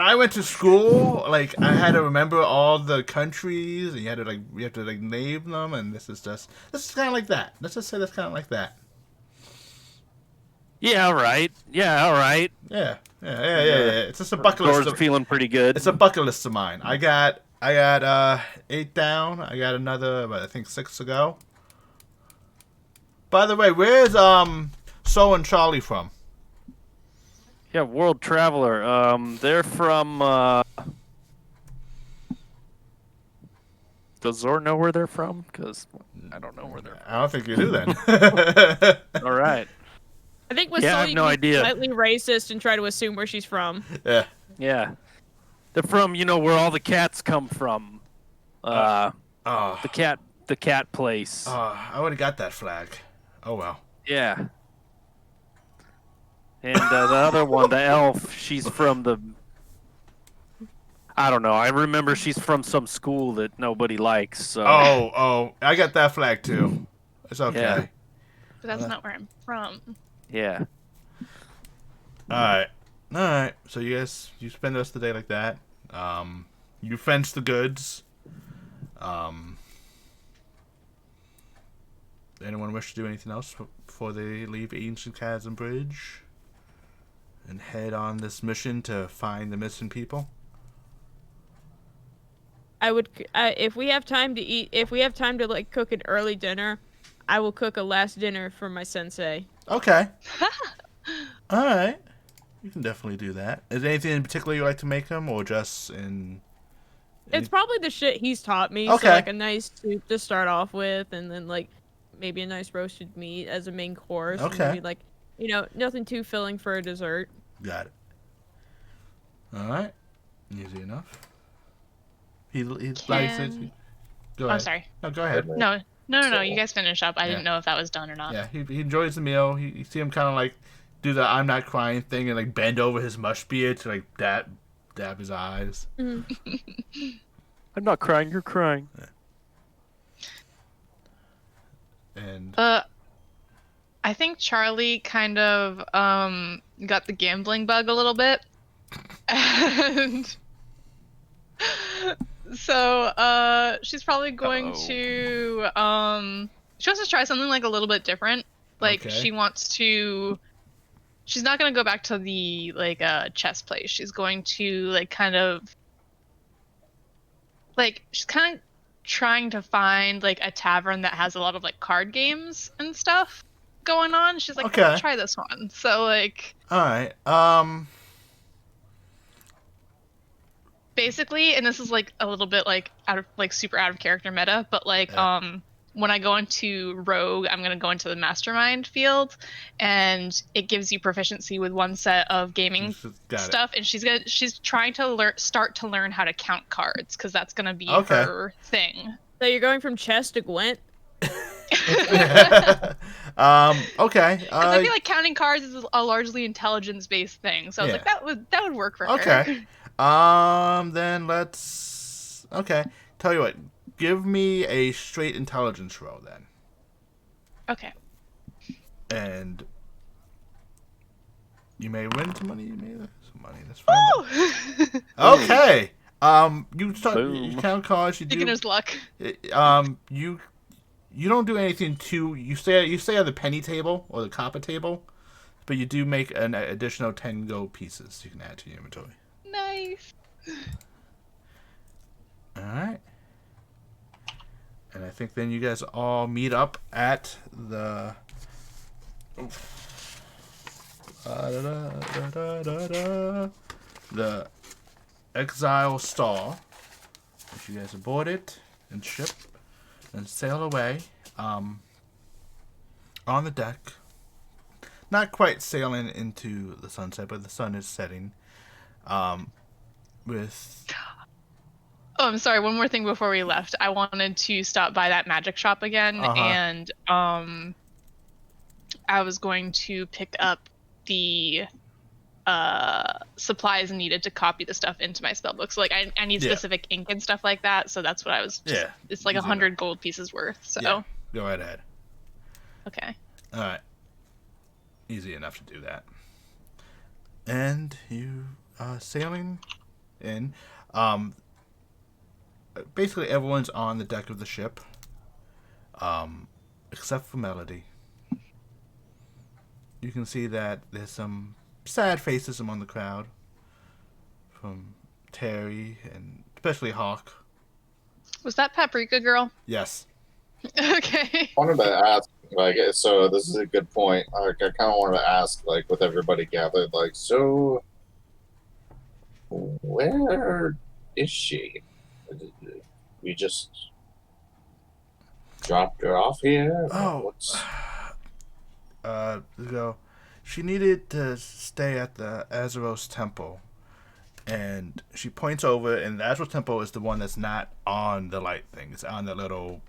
I went to school, like, I had to remember all the countries, and you have to name them, and this is kind of like that. Let's just say that's kind of like that. Yeah, all right. Yeah, all right. Yeah. It's just a bucket Door's list. feeling pretty good. It's a bucket list of mine. I got 8 down. I got another, I think 6 to go. By the way, where's So and Charlie from? Yeah, world traveler. They're from. Does Zor know where they're from? Because I don't know where they're I don't think you do then. from. All right. I think with Yeah, I Soul, have you no can be idea. slightly racist and try to assume where she's from. Yeah. Yeah. They're from, where all the cats come from. Oh. The cat place. I already got that flag. Oh well. Yeah. And the other one, the elf, she's from the. I don't know. I remember she's from some school that nobody likes. So. Oh, I got that flag too. It's okay. Yeah. But that's not where I'm from. Yeah. All right. So you spend the rest of the day like that. You fence the goods. Anyone wish to do anything else before they leave Ancient Chasm Bridge and head on this mission to find the missing people? I would, if we have time to eat, if we have time to like cook an early dinner, I will cook a last dinner for my sensei. Okay. All right. You can definitely do that. Is there anything in particular you like to make him, or just in? It's probably the shit he's taught me. Okay. So like a nice soup to start off with, and then like maybe a nice roasted meat as a main course. Okay. And maybe like, nothing too filling for a dessert. Got it. All right. Easy enough. He likes it. Go ahead. Oh, sorry. No, go ahead. No. You guys finish up. I didn't know if that was done or not. Yeah, he enjoys the meal. You see him kind of like do the "I'm not crying" thing and like bend over his mush beard to like dab his eyes. Mm-hmm. I'm not crying. You're crying. And I think Charlie kind of got the gambling bug a little bit, and so she's probably going to she wants to try something like a little bit different. Like Okay. she's not gonna go back to the like chess place. She's going to she's kind of trying to find like a tavern that has a lot of like card games and stuff going on. She's like, Okay. I'll try this one. So like, all right. basically, and this is like a little bit like super out of character meta, but like when I go into Rogue, I'm gonna go into the Mastermind field, and it gives you proficiency with one set of gaming Got stuff, and she's trying to start to learn how to count cards, because that's gonna be Okay. her thing. So you're going from chess to Gwent? it. Okay. 'Cause I feel like counting cards is a largely intelligence-based thing, so I was Yeah. like, that would work for her. Okay. Then let's. Okay. Tell you what. Give me a straight intelligence roll then. Okay. And you may win some money. You may lose some money. That's fine. Oh! Okay. You start. Boom. You count cards. You do. Beginner's luck. You don't do anything too. You stay on the penny table or the copper table, but you do make an additional 10 gold pieces you can add to your inventory. Nice. All right. And I think then you guys all meet up at the. The Exile stall. If you guys aboard it and ship and sail away, on the deck. Not quite sailing into the sunset, but the sun is setting. With. Oh, I'm sorry. One more thing before we left. I wanted to stop by that magic shop again, and I was going to pick up the supplies needed to copy the stuff into my spellbook. So like I need specific ink and stuff like that. So that's what I was. It's like 100 gold pieces worth. So go right ahead. Okay. All right. Easy enough to do that. And you sailing in. Basically, everyone's on the deck of the ship, except for Melody. You can see that there's some sad faces among the crowd, from Terry and especially Hawk. Was that Paprika Girl? Yes. Okay. I wanted to ask, like, so this is a good point. Like, I kind of wanted to ask, like, with everybody gathered, like, so where is she? We just dropped her off here? Oh. She needed to stay at the Azeros Temple. And she points over, and the Azeros Temple is the one that's not on the light thing. It's on the little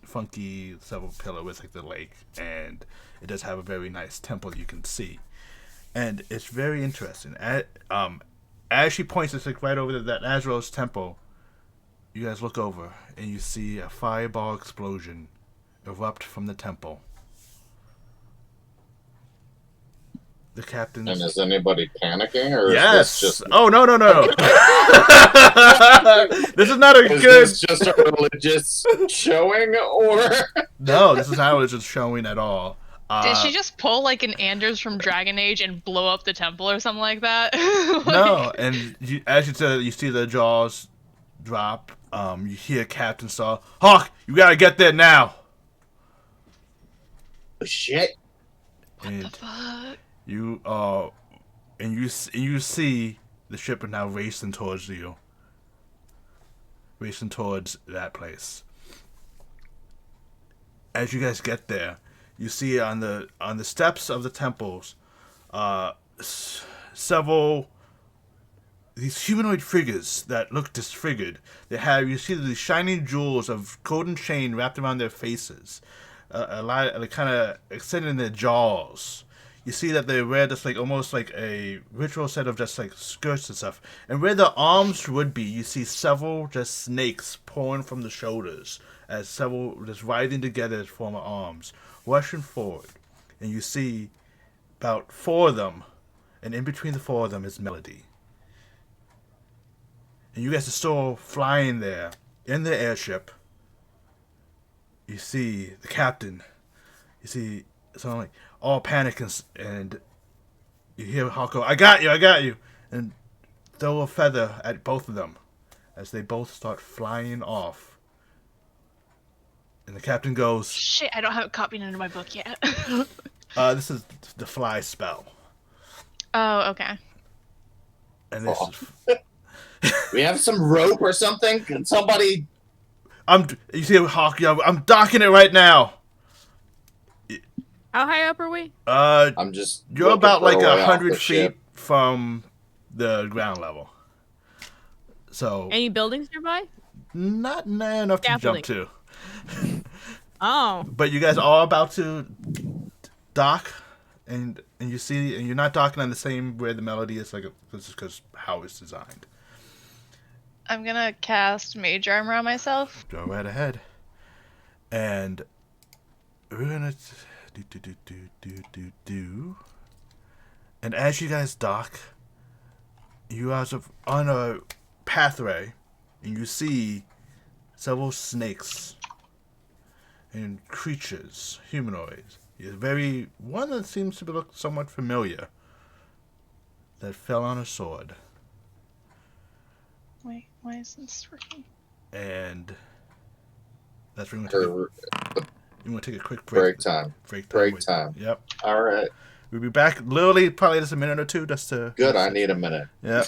funky several pillar with like the lake. And it does have a very nice temple you can see. And it's very interesting. As she points, it's like right over to that Azeros Temple. You guys look over, and you see a fireball explosion erupt from the temple. The captain's... And is anybody panicking, or yes. is this just... Oh, no. This is not a is good... this just a religious showing, or... No, this is not religious showing at all. Did she just pull like an Anders from Dragon Age and blow up the temple or something like that? No, and as you said, you see the jaws drop. You hear Captain Saw, Hawk, you gotta get there now. Shit. What the fuck? You and you see the ship now racing towards you, racing towards that place. As you guys get there, you see on the steps of the temples, several these humanoid figures that look disfigured. You see these shining jewels of golden chain wrapped around their faces, a lot kind of extending their jaws. You see that they wear just like almost like a ritual set of just like skirts and stuff. And where the arms would be, you see several just snakes pouring from the shoulders, as several just riding together as form of arms, rushing forward. And you see about 4 of them, and in between the 4 of them is Melody. And you guys are still flying there in the airship. You see the captain. You see someone like all panic, and you hear Hawk go, I got you, and throw a feather at both of them as they both start flying off. And the captain goes, Shit, I don't have it copied into my book yet. this is the fly spell. Oh, okay. And this We have some rope or something? Can somebody... You see Hawk yell, I'm docking it right now. How high up are we? I'm just... You're about like 100 feet ship. from the ground level. So Any buildings nearby? not near enough to jump to. Oh. But you guys are about to dock, and you see, and you're not docking on the same where the Melody is, like because how it's designed. I'm gonna cast Mage Armor on myself. Go right ahead, and we're gonna do. And as you guys dock, you guys are on a pathway, and you see several snakes and creatures, humanoids. One that seems to look somewhat familiar, that fell on a sword. Wait, why isn't this working? And that's where you want to take a quick break. Break time. Yep. All right. We'll be back literally probably just a minute or two just to... Good, I need a minute. Yep.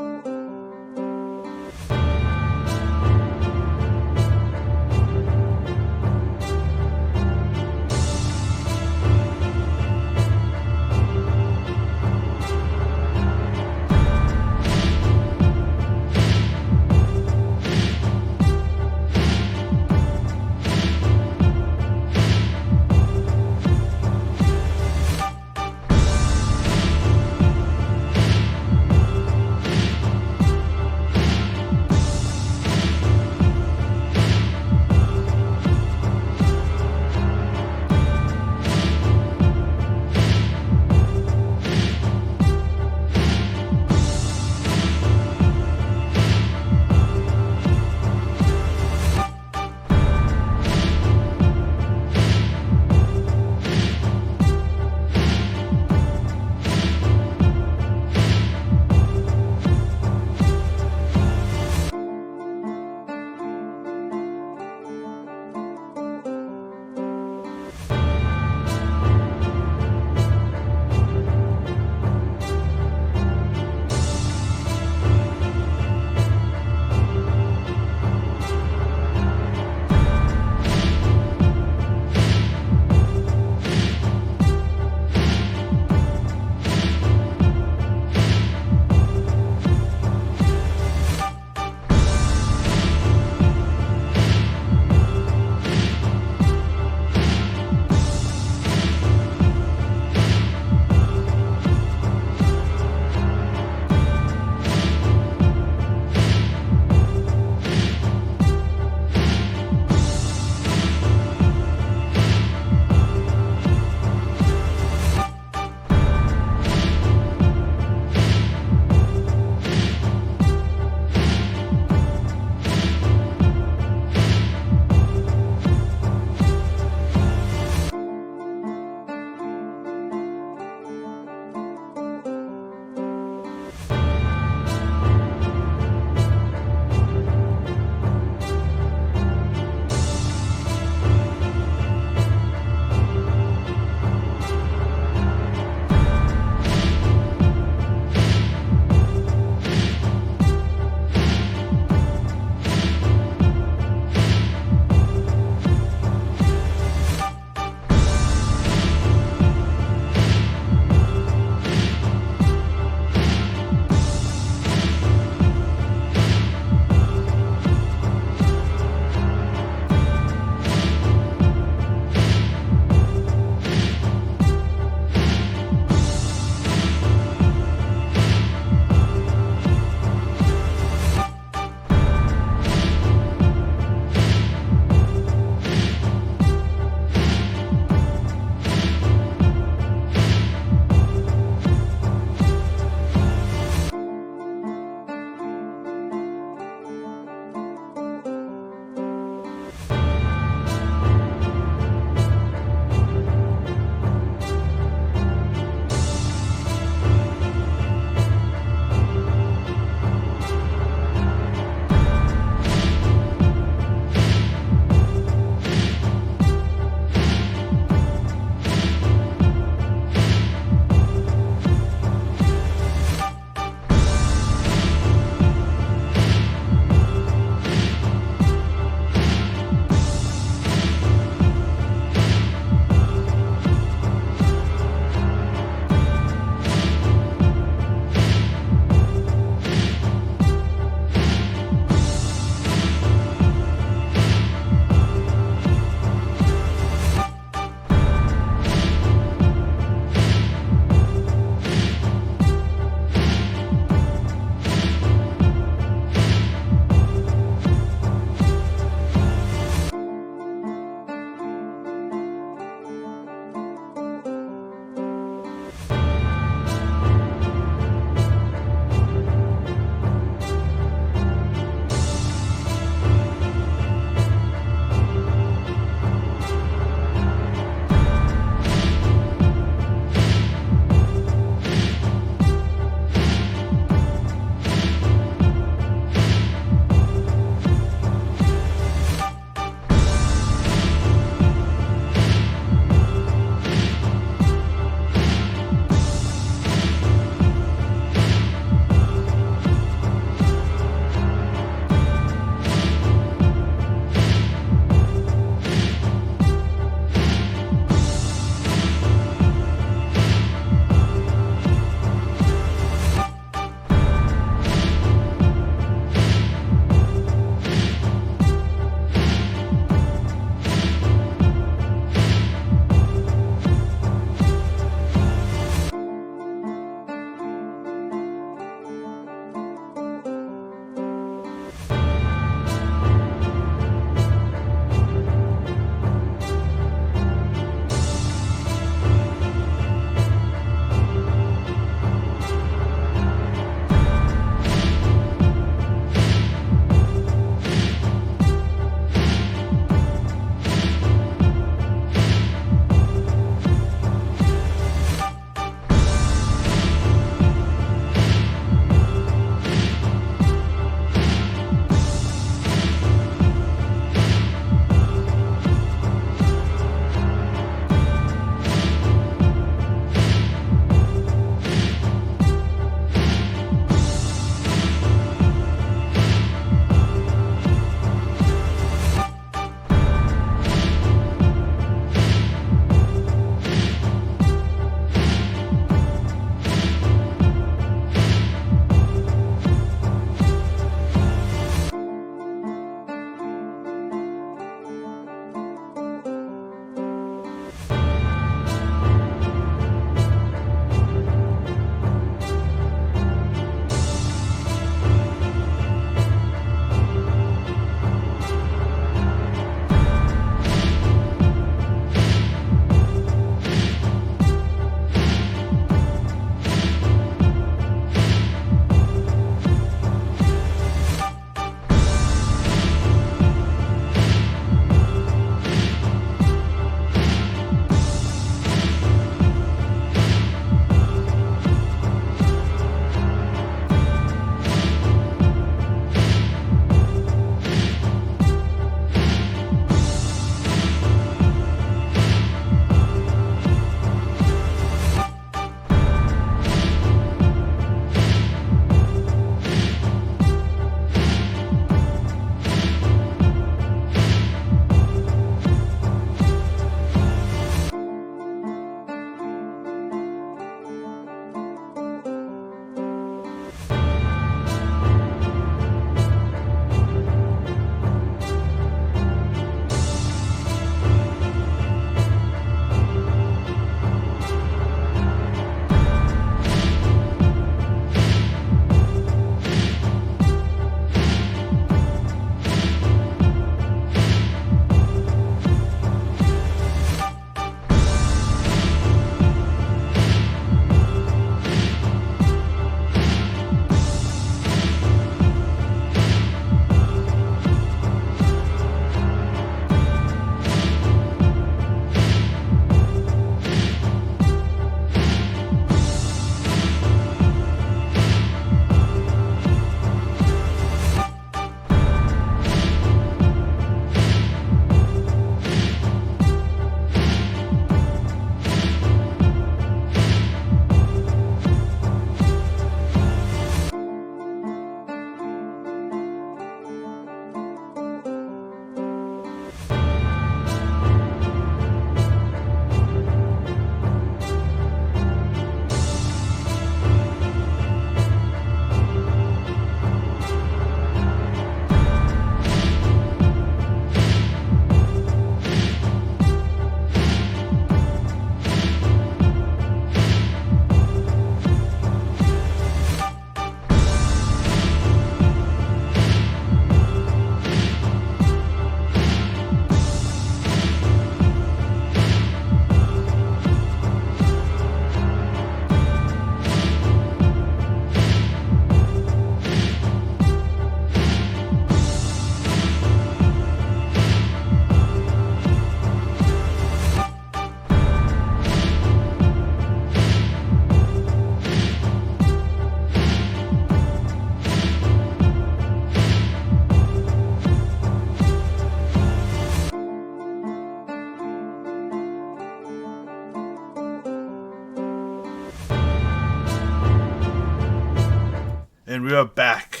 And we are back.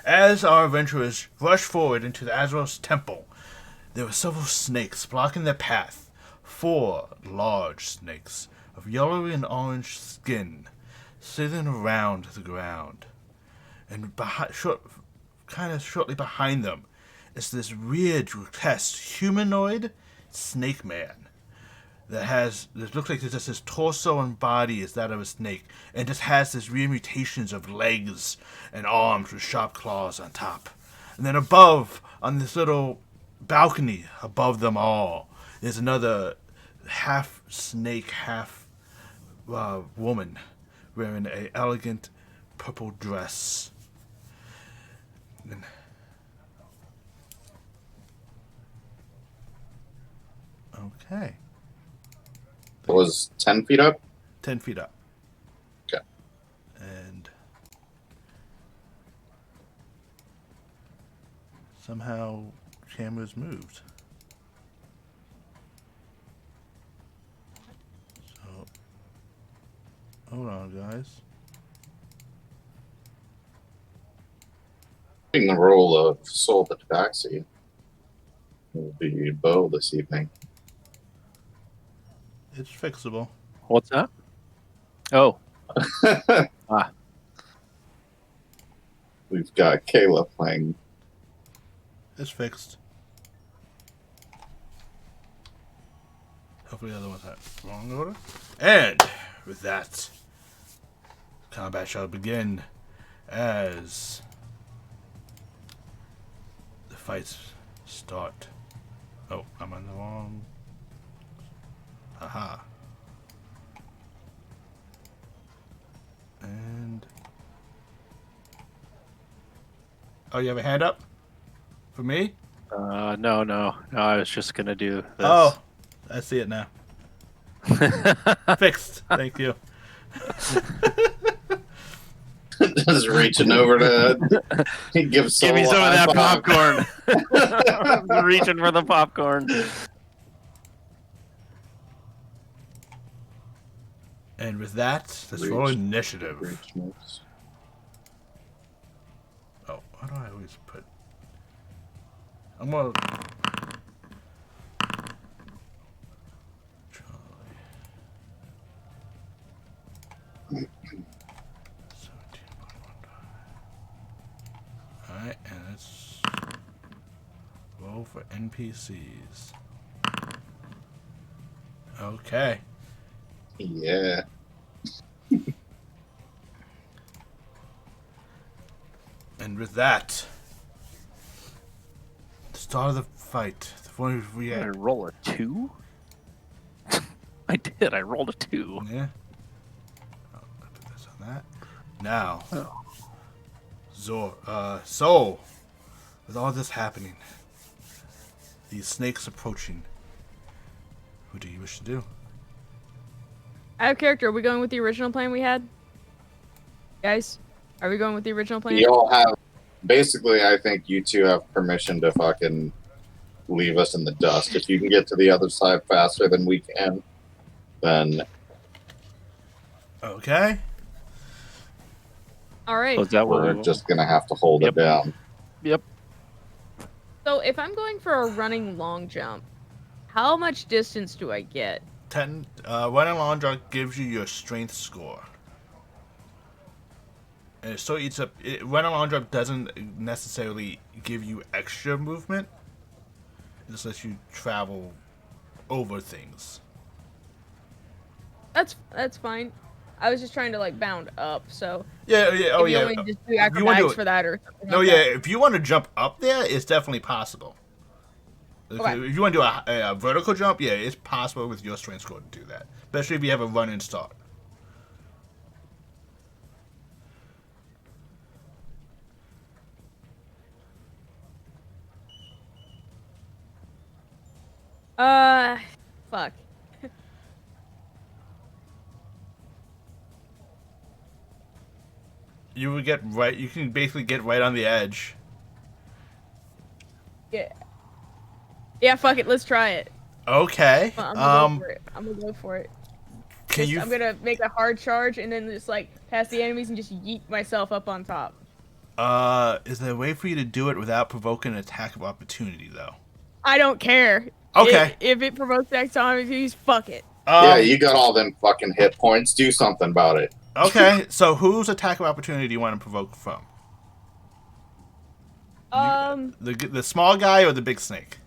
As our adventurers rush forward into the Azeroth's temple, there were several snakes blocking their path. 4 large snakes of yellow and orange skin sitting around the ground. And shortly behind them is this weird, grotesque humanoid snake man. That looks like just his torso and body is that of a snake, and just has this weird mutations of legs and arms with sharp claws on top. And then above, on this little balcony above them all, is another half snake, half woman wearing an elegant purple dress. And okay. It was 10 feet up? 10 feet up. Okay. And somehow cameras moved. So, hold on, guys. Taking the role of Soul the Tabaxi will be Bo this evening. It's fixable. What's that? Oh. Ah. We've got Kayla playing. It's fixed. Hopefully the other one's not wrong order. And with that, combat shall begin as the fights start. Oh, I'm on the wrong. Aha. And oh, you have a hand up for me? No. I was just gonna do this. Oh, I see it now. Fixed. Thank you. Just reaching over to give Soul Give me some of a high that five. popcorn. Reaching for the popcorn. And with that, let's roll initiative. Reach. Oh, why do I always put... I'm gonna... Alright, and let's roll for NPCs. Okay. Yeah. And with that, the start of the fight. The one we Did I had. roll a 2? I did. I rolled a 2. Yeah. Oh, I put this on that. Now, Soul, with all this happening, these snakes approaching, what do you wish to do? Out of character, are we going with the original plan we had? Guys, are we going with the original plan? Y'all have... Basically, I think you two have permission to fucking leave us in the dust. If you can get to the other side faster than we can, then... Okay. All right. Oh, is that what we're we just gonna have to hold Yep. it down. Yep. So if I'm going for a running long jump, how much distance do I get? 10. Running long jump gives you your strength score. And it still eats up. Running long jump doesn't necessarily give you extra movement. It just lets you travel over things. That's fine. I was just trying to like bound up, so Yeah. Oh if you yeah. want me to just do If you wanna do acrobatics it- for that or something No, like yeah. that. If you want to jump up there, it's definitely possible. Okay. If you want to do a vertical jump, yeah, it's possible with your strength score to do that. Especially if you have a run and start. Fuck. You would get right. You can basically get right on the edge. Yeah. Yeah, fuck it. Let's try it. Okay. I'm gonna go for it. I'm gonna go for it. I'm gonna make a hard charge and then just like pass the enemies and just yeet myself up on top. Is there a way for you to do it without provoking an attack of opportunity, though? I don't care. Okay. If it provokes next opportunities, fuck it. Yeah, you got all them fucking hit points. Do something about it. Okay, so whose attack of opportunity do you want to provoke from? The small guy or the big snake?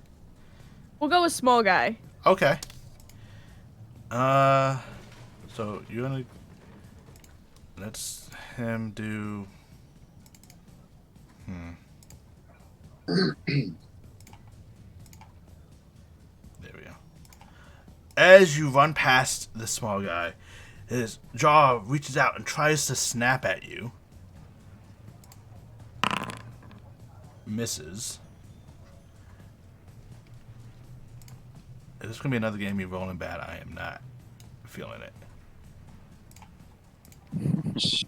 We'll go with small guy. Okay. So you're gonna let's him do. There we go. As you run past the small guy, his jaw reaches out and tries to snap at you. Misses. This is gonna be another game you're rolling bad. I am not feeling it.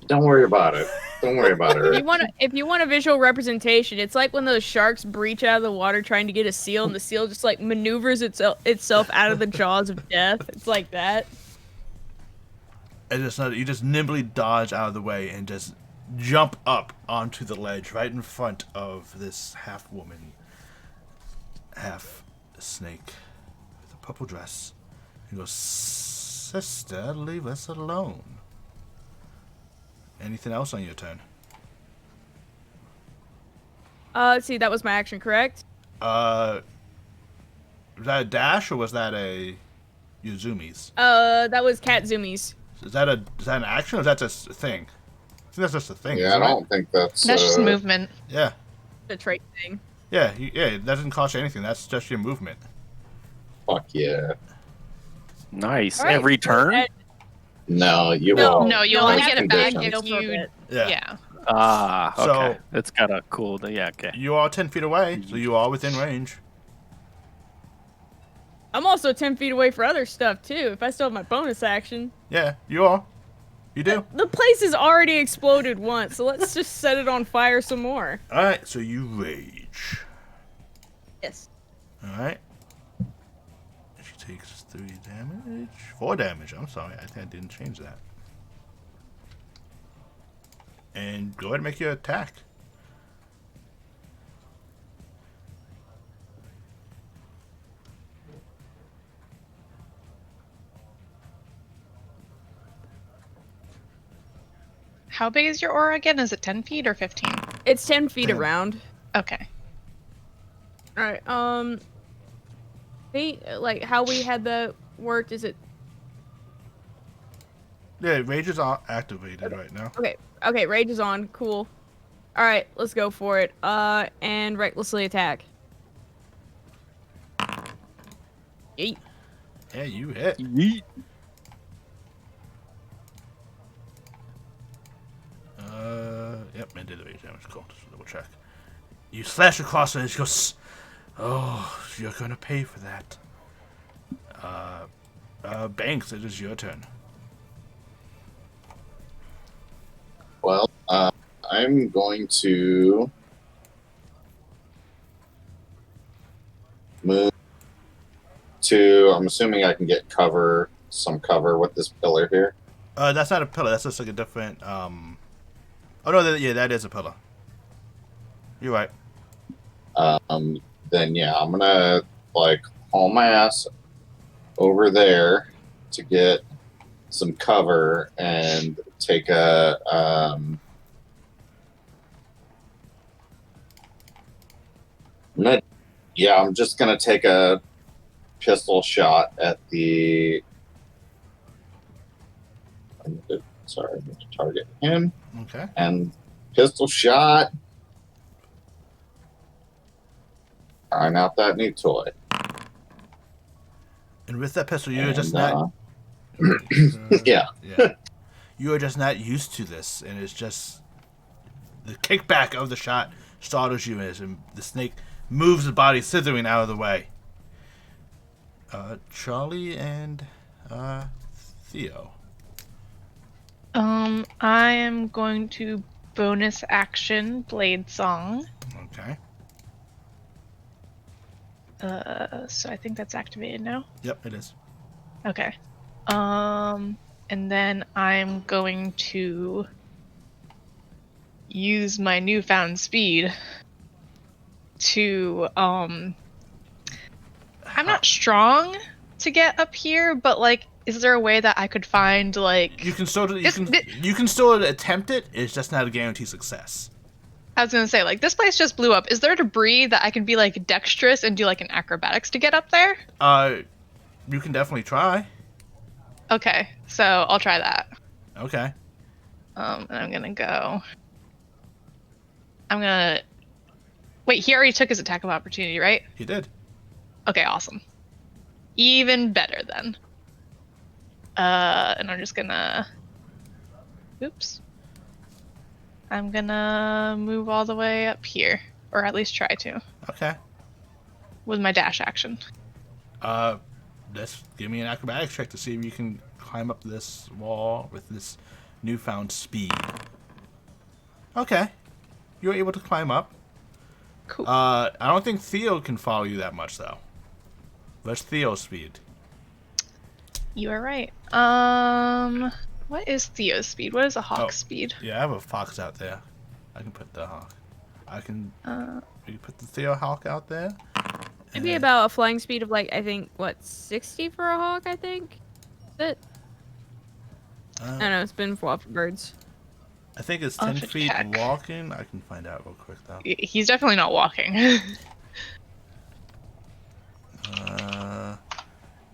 Don't worry about it. Don't worry about it. If you want a visual representation, it's like when those sharks breach out of the water trying to get a seal, and the seal just like maneuvers itself out of the jaws of death. It's like that. And you just nimbly dodge out of the way and just jump up onto the ledge right in front of this half woman, half snake with a purple dress. He goes, "Sister, leave us alone." Anything else on your turn? Let's see, that was my action, correct? Was that a dash or was that a Yuzumi's? That was Cat Zoomies. Is that an action or is that just a thing? I think that's just a thing. Yeah, I don't think that's just movement. Yeah. The trait thing. Yeah, that doesn't cost you anything. That's just your movement. Fuck yeah. Nice. All right, Every turn? No, you won't. No, you only Those get it back conditions. if you. Yeah. Ah, okay. So- It's got a cool. Yeah, okay. You are 10 feet away, so you are within range. I'm also 10 feet away for other stuff, too, if I still have my bonus action. Yeah, you are. You do. The place has already exploded once, so let's just set it on fire some more. Alright, so you rage. Yes. Alright. She takes 3 damage. 4 damage, I'm sorry. I think I didn't change that. And go ahead and make your attack. How big is your aura again? Is it 10 feet or 15? It's 10 feet Damn. around. Okay. Alright, like, how we had that worked, is it... Yeah, rage is activated right now. Okay, rage is on, cool. Alright, let's go for it. And recklessly attack. Yeet. Yeah, you hit. Yeet. Yep, I did the rage damage. Cool. Just double check. You slash across it and she goes, "Oh, you're gonna pay for that." Banks, it is your turn. Well, I'm going to move to. I'm assuming I can get some cover with this pillar here. That's not a pillar. That's just like a different. Oh no, that is a pillar. You're right. Then yeah, I'm gonna like haul my ass over there to get some cover and take a I'm just gonna take a pistol shot at the. Sorry, I'm going to target him. Okay. And pistol shot. Trying out that new toy. And with that pistol, you're And, just not. Yeah. Yeah. You are just not used to this, and it's just the kickback of the shot startles you as the snake moves the body slithering out of the way. Charlie and Theo. I am going to bonus action Blade Song. Okay. So I think that's activated now. Yep, it is. Okay. And then I'm going to use my newfound speed to I'm not strong to get up here, but like, is there a way that I could find like You can still you can still attempt it. It's just not a guaranteed success. I was gonna say, like, this place just blew up. Is there debris that I can be like dexterous and do like an acrobatics to get up there? You can definitely try. Okay, so I'll try that. Okay. And I'm gonna wait, he already took his attack of opportunity, right? He did. Okay, awesome. Even better then. And I'm just gonna oops. I'm gonna move all the way up here. Or at least try to. Okay. With my dash action. Let's give me an acrobatics check to see if you can climb up this wall with this newfound speed. Okay. You're able to climb up. Cool. I don't think Theo can follow you that much, though. What's Theo's speed? You are right. What is Theo's speed? What is a hawk's speed? Yeah, I have a fox out there. I can put the hawk. I can. You put the Theo hawk out there. Maybe about a flying speed of, like, I think, what, 60 for a hawk, I think? Is it? I don't know, it's been for birds. I think it's I'll 10 have to feet check. walking. I can find out real quick, though. He's definitely not walking.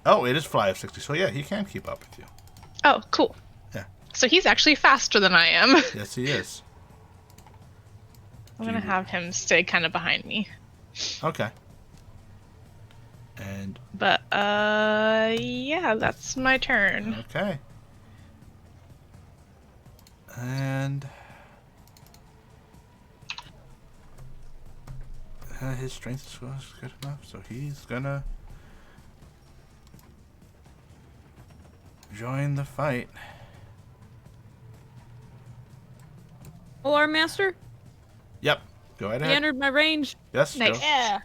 Oh, it is fly of 60, so yeah, he can keep up with you. Oh, cool. Yeah. So he's actually faster than I am. Yes, he is. I'm gonna have him stay kind of behind me. Okay. And But, yeah, that's my turn. okay. And his strength score is good enough, so he's gonna join the fight. Alarm Master? Yep. Go right He ahead. entered my range. Yes. Nice. Go. Yeah.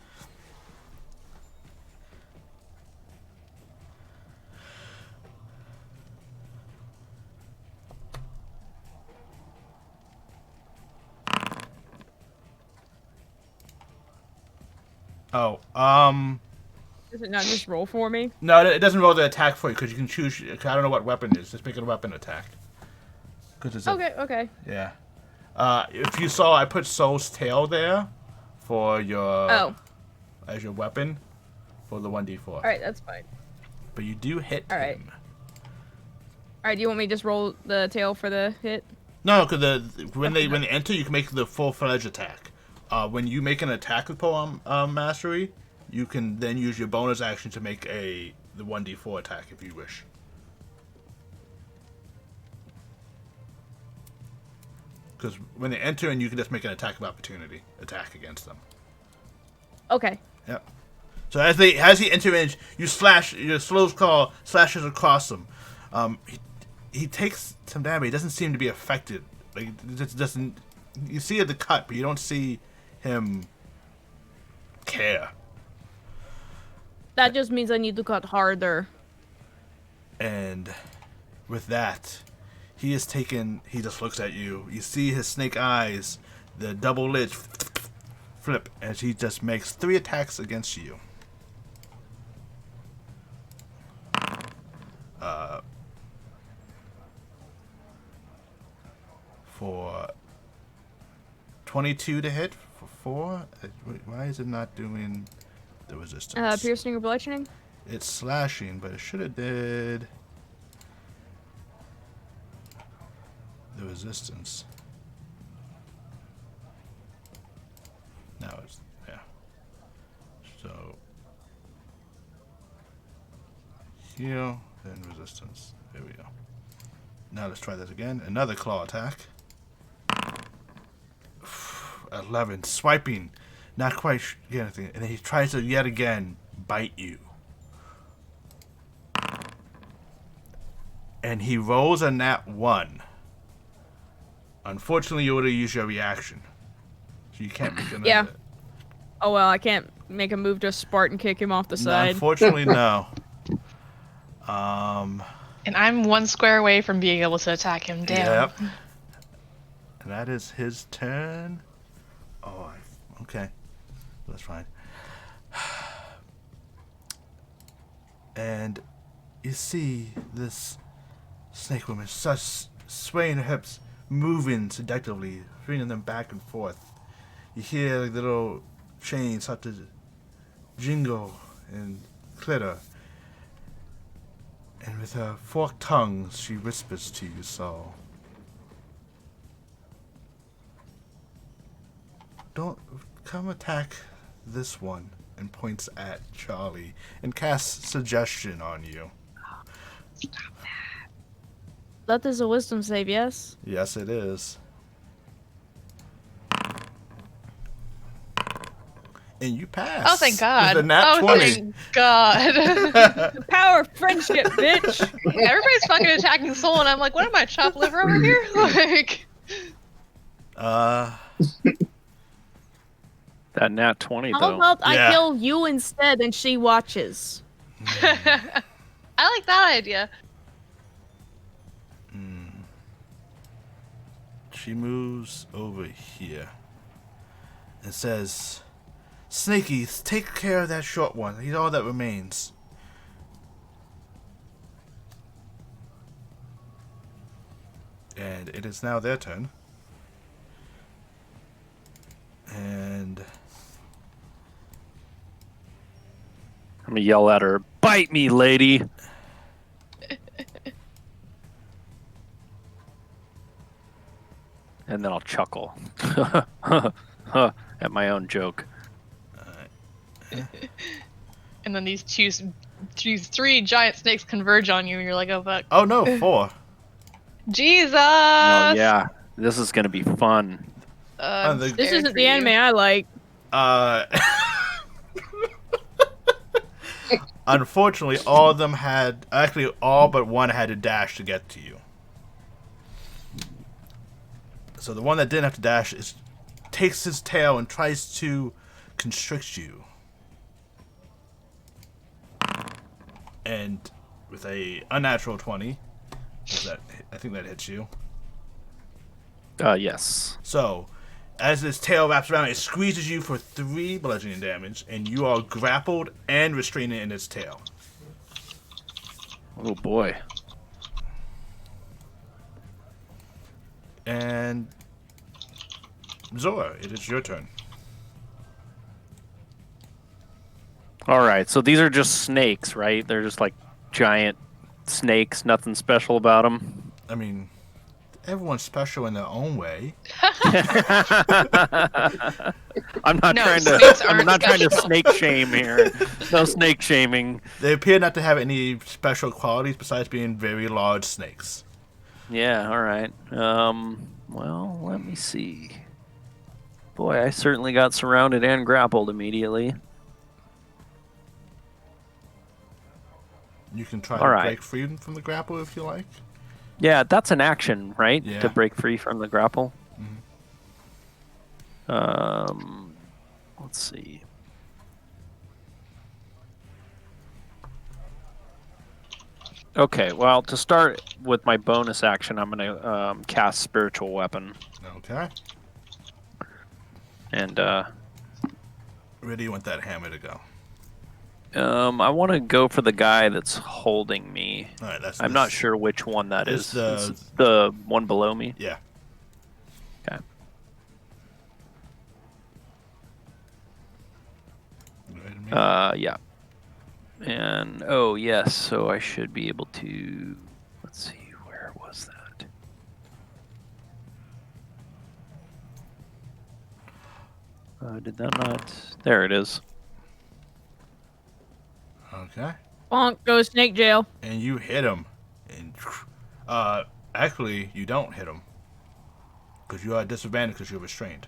Oh, Does it not just roll for me? no, it doesn't roll the attack for you because you can choose. I don't know what weapon it is. Just make it a weapon attack. Cause it's Okay. yeah. If you saw, I put Soul's tail there for your as your weapon for the 1d4. All right, that's fine. But you do hit All right. him. All right, do you want me to just roll the tail for the hit? No, because when they enter, you can make the full-fledged attack. When you make an attack with poem mastery, you can then use your bonus action to make the 1d4 attack if you wish. Because when they enter, and you can just make an attack of opportunity attack against them. Okay. Yep. So as he enter in, you slash your slow claw slashes across them. He takes some damage. He doesn't seem to be affected. Like it just doesn't. You see the cut, but you don't see him care. That just means I need to cut harder. And with that, he is taken. He just looks at you. You see his snake eyes, the double lids flip, as he just makes 3 attacks against you. For 22 to hit for 4. Why is it not doing the resistance? Piercing or bludgeoning? It's slashing, but it should have did the resistance. Now it's yeah. So heal and resistance. There we go. Now let's try this again. Another claw attack. 11. Swiping. Not quite get anything. And then he tries to yet again bite you. And he rolls a nat 1. Unfortunately, you would have used your reaction. So you can't make another. Yeah. Oh well, I can't make a move to Spartan kick him off the No, side. unfortunately, no. And I'm 1 square away from being able to attack him. Damn. Yep. And that is his turn. Oh, okay. That's fine. And you see this snake woman such swaying her hips, moving seductively, swinging them back and forth. You hear like little chains start to jingle and clitter. And with her forked tongue, she whispers to you, Saul. Don't come attack this one, and points at Charlie and casts suggestion on you. Stop that. That is a wisdom save, yes? Yes, it is. And you pass. Oh, thank God. With a nat 20. Thank God. The power of friendship, bitch! Everybody's fucking attacking Soul, and I'm like, what am I, chopped liver over here? Like... That nat 20 How though. about I Yeah. kill you instead and she watches? I like that idea. She moves over here and says, Snaky, take care of that short one. He's all that remains. And it is now their turn. And I'm gonna yell at her, "Bite me, lady!" And then I'll chuckle at my own joke. And then these 3 giant snakes converge on you, and you're like, oh fuck. oh no, 4. Jesus! Oh yeah, this is gonna be fun. I'm This This scared isn't for the you. anime I like. Unfortunately, all of them had, actually all but one had to dash to get to you. So the one that didn't have to dash takes his tail and tries to constrict you. And with a unnatural 20, I think that hits you. Yes. So, as his tail wraps around, it squeezes you for 3 bludgeoning damage, and you are grappled and restrained in its tail. Oh boy. And Zora, it is your turn. All right, so these are just snakes, right? They're just like giant snakes. Nothing special about them. I mean, everyone's special in their own way. I'm not No, trying to. snakes I'm aren't not trying to special. snake shame here. No snake shaming. They appear not to have any special qualities besides being very large snakes. Yeah. All right. Well, let me see. Boy, I certainly got surrounded and grappled immediately. You can try All to right. break free from the grapple if you like. Yeah, that's an action, right? Yeah. To break free from the grapple. Let's see. Okay, well, to start with my bonus action, I'm going to cast Spiritual Weapon. Okay. And Where do you want that hammer to go? I want to go for the guy that's holding me. All right, that's. I'm not sure which one that It's is. It's the one below me? Yeah. Okay. Yeah. And, oh, yes, so I should be able to... Let's see, where was that? Did that not... There it is. Okay. Bonk, go to snake jail. And you hit him. And actually, you don't hit him. Because you are disadvantaged because you're restrained.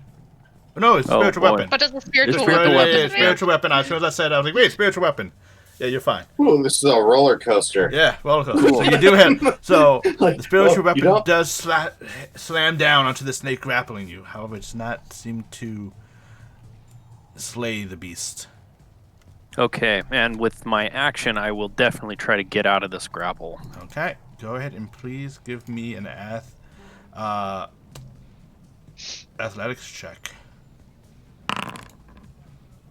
No, it's Oh, spiritual boy. weapon. What does the spiritual It's spiritual weapon weapon. Yeah, do? spiritual weapon. As soon as I said that, I was like, wait, spiritual weapon. Yeah, you're fine. Ooh, this is a roller coaster. Yeah, roller coaster. So you do hit. So Like, the spiritual well, you weapon don't- does slam down onto the snake grappling you. However, it does not seem to slay the beast. Okay, and with my action, I will definitely try to get out of this grapple. Okay. go ahead and please give me an athletics check.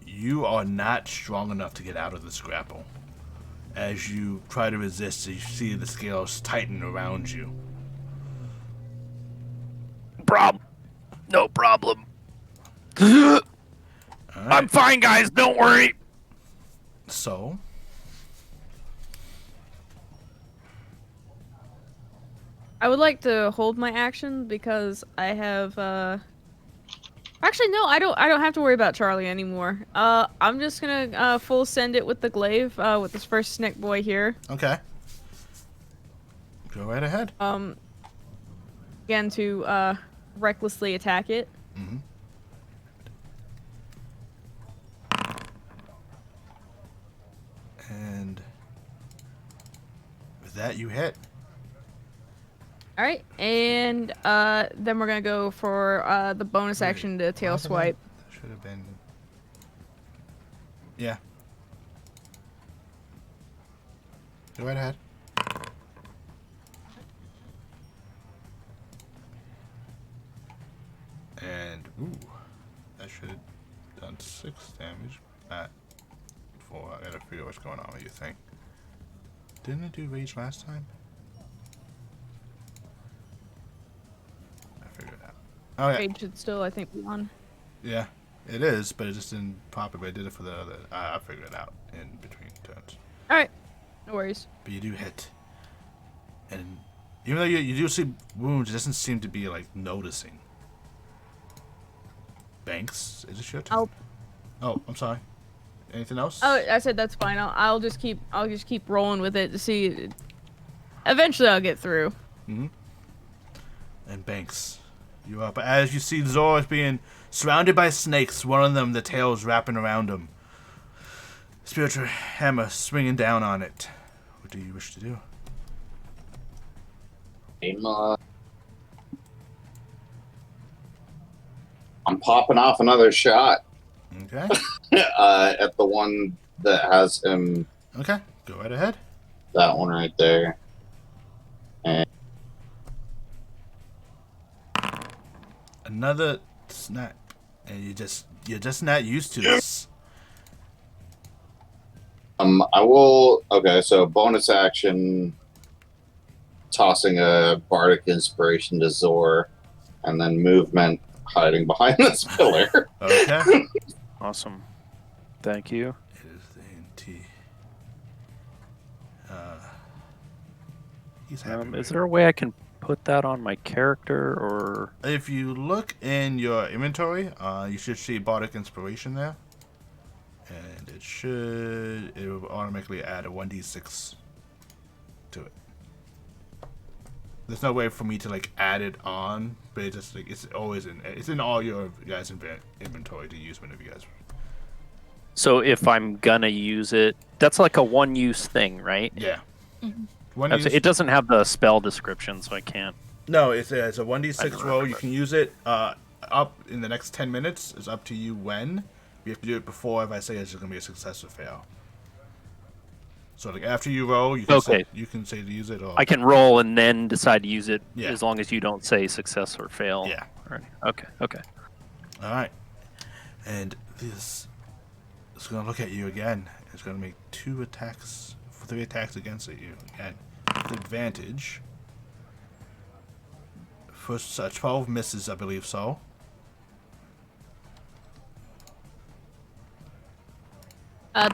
You are not strong enough to get out of this grapple. As you try to resist, you see the scales tighten around you. No problem. All I'm right. fine, guys. Don't worry. So, I would like to hold my action because I have actually no, I don't have to worry about Charlie anymore. I'm just gonna full send it with the glaive with this first snake boy here. okay. Go right ahead. Again to recklessly attack it. Mm-hmm. And with that, you hit. All right, and then we're gonna go for the bonus Wait, action to tail why did swipe. That should have been. Yeah. Go right ahead. And that should have done 6 damage. Not 4. I gotta figure what's going on with you thing. Didn't it do rage last time? I figured it out. Oh yeah. Rage should still, I think, be on. Yeah, it is, but it just didn't pop it. But I did it for the other. I figured it out in between turns. All right, no worries. But you do hit, and even though you do see wounds, it doesn't seem to be like noticing. Banks, is it your turn? Oh, I'm sorry. Anything else? Oh, I said that's fine. I'll just keep rolling with it to see. Eventually, I'll get through. Mm-hmm. And Banks, you up as you see Zor being surrounded by snakes. One of them, the tails wrapping around him. Spiritual hammer swinging down on it. What do you wish to do? I'm popping off another shot Okay. at the one that has him. Okay. Go right ahead. That one right there. Another snap, and you're just not used to this. I will. Okay, so bonus action, tossing a bardic inspiration to Zor, and then movement, hiding behind this pillar. Okay. Awesome. Thank you. It is the NT. He's happy. Is there a way I can put that on my character, or If you look in your inventory, you should see bardic inspiration there, and it will automatically add a 1d6 to it. There's no way for me to like add it on, but it just like it's in all your guys' inventory to use whenever you guys. so if I'm gonna use it, that's like a one-use thing, right? Yeah. Mhm. It doesn't have the spell description, so I can't. No, it's a 1d6 I can roll. You remember. can use it up in the next 10 minutes. It's up to you when. You have to do it before if I say it's going to be a success or fail. So like after you roll, you can Okay. say to use it or I can roll and then decide to use it Yeah. as long as you don't say success or fail. Yeah. Right. Okay. Okay. All right. And this is going to look at you again. It's going to make 3 attacks against you again with advantage. First 12 misses, I believe so.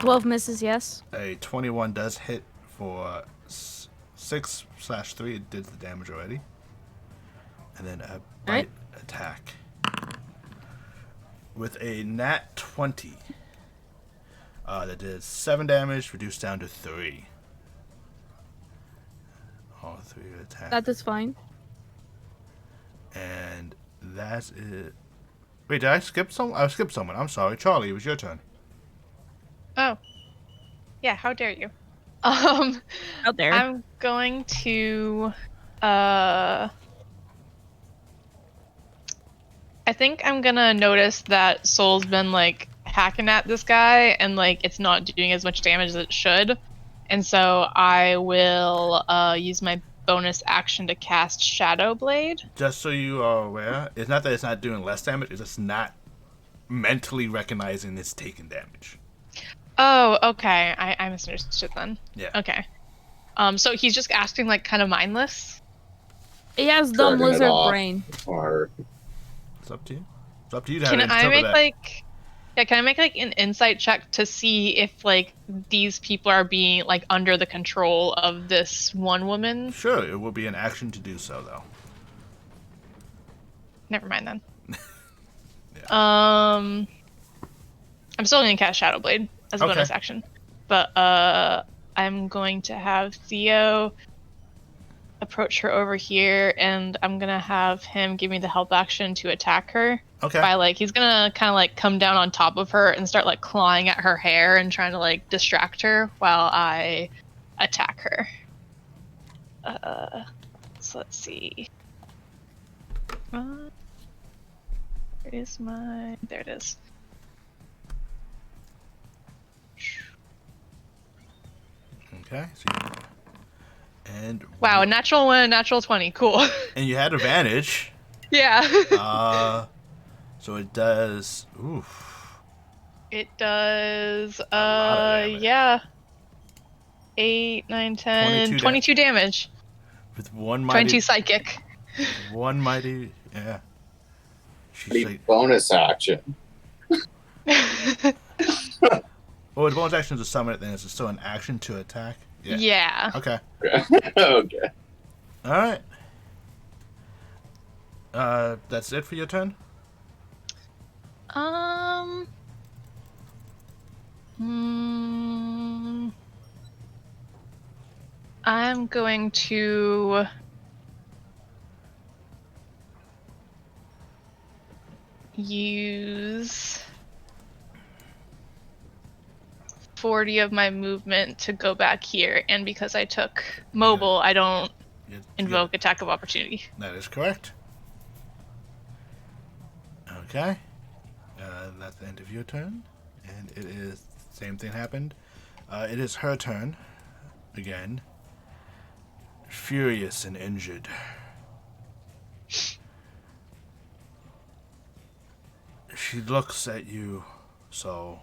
12 misses, yes. A 21 does hit for 6/3. It did the damage already. And then a bite Alright. attack. With a nat 20. That did 7 damage, reduced down to 3. All 3 attacks. That is fine. And that's it. Wait, did I skip someone? I skipped someone. I'm sorry. Charlie, it was your turn. Oh. Yeah, how dare you? Out there. I'm going to I think I'm gonna notice that Soul's been like hacking at this guy and like it's not doing as much damage as it should. And so I will use my bonus action to cast Shadow Blade. Just so you are aware, it's not that it's not doing less damage, it's just not mentally recognizing it's taking damage. Oh, okay. I misunderstood then. Yeah. Okay. So he's just acting like kind of mindless. He has dumb Turning it lizard off. brain. Or It's up to you. It's up to you to Can how to I interpret make that. can I make like an insight check to see if like these people are being like under the control of this one woman? Sure, it will be an action to do so, though. Never mind then. Yeah. I'm still gonna cast Shadow Blade as a Okay. bonus action, but I'm going to have Theo approach her over here, and I'm gonna have him give me the help action to attack her. Okay. By like he's gonna kind of like come down on top of her and start like clawing at her hair and trying to like distract her while I attack her. So let's see. Where is my? There it is. Okay. So and Wow, a natural 1, a natural 20. Cool. and you had advantage. Yeah. So it does. Oof. It does. lot of damage. Yeah. 8, 9, 10, 22 damage. With one mighty. 22 psychic. One mighty. Yeah. She's the like. bonus action. Oh, the bonus action is to summon it. Then it's still an action to attack. Yeah. Yeah. Okay. Okay. All right. That's it for your turn. I'm going to use 40 of my movement to go back here, and because I took mobile, I don't invoke attack of opportunity. That is correct. Okay. That's the end of your turn. And it is... Same thing happened. It is her turn. Again. Furious and injured. She looks at you, so...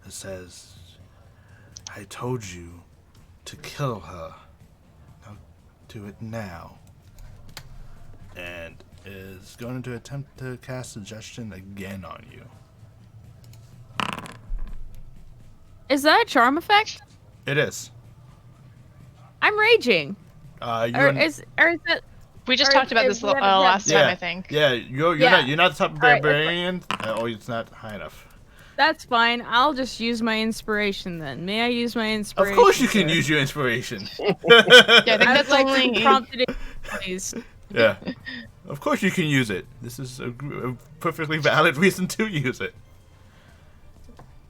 and says... I told you to kill her. Now do it now. And is going to attempt to cast Suggestion again on you. Is that a charm effect? It is. I'm raging. You're Is that? We just Or talked about is this that- last yeah, time, I think. Yeah, you're Yeah. not the type of Alright, barbarian. Or it's not high enough. That's fine. I'll just use my inspiration then. May I use my Of inspiration? course you can sir? use your inspiration. Yeah, I think I'd that's like only. to prompt it, please. Yeah. Of course you can use it. This is a perfectly valid reason to use it.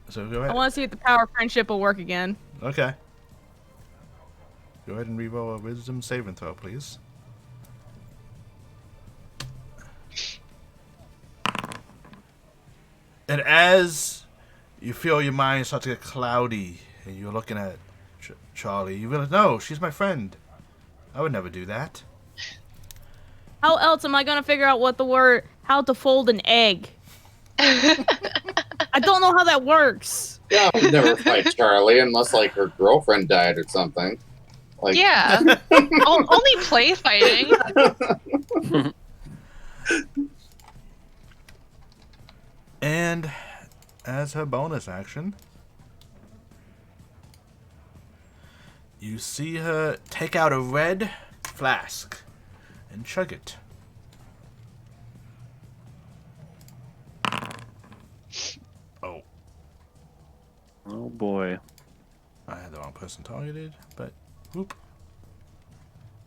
So go I ahead. want to see if the power of friendship will work again. Okay. Go ahead and reroll a wisdom saving throw, please. And as you feel your mind start to get cloudy, and you're looking at Charlie, you realize, no, she's my friend. I would never do that. How else am I gonna figure out how to fold an egg? I don't know how that works. Yeah, I would never fight Charlie unless like her girlfriend died or something. Like, Yeah. Only play fighting. And as her bonus action, you see her take out a red flask and chug it. Oh, Oh boy. I had the wrong person targeted, but whoop.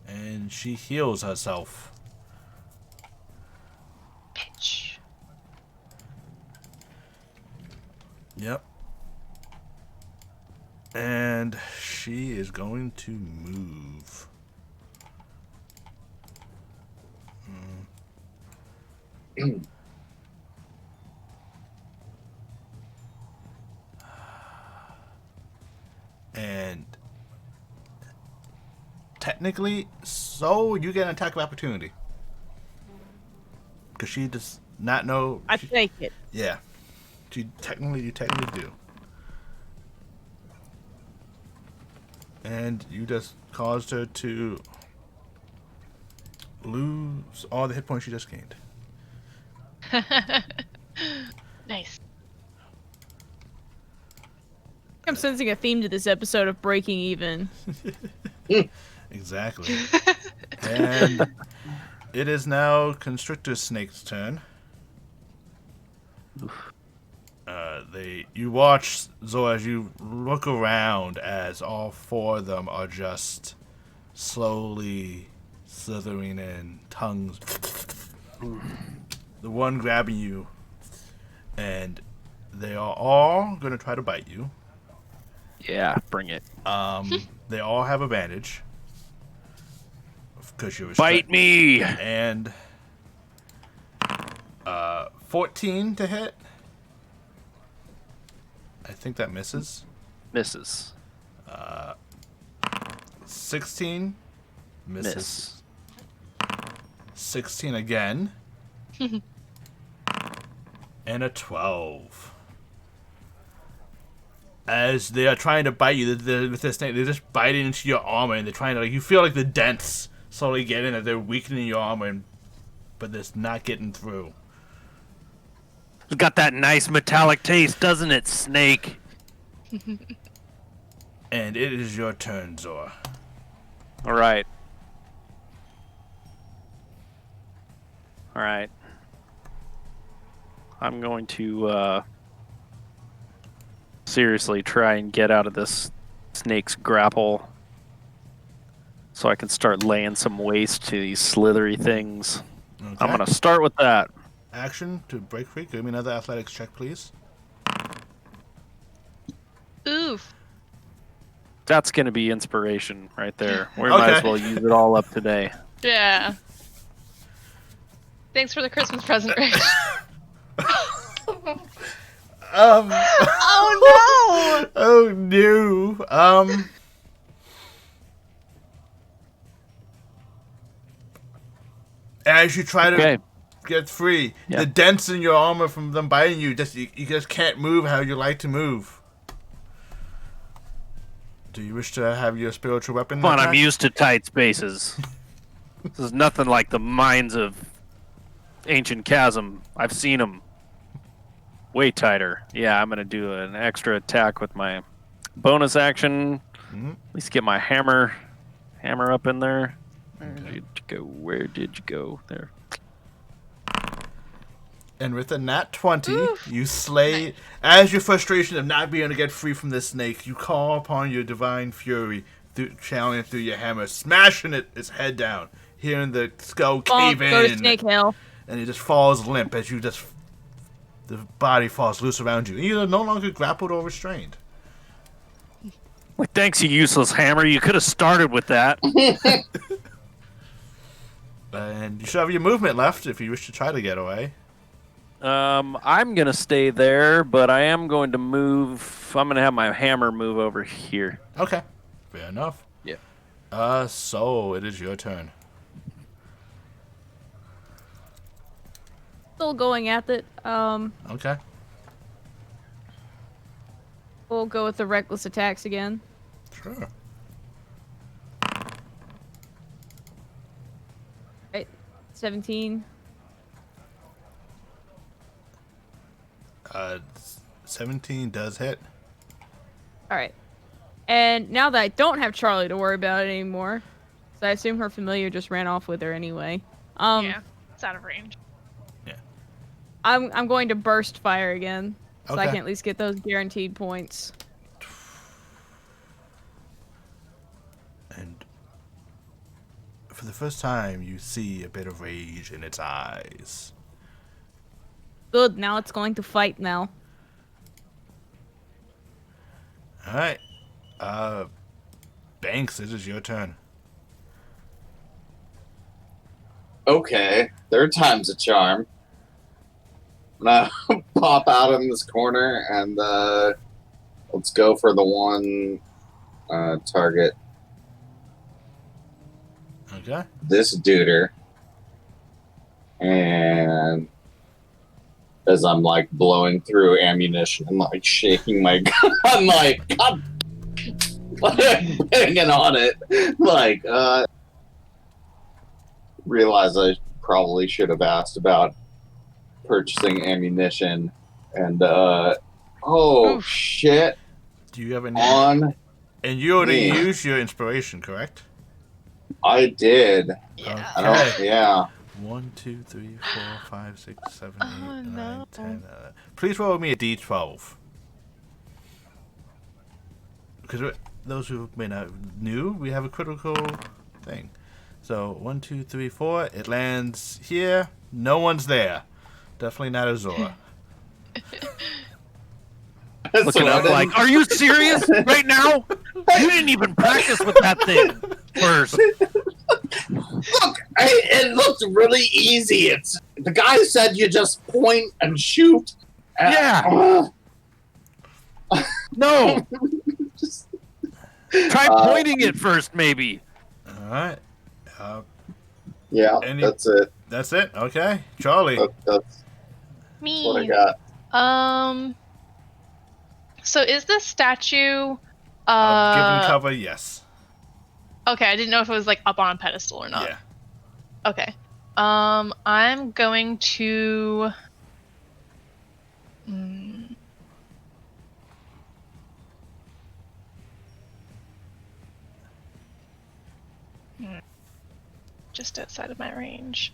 And she heals herself. Bitch. Yep. And she is going to move. And technically, so you get an attack of opportunity. Because she does not know. I take it. Yeah. You technically do. And you just caused her to lose all the hit points she just gained. Nice. I'm sensing a theme to this episode of breaking even. Exactly. And it is now Constrictor Snake's turn. You watch, Zora, as you look around as all four of them are just slowly slithering in, tongues. The one grabbing you, and they are all going to try to bite you. Yeah, bring it. They all have advantage. Because you're Bite me! And 14 to hit. I think that misses. Misses. 16 misses. Miss. 16 again. And a 12. As they are trying to bite you with this snake, they're just biting into your armor, and they're trying to, like, you feel like the dents slowly get in, that they're weakening your armor, but it's not getting through. It's got that nice metallic taste, doesn't it, snake? And it is your turn, Zora. All right. I'm going to seriously try and get out of this snake's grapple so I can start laying some waste to these slithery things. Okay. I'm going to start with that. Action to break free. Give me another athletics check, please. Oof. That's going to be inspiration right there. We might as well use it all up today. Yeah. Thanks for the Christmas present, Rich. Oh no! Oh no! As you try to get free, the dents in your armor from them biting you, you just can't move how you like to move. Do you wish to have your spiritual weapon? Come on, I'm used to tight spaces. This is nothing like the mines of Ancient Chasm. I've seen them. Way tighter. Yeah, I'm going to do an extra attack with my bonus action. Mm-hmm. At least get my hammer up in there. Where did you go? There. And with a nat 20, Oof. you slay. As your frustration of not being able to get free from this snake, you call upon your divine fury, channeling through your hammer, smashing its head down, hearing the skull cave in. Go to Snake Hill. And it just falls limp as the body falls loose around you. You're no longer grappled or restrained. Well, thanks, you useless hammer. You could have started with that. And you should have your movement left if you wish to try to get away. I'm going to stay there, but I am going to move. I'm going to have my hammer move over here. Okay. Fair enough. Yeah. So it is your turn. Still going at it. Okay. We'll go with the reckless attacks again. Sure. Right. 17. 17 does hit. Alright. And now that I don't have Charlie to worry about anymore, so I assume her familiar just ran off with her anyway. Yeah, it's out of range. Yeah. I'm going to burst fire again, so I Okay. can at least get those guaranteed points. And for the first time, you see a bit of rage in its eyes. Good, now it's going to fight now. All right. Banks, it is your turn. Okay, third time's a charm. I'm gonna pop out in this corner and let's go for the one target Okay. this duder, and as I'm like blowing through ammunition and like shaking my gun, I'm like, God, banging on it, like, realize I probably should have asked about purchasing ammunition, and Oof. shit, Do you have any? on And you already me. used your inspiration, correct? I did. Yeah. I don't. Yeah. 1, 2, 3, 4, 5, 6, 7, 8, Oh, 9, no. 10. Please roll me a d12. Because those who may not knew, we have a critical thing. So 1, 2, 3, 4. It lands here. No one's there. Definitely not Azora. Looking up like, are you serious right now? You didn't even practice with that thing first. Look, it looked really easy. It's the guy said you just point and shoot. Yeah. No. Just, Try pointing it first, maybe. All right. yeah, that's it. That's it. Okay, Charlie. That's Me. what I got. So is this statue Given cover, yes. okay, I didn't know if it was like up on a pedestal or not. Yeah. Okay. I'm going to just outside of my range.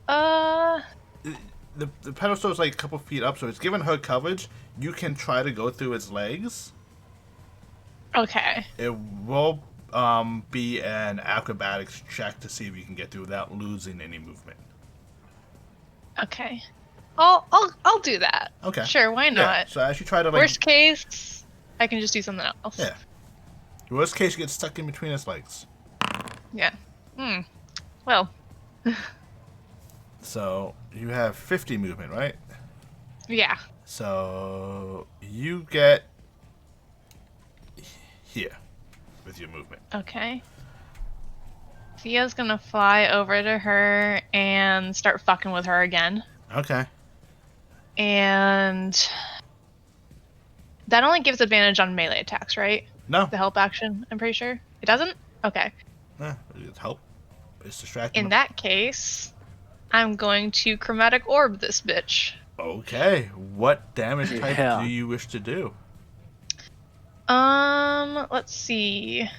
The pedestal is like a couple feet up, so it's given her coverage. You can try to go through its legs. Okay. It will be an acrobatics check to see if you can get through without losing any movement. Okay. I'll do that. Okay. Sure, why Yeah. not? So as you try to like, Worst case, I can just do something else. yeah. Worst case, you get stuck in between its legs. Yeah. Well. So you have 50 movement, right? Yeah. So you get here with your movement. Okay. Thea's gonna fly over to her and start fucking with her again. Okay. And that only gives advantage on melee attacks, right? No. The help action, I'm pretty sure. It doesn't? Okay. It's help. It's distracting. In that case, I'm going to chromatic orb this bitch. Okay. What damage type Yeah. do you wish to do? Let's see.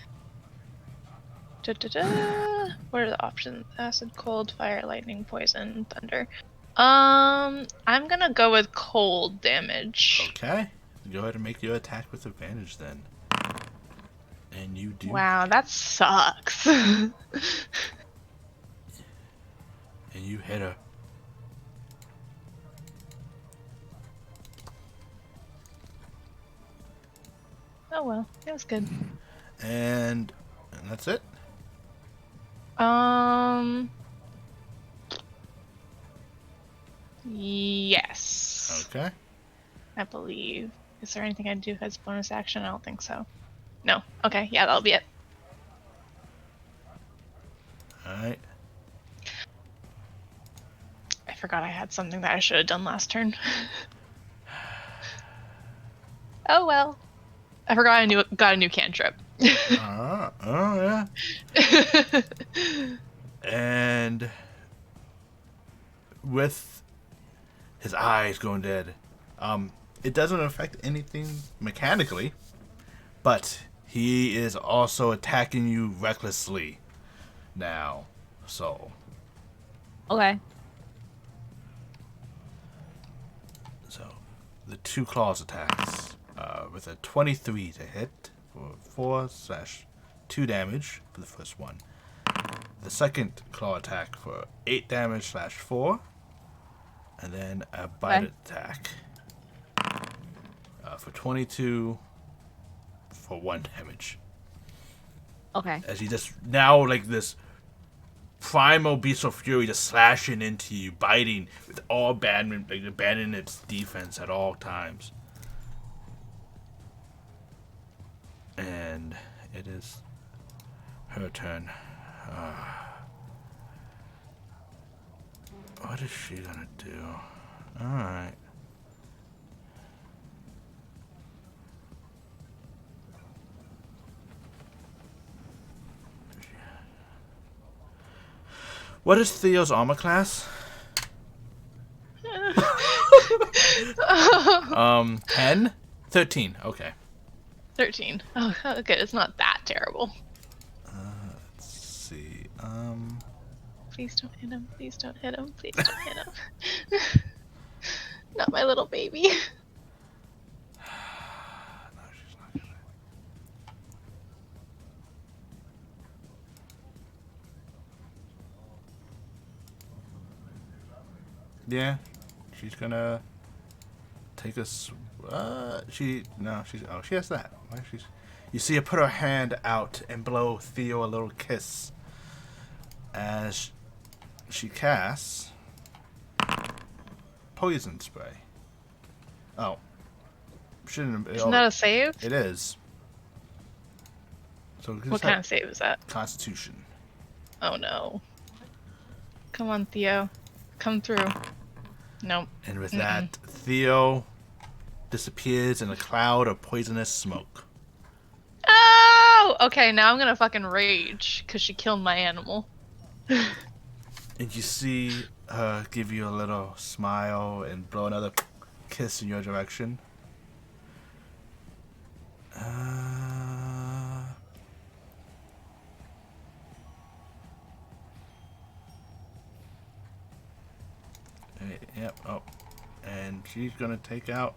Da-da-da. What are the options? Acid, cold, fire, lightning, poison, thunder. I'm gonna go with cold damage. Okay. Go ahead and make your attack with advantage then. And you do. Wow, that sucks. And you hit her. Oh well, that was good. And that's it. Yes. Okay. I believe. Is there anything I do as bonus action? I don't think so. No. Okay, yeah, that'll be it. Alright. I forgot I had something that I should have done last turn. Oh well. I forgot I got a new cantrip. Oh yeah. And with his eyes going dead, it doesn't affect anything mechanically, but he is also attacking you recklessly now. So Okay. the two claws attacks with a 23 to hit for 4/2 damage for the first one. The second claw attack for 8 damage /4, and then a bite attack for 22 for 1 damage. Okay. As he just now like this primal beast of fury just slashing into you, biting with all abandoning its defense at all times. And it is her turn. What is she gonna do? Alright. What is Theo's armor class? 10? 13, okay. 13. Oh, okay, it's not that terrible. Let's see. Please don't hit him. Please don't hit him. Please don't hit him. Not my little baby. No, she's not gonna. Yeah, she's gonna take us. She has that. Why she's? You see her put her hand out and blow Theo a little kiss as she casts poison spray. Oh, shouldn't. Isn't that a save? It is. So What kind of save is that? Constitution. Oh no. Come on, Theo. Come through. Nope. And with that, Theo disappears in a cloud of poisonous smoke. Oh! Okay, now I'm gonna fucking rage because she killed my animal. And you see her give you a little smile and blow another kiss in your direction. Yep. Oh, and she's gonna take out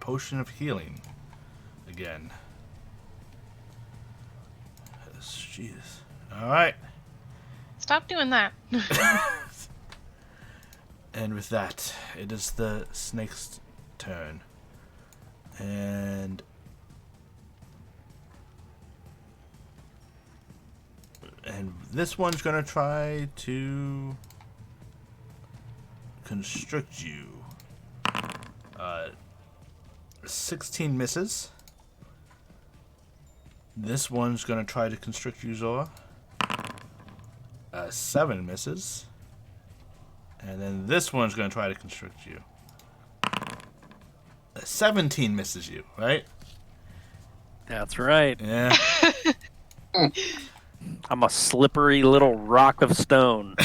potion of healing again. Jeez. All right. Stop doing that. And with that, it is the snake's turn. And this one's gonna try to constrict you. 16 misses. This one's gonna try to constrict you, Zora. 7 misses. And then this one's gonna try to constrict you. 17 misses you, right? That's right. Yeah. I'm a slippery little rock of stone.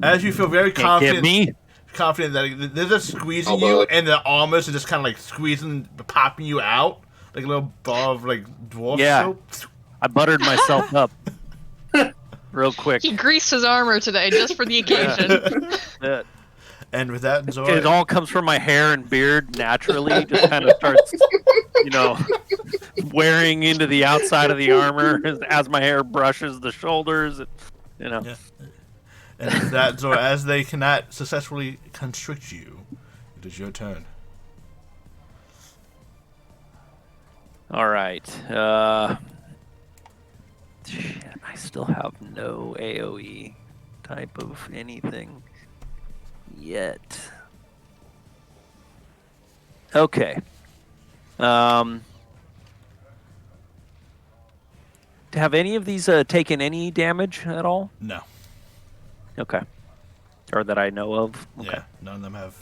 As you feel very Can't get me. confident that they're just squeezing Oh, you, boy. and the armors are just kind of like squeezing, popping you out like a little ball of like dwarf Yeah. soap. I buttered myself up real quick. He greased his armor today just for the occasion. It And with that, Zora, it all comes from my hair and beard naturally. Just kind of starts, wearing into the outside of the armor as my hair brushes the shoulders. Yeah. And with that, Zora, as they cannot successfully constrict you, it is your turn. All right. Shit, I still have no AoE type of anything yet. Okay. Have any of these taken any damage at all? No. Okay. Or that I know of? Okay. Yeah, none of them have.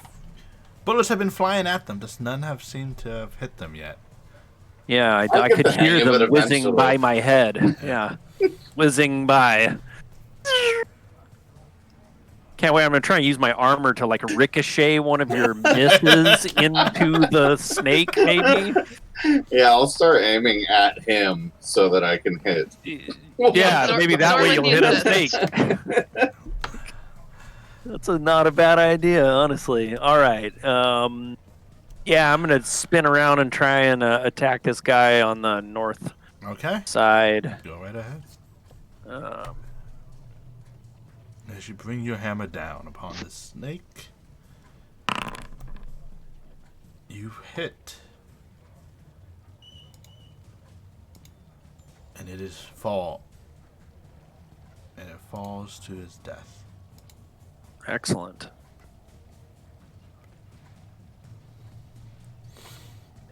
Bullets have been flying at them, just none have seemed to have hit them yet. Yeah, I'll I get could the hang hear of them it whizzing eventually. by my head. Yeah. Whizzing by. Can't wait. I'm going to try and use my armor to like ricochet one of your misses into the snake, maybe. Yeah, I'll start aiming at him so that I can hit. Yeah, Zor- maybe that way Zorwin you'll hit a needs snake. That's not a bad idea, honestly. All right. Yeah, I'm going to spin around and try and attack this guy on the north Okay. side. Go right ahead. Um, As you bring your hammer down upon the snake, you hit. And it is fall. And it falls to his death. Excellent.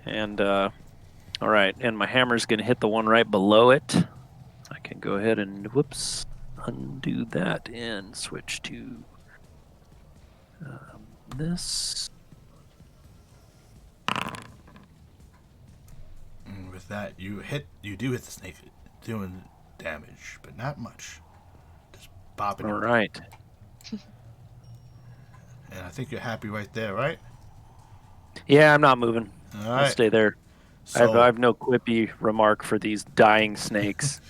And all right, and my hammer's gonna hit the one right below it. I can go ahead and undo that and switch to this. And with that, you do hit the snake, doing damage, but not much. Just bopping. All right. And I think you're happy right there, right? Yeah, I'm not moving. All I'll right. stay there. So, I have no quippy remark for these dying snakes.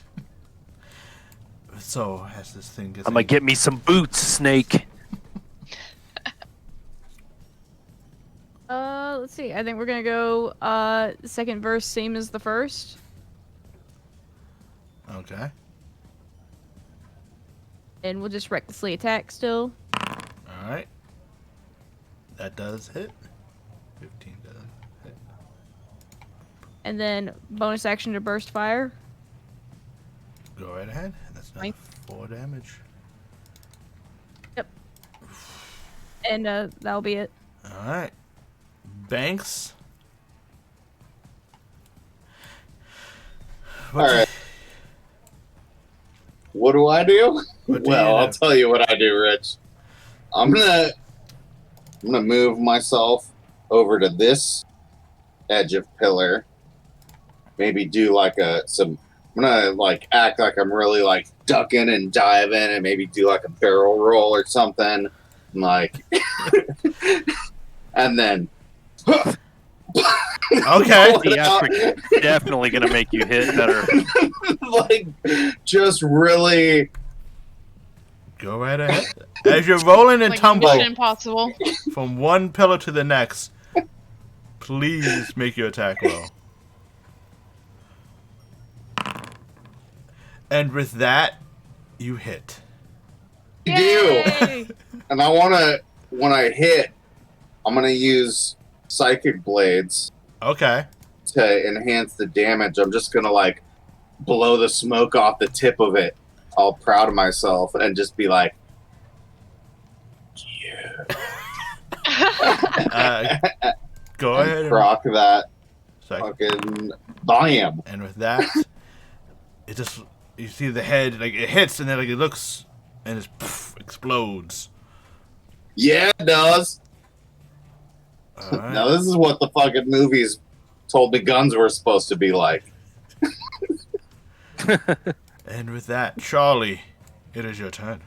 so as this thing gets, I'm gonna get me some boots, snake. Let's see. I think we're gonna go second verse same as the first. Okay. And we'll just recklessly attack still. All right. That does hit. 15 does hit. And then bonus action to burst fire. Go right ahead. That's another 4 damage. Yep. And that'll be it. All right. Banks. All right. What do I do? What do Well, you I'll do? tell you what I do, Rich. I'm gonna move myself over to this edge of pillar. Maybe do like I'm gonna like act like I'm really like ducking and diving, and maybe do like a barrel roll or something, like, and then. Okay. Theatric definitely gonna make you hit better. Like, just really. Go right ahead. As you're rolling and Like tumbling Mission Impossible. from one pillar to the next, please make your attack roll. And with that, you hit. You do. And I wanna, when I hit, I'm gonna use Psychic Blades Okay. to enhance the damage. I'm just gonna like blow the smoke off the tip of it, all proud of myself, and just be like, Go and ahead and proc that Psychic. fucking bam. And with that, it just, you see the head, like it hits and then like it looks and it explodes. Yeah, it does. All right. Now this is what the fucking movies told me guns were supposed to be like. And with that, Charlie, it is your turn.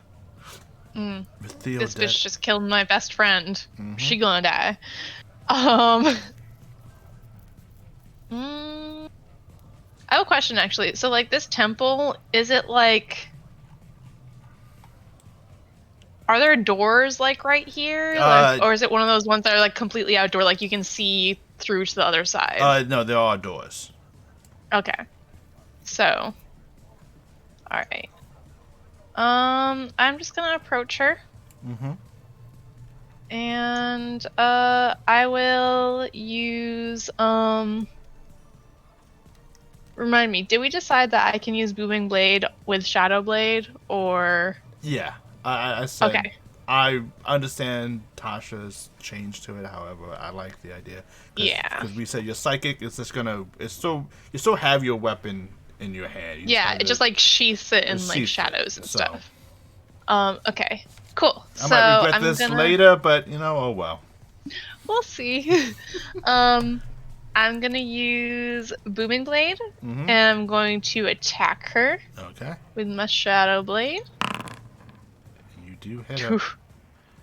With Theo This dead. bitch just killed my best friend. Mhm. She gonna die. I have a question actually. So like this temple, is it like, are there doors like right here? Like, or is it one of those ones that are like completely outdoor, like you can see through to the other side? No, there are doors. Okay. So, all right. I'm just gonna approach her. Mm-hmm. And I will use remind me, did we decide that I can use Booming Blade with Shadow Blade or Yeah, I said. Okay. I understand Tasha's change to it. However, I like the idea. Yeah. Because we said your psychic is just gonna. You still have your weapon in your hand. You yeah, have it just like sheaths it in sheaths like it, shadows and so. stuff. Okay. Cool. I So might regret I'm this gonna later, but oh well. we'll see. I'm gonna use Booming Blade Mm-hmm. and I'm going to attack her Okay. with my Shadow Blade. You do hit her. Oof.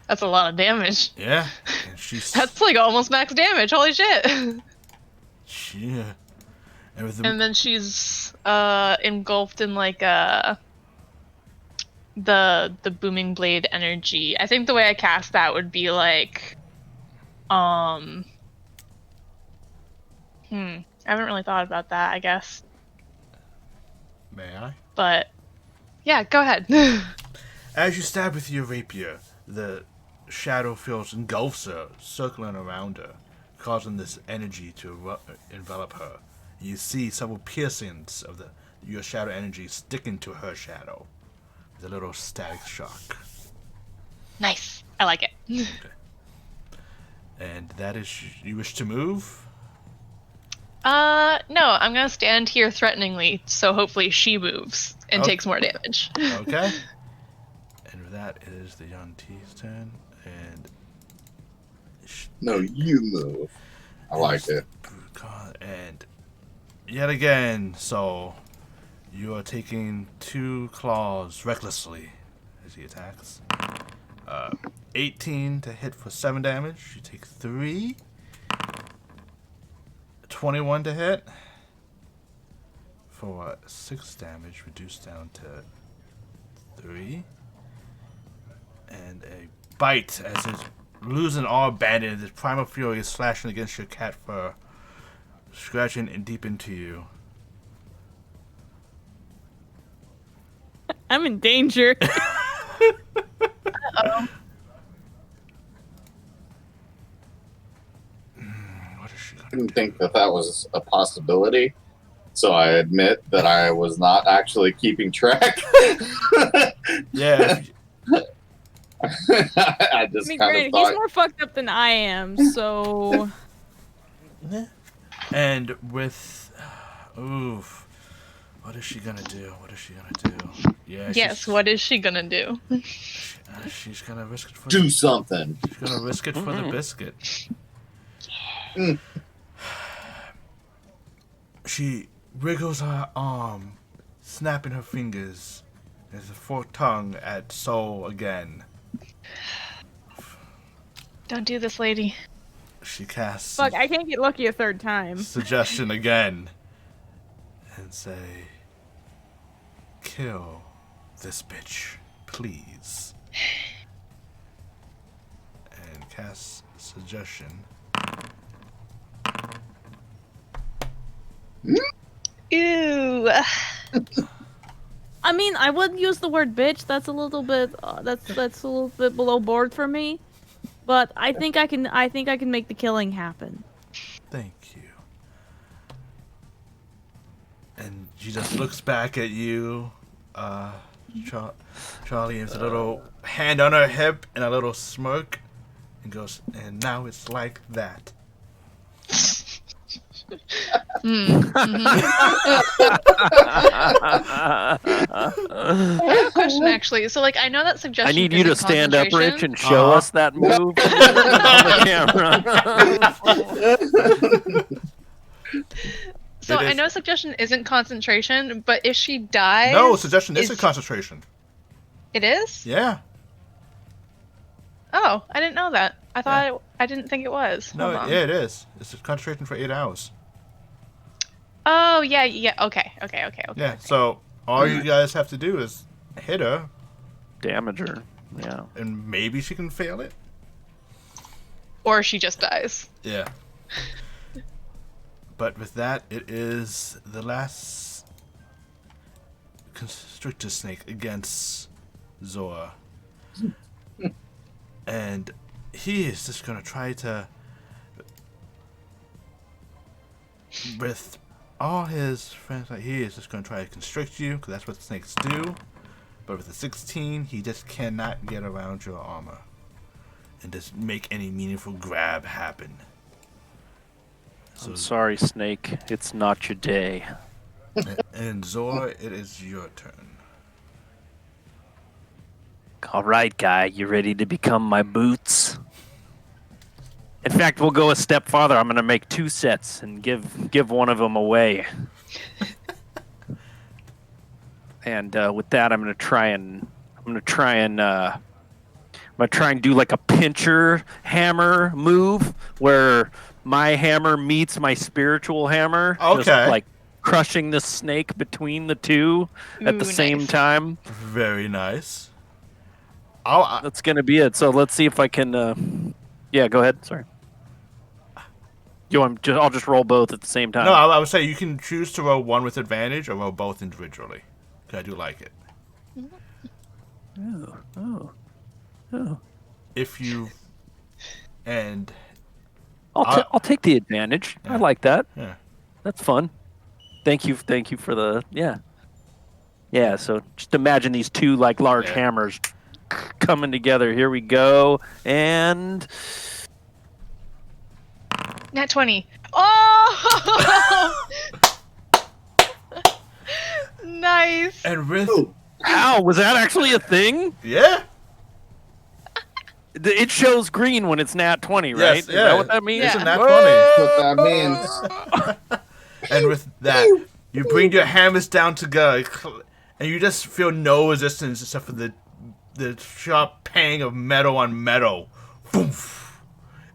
That's a lot of damage. Yeah. And she's. That's like almost max damage. Holy shit. Yeah. And with the, And then she's engulfed in like the Booming Blade energy. I think the way I cast that would be like I haven't really thought about that, I guess. may I? But yeah, go ahead. As you stab with your rapier, the shadow fills engulfs her, circling around her, causing this energy to envelop her. You see several piercings of your shadow energy sticking to her shadow. The little static shock. Nice. I like it. And that is, you wish to move? No, I'm gonna stand here threateningly, so hopefully she moves and takes more damage. Okay. And with that, it is the Young T's turn, and No, you move. I like it. And yet again, so you are taking 2 claws recklessly as he attacks. 18 to hit for 7 damage. You take 3. 21 to hit for 6 damage, reduced down to 3. And a bite as it's losing all bandit. This primal fury is slashing against your cat fur, scratching and deep into you. I'm in danger. Uh-oh. What is she I gonna didn't do? think that was a possibility, so I admit that I was not actually keeping track. Yeah, I just kind Granted, of thought. he's more fucked up than I am, so... and with oof, what is she gonna do? What is she gonna do? Yeah, Yes, what is she gonna do? she's gonna risk it for Do something. she's gonna risk it for the biscuit. Mm. She wriggles her arm, snapping her fingers. There's a forked tongue at Soul again. Don't do this, lady. She casts Fuck, I can't get lucky a third time. suggestion again and say, "Kill this bitch, please." And cast suggestion. Ew. I mean, I would use the word bitch. That's a little bit. That's a little bit below board for me. But I think I can. I think I can make the killing happen. Thank you. And she just looks back at you, Charlie, and has a little hand on her hip and a little smirk, and goes, "And now it's like that." I have a question, actually. So, like, I know that I suggestion. need you to isn't stand up, Rich, concentration. and show us that move on the camera. So It I is- know suggestion isn't concentration, but if she dies, No, suggestion is- isn't concentration. It is? Yeah. Oh, I didn't know that. I thought I didn't think it was. No, Hold on. yeah, it is. It's a concentration for 8 hours. Oh yeah, yeah. Okay. Yeah, so all you guys have to do is hit her, Damager. Yeah. and maybe she can fail it. Or she just dies. Yeah. But with that, it is the last constrictor snake against Zora. And he is just going to try to, with all his friends, like, he is just going to try to constrict you, because that's what snakes do. But with a 16, he just cannot get around your armor and just make any meaningful grab happen. So, I'm sorry, Snake. It's not your day. and Zora, it is your turn. All right, guy. You ready to become my boots? In fact, we'll go a step farther. I'm going to make 2 sets and give one of them away. And with that, I'm going to try and do like a pincher hammer move where my hammer meets my spiritual hammer. Just Okay. like crushing the snake between the two at the Ooh, same nice. time. Very nice. That's going to be it. So let's see if I can. Yeah, go ahead. Sorry. I'll just roll both at the same time. No, I would say you can choose to roll one with advantage or roll both individually. 'Cause I do like it. Oh. If you and I'll take the advantage. Yeah. I like that. yeah, That's fun. Thank you for the yeah. So just imagine these 2 like large Yeah. hammers coming together. Here we go, and Nat 20. Oh! Oh! Nice. And with How was that actually a thing? yeah, It shows green when it's nat 20, right? yes, Is yeah, that what that means? it's a Yeah. nat What that 20. means. And with that, you bring your hammers down together, and you just feel no resistance except for the sharp pang of metal on metal. Boom.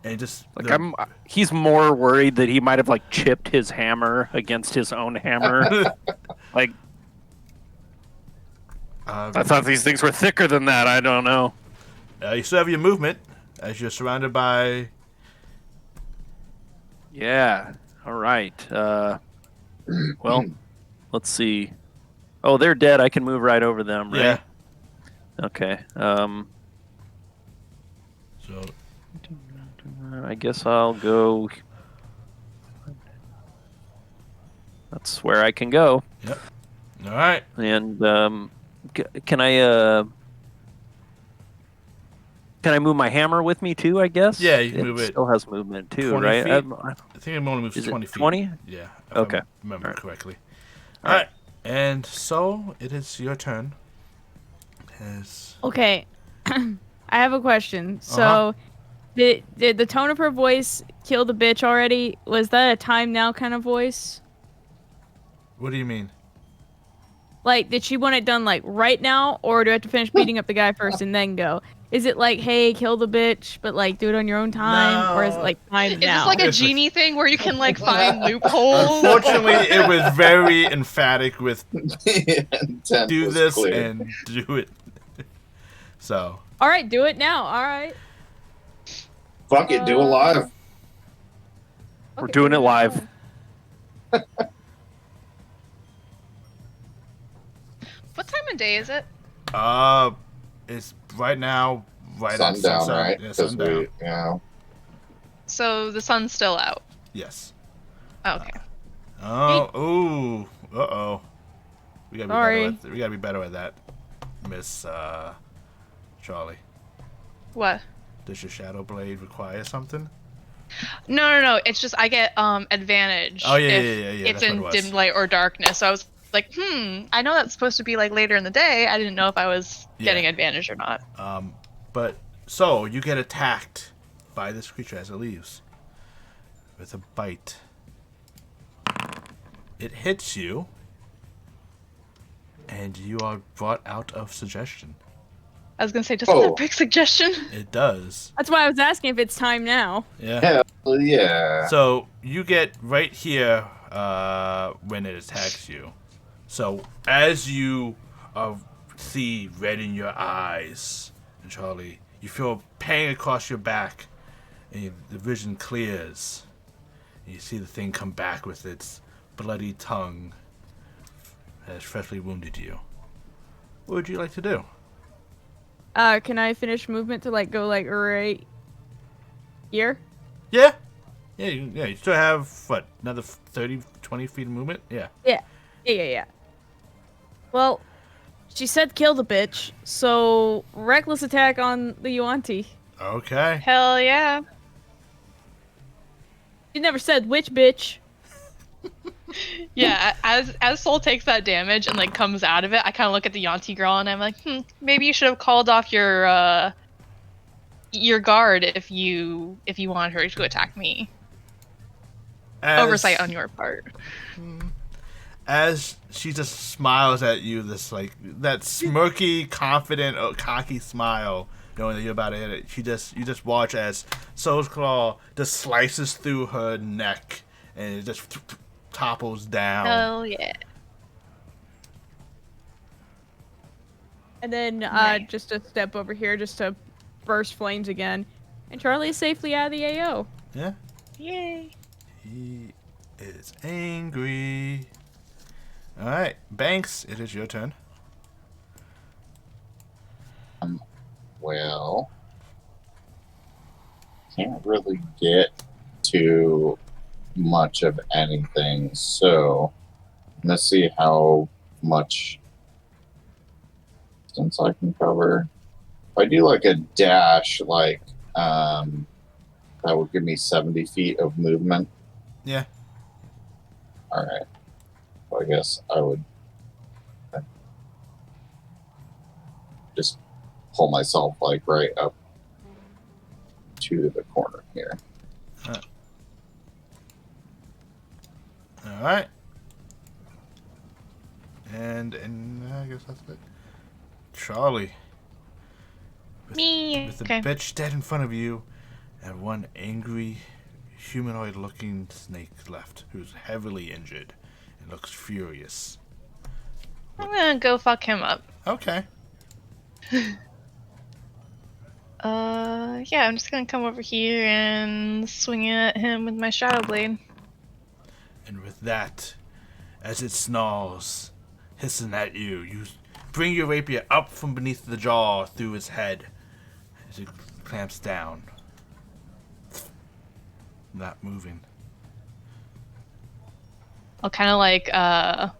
And just Like he's more worried that he might have like chipped his hammer against his own hammer. Like I thought these things were thicker than that. I don't know. You still have your movement as you're surrounded by. Yeah. All right. Well, let's see. Oh, they're dead. I can move right over them, right? Yeah. Okay. So I guess I'll go. That's where I can go. yep. All right. And can I move my hammer with me too? I guess. Yeah, you can move it Still has movement too, 20 right? feet? I think it only moves Is it 20 feet. 20? Yeah. If Okay. I remember All right. correctly. All All right. And so it is your turn. As Okay. I have a question. So, Uh-huh. did the tone of her voice kill the bitch already? Was that a time now kind of voice? what do you mean? Like, did she want it done like right now, or do I have to finish beating up the guy first and then go? Is it like, hey, kill the bitch, but like do it on your own time, or is it like time Is now? this like a It's like- genie thing where you can like find loopholes? Unfortunately, it was very emphatic with Intent do was this clear. and do it. So All right, do it now. All right. Fuck it, do it live. We're Okay, doing do it live. What time of day is it? it's right now right Sundown, on sunset. right? Yeah, 'Cause sundown. we, you know, So the sun's still out. Yes. Oh, okay. Oh, ooh, uh-oh. We gotta be Sorry. better. We gotta be better at that, Miss Charlie. What? Does your shadow blade require something? No. It's just I get advantage. Oh, yeah, if yeah. It's That's in what it was. dim light or darkness. So I was like, I know that's supposed to be like later in the day. I didn't know if I was Yeah. getting advantage or not. But so you get attacked by this creature as it leaves with a bite. It hits you, and you are brought out of suggestion. I was gonna say, does Oh. that break suggestion? It does. That's why I was asking if it's time now. Yeah. hell yeah. So you get right here when it attacks you. So as you see red in your eyes, and Charlie, you feel pain across your back, and the vision clears. And you see the thing come back with its bloody tongue that has freshly wounded you. What would you like to do? Can I finish movement to like go like right here? Yeah. You still have, what, another 30, 20 feet of movement? Yeah. Yeah. Well, she said kill the bitch, so reckless attack on the Yuanti. Okay. Hell yeah. She never said which bitch. Yeah, as Soul takes that damage and like comes out of it, I kind of look at the Yanti girl and I'm like, maybe you should have called off your guard if you want her to attack me. Oversight on your part. As she just smiles at you, this like that smirky, confident, cocky smile, knowing that you're about to hit it. You just watch as Soul's Claw just slices through her neck and it just topples down. Hell yeah. And then Nice. just a step over here just to burst flames again. And Charlie is safely out of the AO. Yeah. Yay. He is angry. All right, Banks, it is your turn. Well, can't really get to much of anything, so let's see how much distance I can cover. If I do like a dash, like that would give me 70 feet of movement. Yeah. All right. Well, I guess I would just pull myself like right up to the corner here. All right. And I guess that's it. Charlie. Me. With Okay. a bitch dead in front of you, and one angry, humanoid-looking snake left, who's heavily injured and looks furious. I'm gonna go fuck him up. Okay. Yeah, I'm just gonna come over here and swing at him with my Shadow Blade. And with that, as it snarls, hissing at you, you bring your rapier up from beneath the jaw through its head as it clamps down. Not moving. I'll kind of like,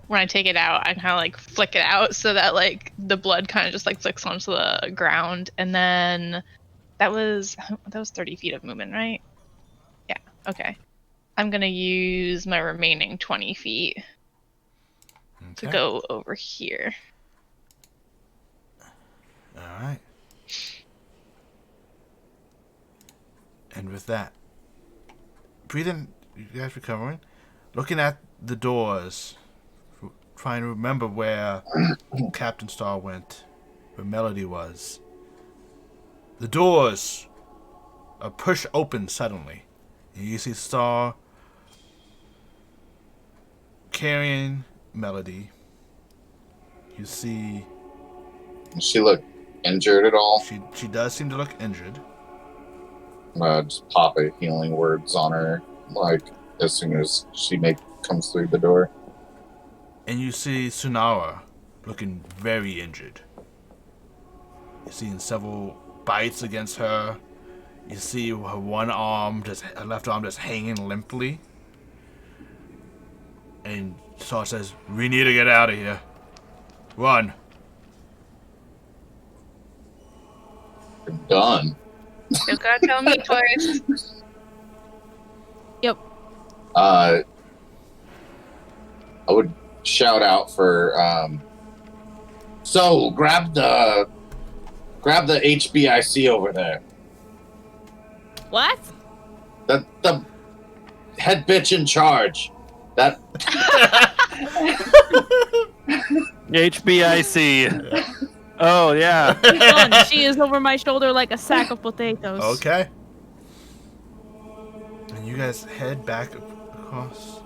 when I take it out, I kind of like flick it out so that like the blood kind of just like flicks onto the ground. And then that was 30 feet of movement, right? Yeah, okay. I'm going to use my remaining 20 feet to go over here. Alright. And with that, breathing, you guys recovering, looking at the doors, trying to remember where Captain Star went, where Melody was. The doors are pushed open suddenly. And you see Star carrying Melody. You see... Does she look injured at all? She does seem to look injured. Just pop a healing words on her, like, as soon as she comes through the door. And you see Sunara looking very injured. You're seeing several bites against her. You see her her left arm just hanging limply. And Star says, "We need to get out of here. Run." You're done. You gotta tell me twice. Yep. I would shout out for so grab the HBIC over there. What? The head bitch in charge. That HBIC. Oh, yeah. Done. She is over my shoulder like a sack of potatoes. Okay. And you guys head back across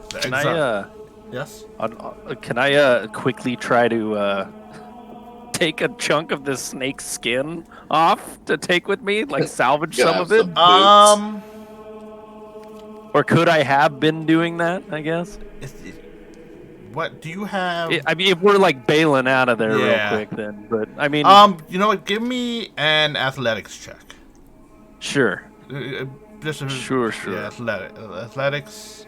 the Can Exile. Yes? Can I quickly try to take a chunk of this snake's skin off to take with me? Like salvage some of it? Or could I have been doing that, I guess? What do you have? I mean, if we're like bailing out of there Yeah. real quick, then. But I mean, you know what? Give me an athletics check. sure. Sure. Sure. Yeah, athletics.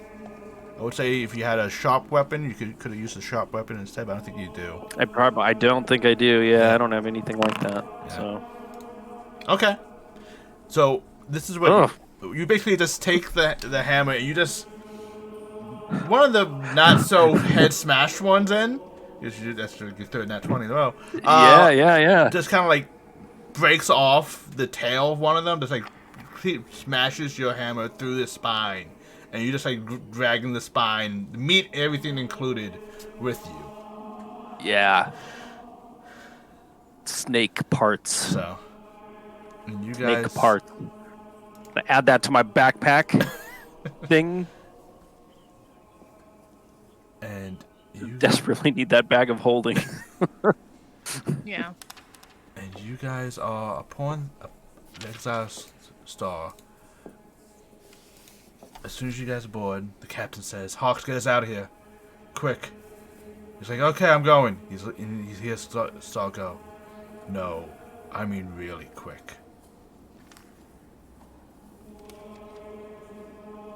I would say if you had a sharp weapon, you could have used a sharp weapon instead, but I don't think you do. I don't think I do. Yeah, I don't have anything like that. Yeah. So. Okay. So this is what you basically just take the hammer and you just one of the not so head smash ones in. That's your third nat 20 in a row. Yeah. Just kind of like breaks off the tail of one of them. Just like smashes your hammer through the spine, and you just like dragging the spine, the meat, everything included, with you. Yeah. Snake parts. So, and you Snake guys parts. I add that to my backpack thing. and you Desperately need that bag of holding. Yeah. And you guys are upon the Exile Star. As soon as you guys are board, the captain says, "Hawks, get us out of here. Quick." He's like, "Okay, I'm going." He's here, Star go. "No, I mean really quick."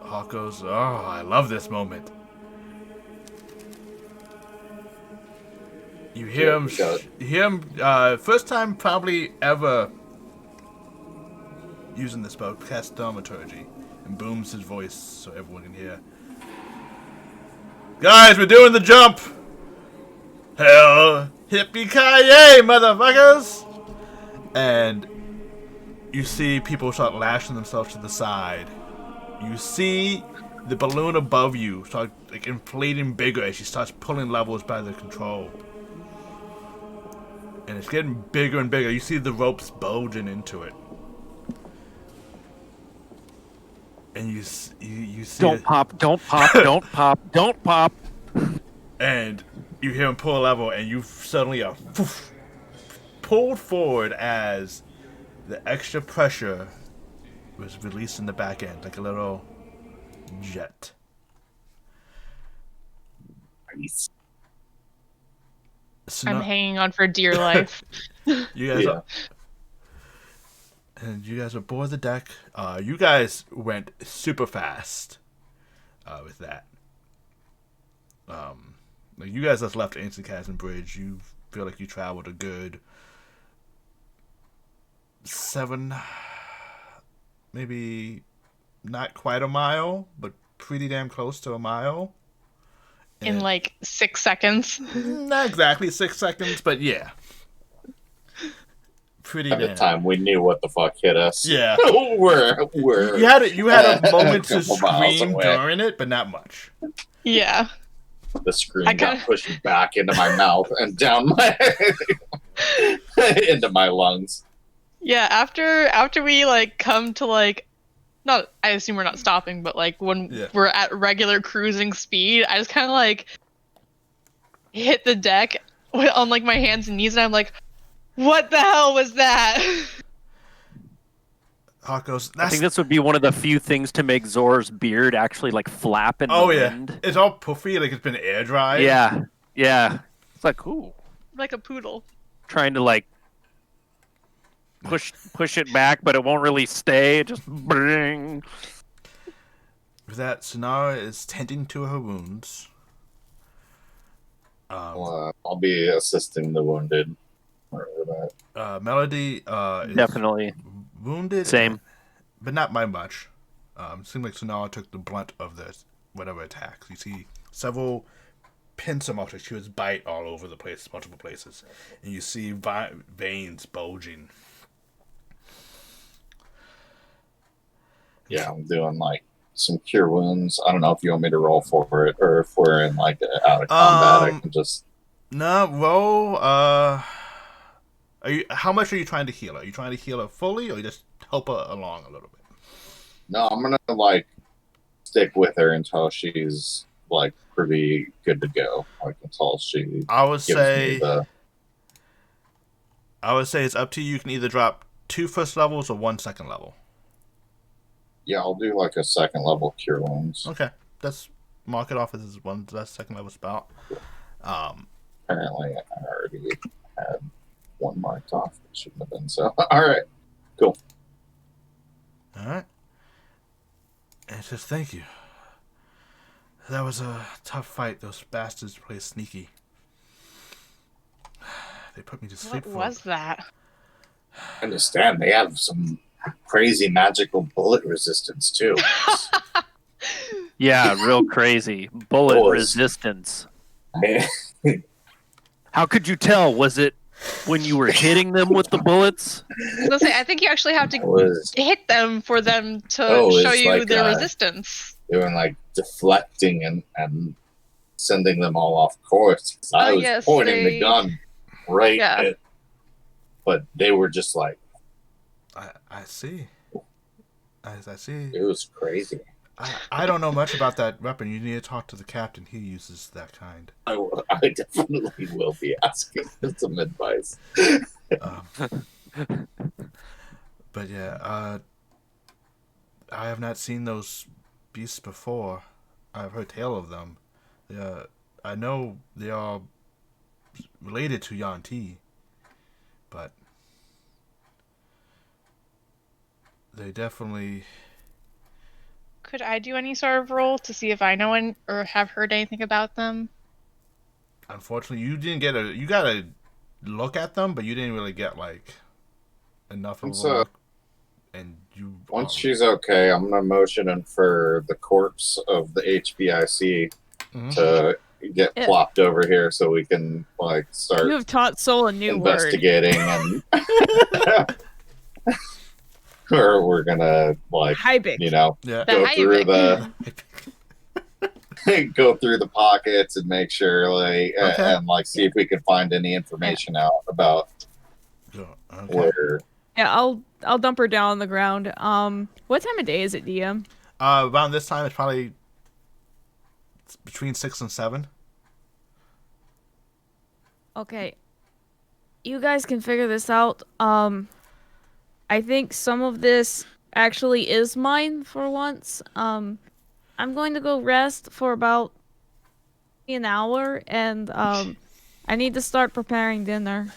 Hawk goes, "Oh, I love this moment." You hear him. First time probably ever using the spell, cast thaumaturgy, and booms his voice so everyone can hear. Guys, we're doing the jump! Hell, hippie-ki-yay, motherfuckers! And you see people start lashing themselves to the side. You see the balloon above you start like inflating bigger as she starts pulling levels by the control. And it's getting bigger and bigger. You see the ropes bulging into it. And you see Don't pop, don't pop, don't pop, don't pop. And you hear him pull a level, and you suddenly are pulled forward as the extra pressure was released in the back end, like a little jet. Nice. So I'm hanging on for dear life. You guys are, and you guys are aboard the deck. You guys went super fast with that. Like you guys just left Ancient Chasm Bridge. You feel like you traveled a good 7, maybe not quite a mile, but pretty damn close to a mile. In like 6 seconds. Not exactly 6 seconds, but yeah. Pretty At the damn. time, we knew what the fuck hit us. Yeah. we're You had a moment to couple miles scream away. during it, but not much. Yeah. The scream got kinda- pushed back into my mouth and down my into my lungs. Yeah, after we like come to like not I assume we're not stopping, but like when we're at regular cruising speed, I just kind of like hit the deck on like my hands and knees and I'm like, what the hell was that? Hawk goes, I think this would be one of the few things to make Zor's beard actually like flap in the wind. It's all puffy, like it's been air dried. Yeah. It's like, ooh. Like a poodle. Trying to like push it back, but it won't really stay. It just bring. With that, Sonara is tending to her wounds. I'll be assisting the wounded. Melody is Definitely wounded. same, but not by much. It seems like Sonara took the brunt of the whatever attacks. You see several pincer marks. She was bite all over the place, multiple places, and you see veins bulging. Yeah, I'm doing like some cure wounds. I don't know if you want me to roll for it or if we're in like out of combat. I can just roll. How much are you trying to heal her? Are you trying to heal her fully, or you just help her along a little bit? No, I'm gonna like stick with her until she's like pretty good to go. Like until she. I would say. The... I would say it's up to you. You can either drop 2 first levels or 1 second level. Yeah, I'll do like a second level cure wounds. Okay, that's mark it off as that second level spell. Apparently, I already had 1 marked off. It shouldn't have been so. All right, cool. All right. And it says thank you. That was a tough fight. Those bastards play sneaky. They put me to sleep. What was that? I understand they have some crazy magical bullet resistance too. Yeah, real crazy bullet resistance. How could you tell? Was it when you were hitting them with the bullets? I was gonna say, I think you actually have to hit them for them to show you like, their resistance. They were like deflecting and sending them all off course. I was pointing the gun right at it, but they were just like, I see. I see. It was crazy. I don't know much about that weapon. You need to talk to the captain. He uses that kind. I definitely will be asking for some advice. But yeah, I have not seen those beasts before. I've heard tale of them. I know they are related to Yanti, but they definitely. Could I do any sort of roll to see if I know or have heard anything about them? Unfortunately, you didn't get you got a look at them, but you didn't really get like enough of a look. And you. Once she's okay, I'm gonna motion in for the corpse of the HBIC to get Yeah. plopped over here so we can like start You have taught Soul a new word. investigating and or we're gonna like Hybic. Yeah. go through Hybic. go through the pockets and make sure like Okay. and like see if we can find any information out about Okay. where Yeah, I'll dump her down on the ground. What time of day is it, DM? Around this time, it's probably between 6 and 7. Okay. You guys can figure this out. I think some of this actually is mine for once. I'm going to go rest for about an hour, and I need to start preparing dinner.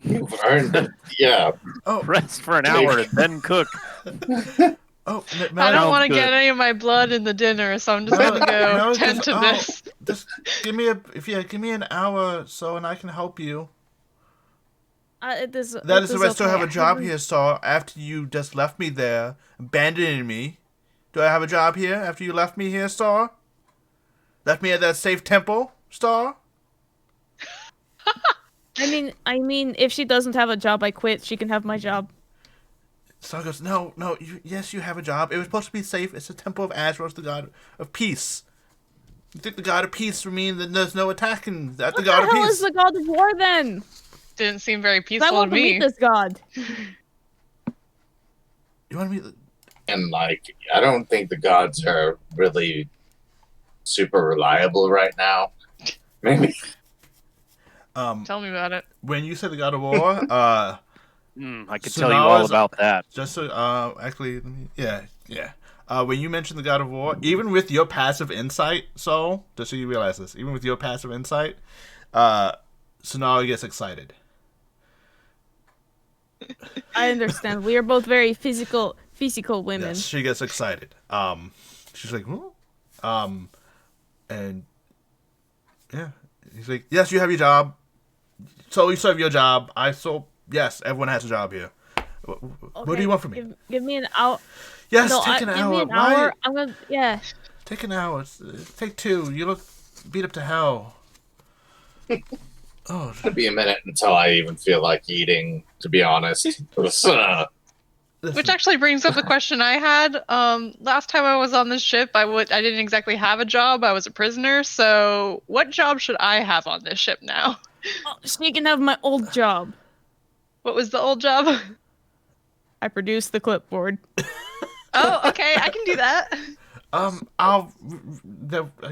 you've earned it. Yeah. Oh, Rest for an hour and then cook. oh, I don't want to good. get any of my blood in the dinner, so I'm just gonna go tend to this. Just give me give me an hour so, and I can help you. That is if I still have a job here, sir. After you just left me there, abandoning me, do I have a job here after you left me here, sir? Left me at that safe temple, sir? I mean, if she doesn't have a job, I quit. She can have my job. Star goes, no, yes, you have a job. It was supposed to be safe. It's the temple of Azros, the god of peace. You think the god of peace would mean that there's no attacking at the god of What the hell peace? is the god of war then? Didn't seem very 'Cause peaceful I want to to me. meet this god. You want to meet? And like I don't think the gods are really super reliable right now. Maybe. Tell me about it. When you said the god of war, I could tell you all about that. Just so, actually, yeah. When you mentioned the god of war, even with your passive insight, so just so you realize this, even with your passive insight, Sonara gets excited. I understand. We are both very physical women. Yes, she gets excited. She's like, "Huh?" And yeah, he's like, yes, you have your job. So you serve your job. Yes, everyone has a job here. What do you want from me? Give me an hour. Yes, No, take an give hour. me an Why? hour. I'm gonna. Yeah. Take an hour. Take 2. You look beat up to hell. Oh, It'll be a minute until I even feel like eating, to be honest. Which actually brings up the question I had. Last time I was on this ship, I didn't exactly have a job. I was a prisoner. So, what job should I have on this ship now? Oh, she can have my old job. What was the old job? I produced the clipboard. Oh, okay, I can do that.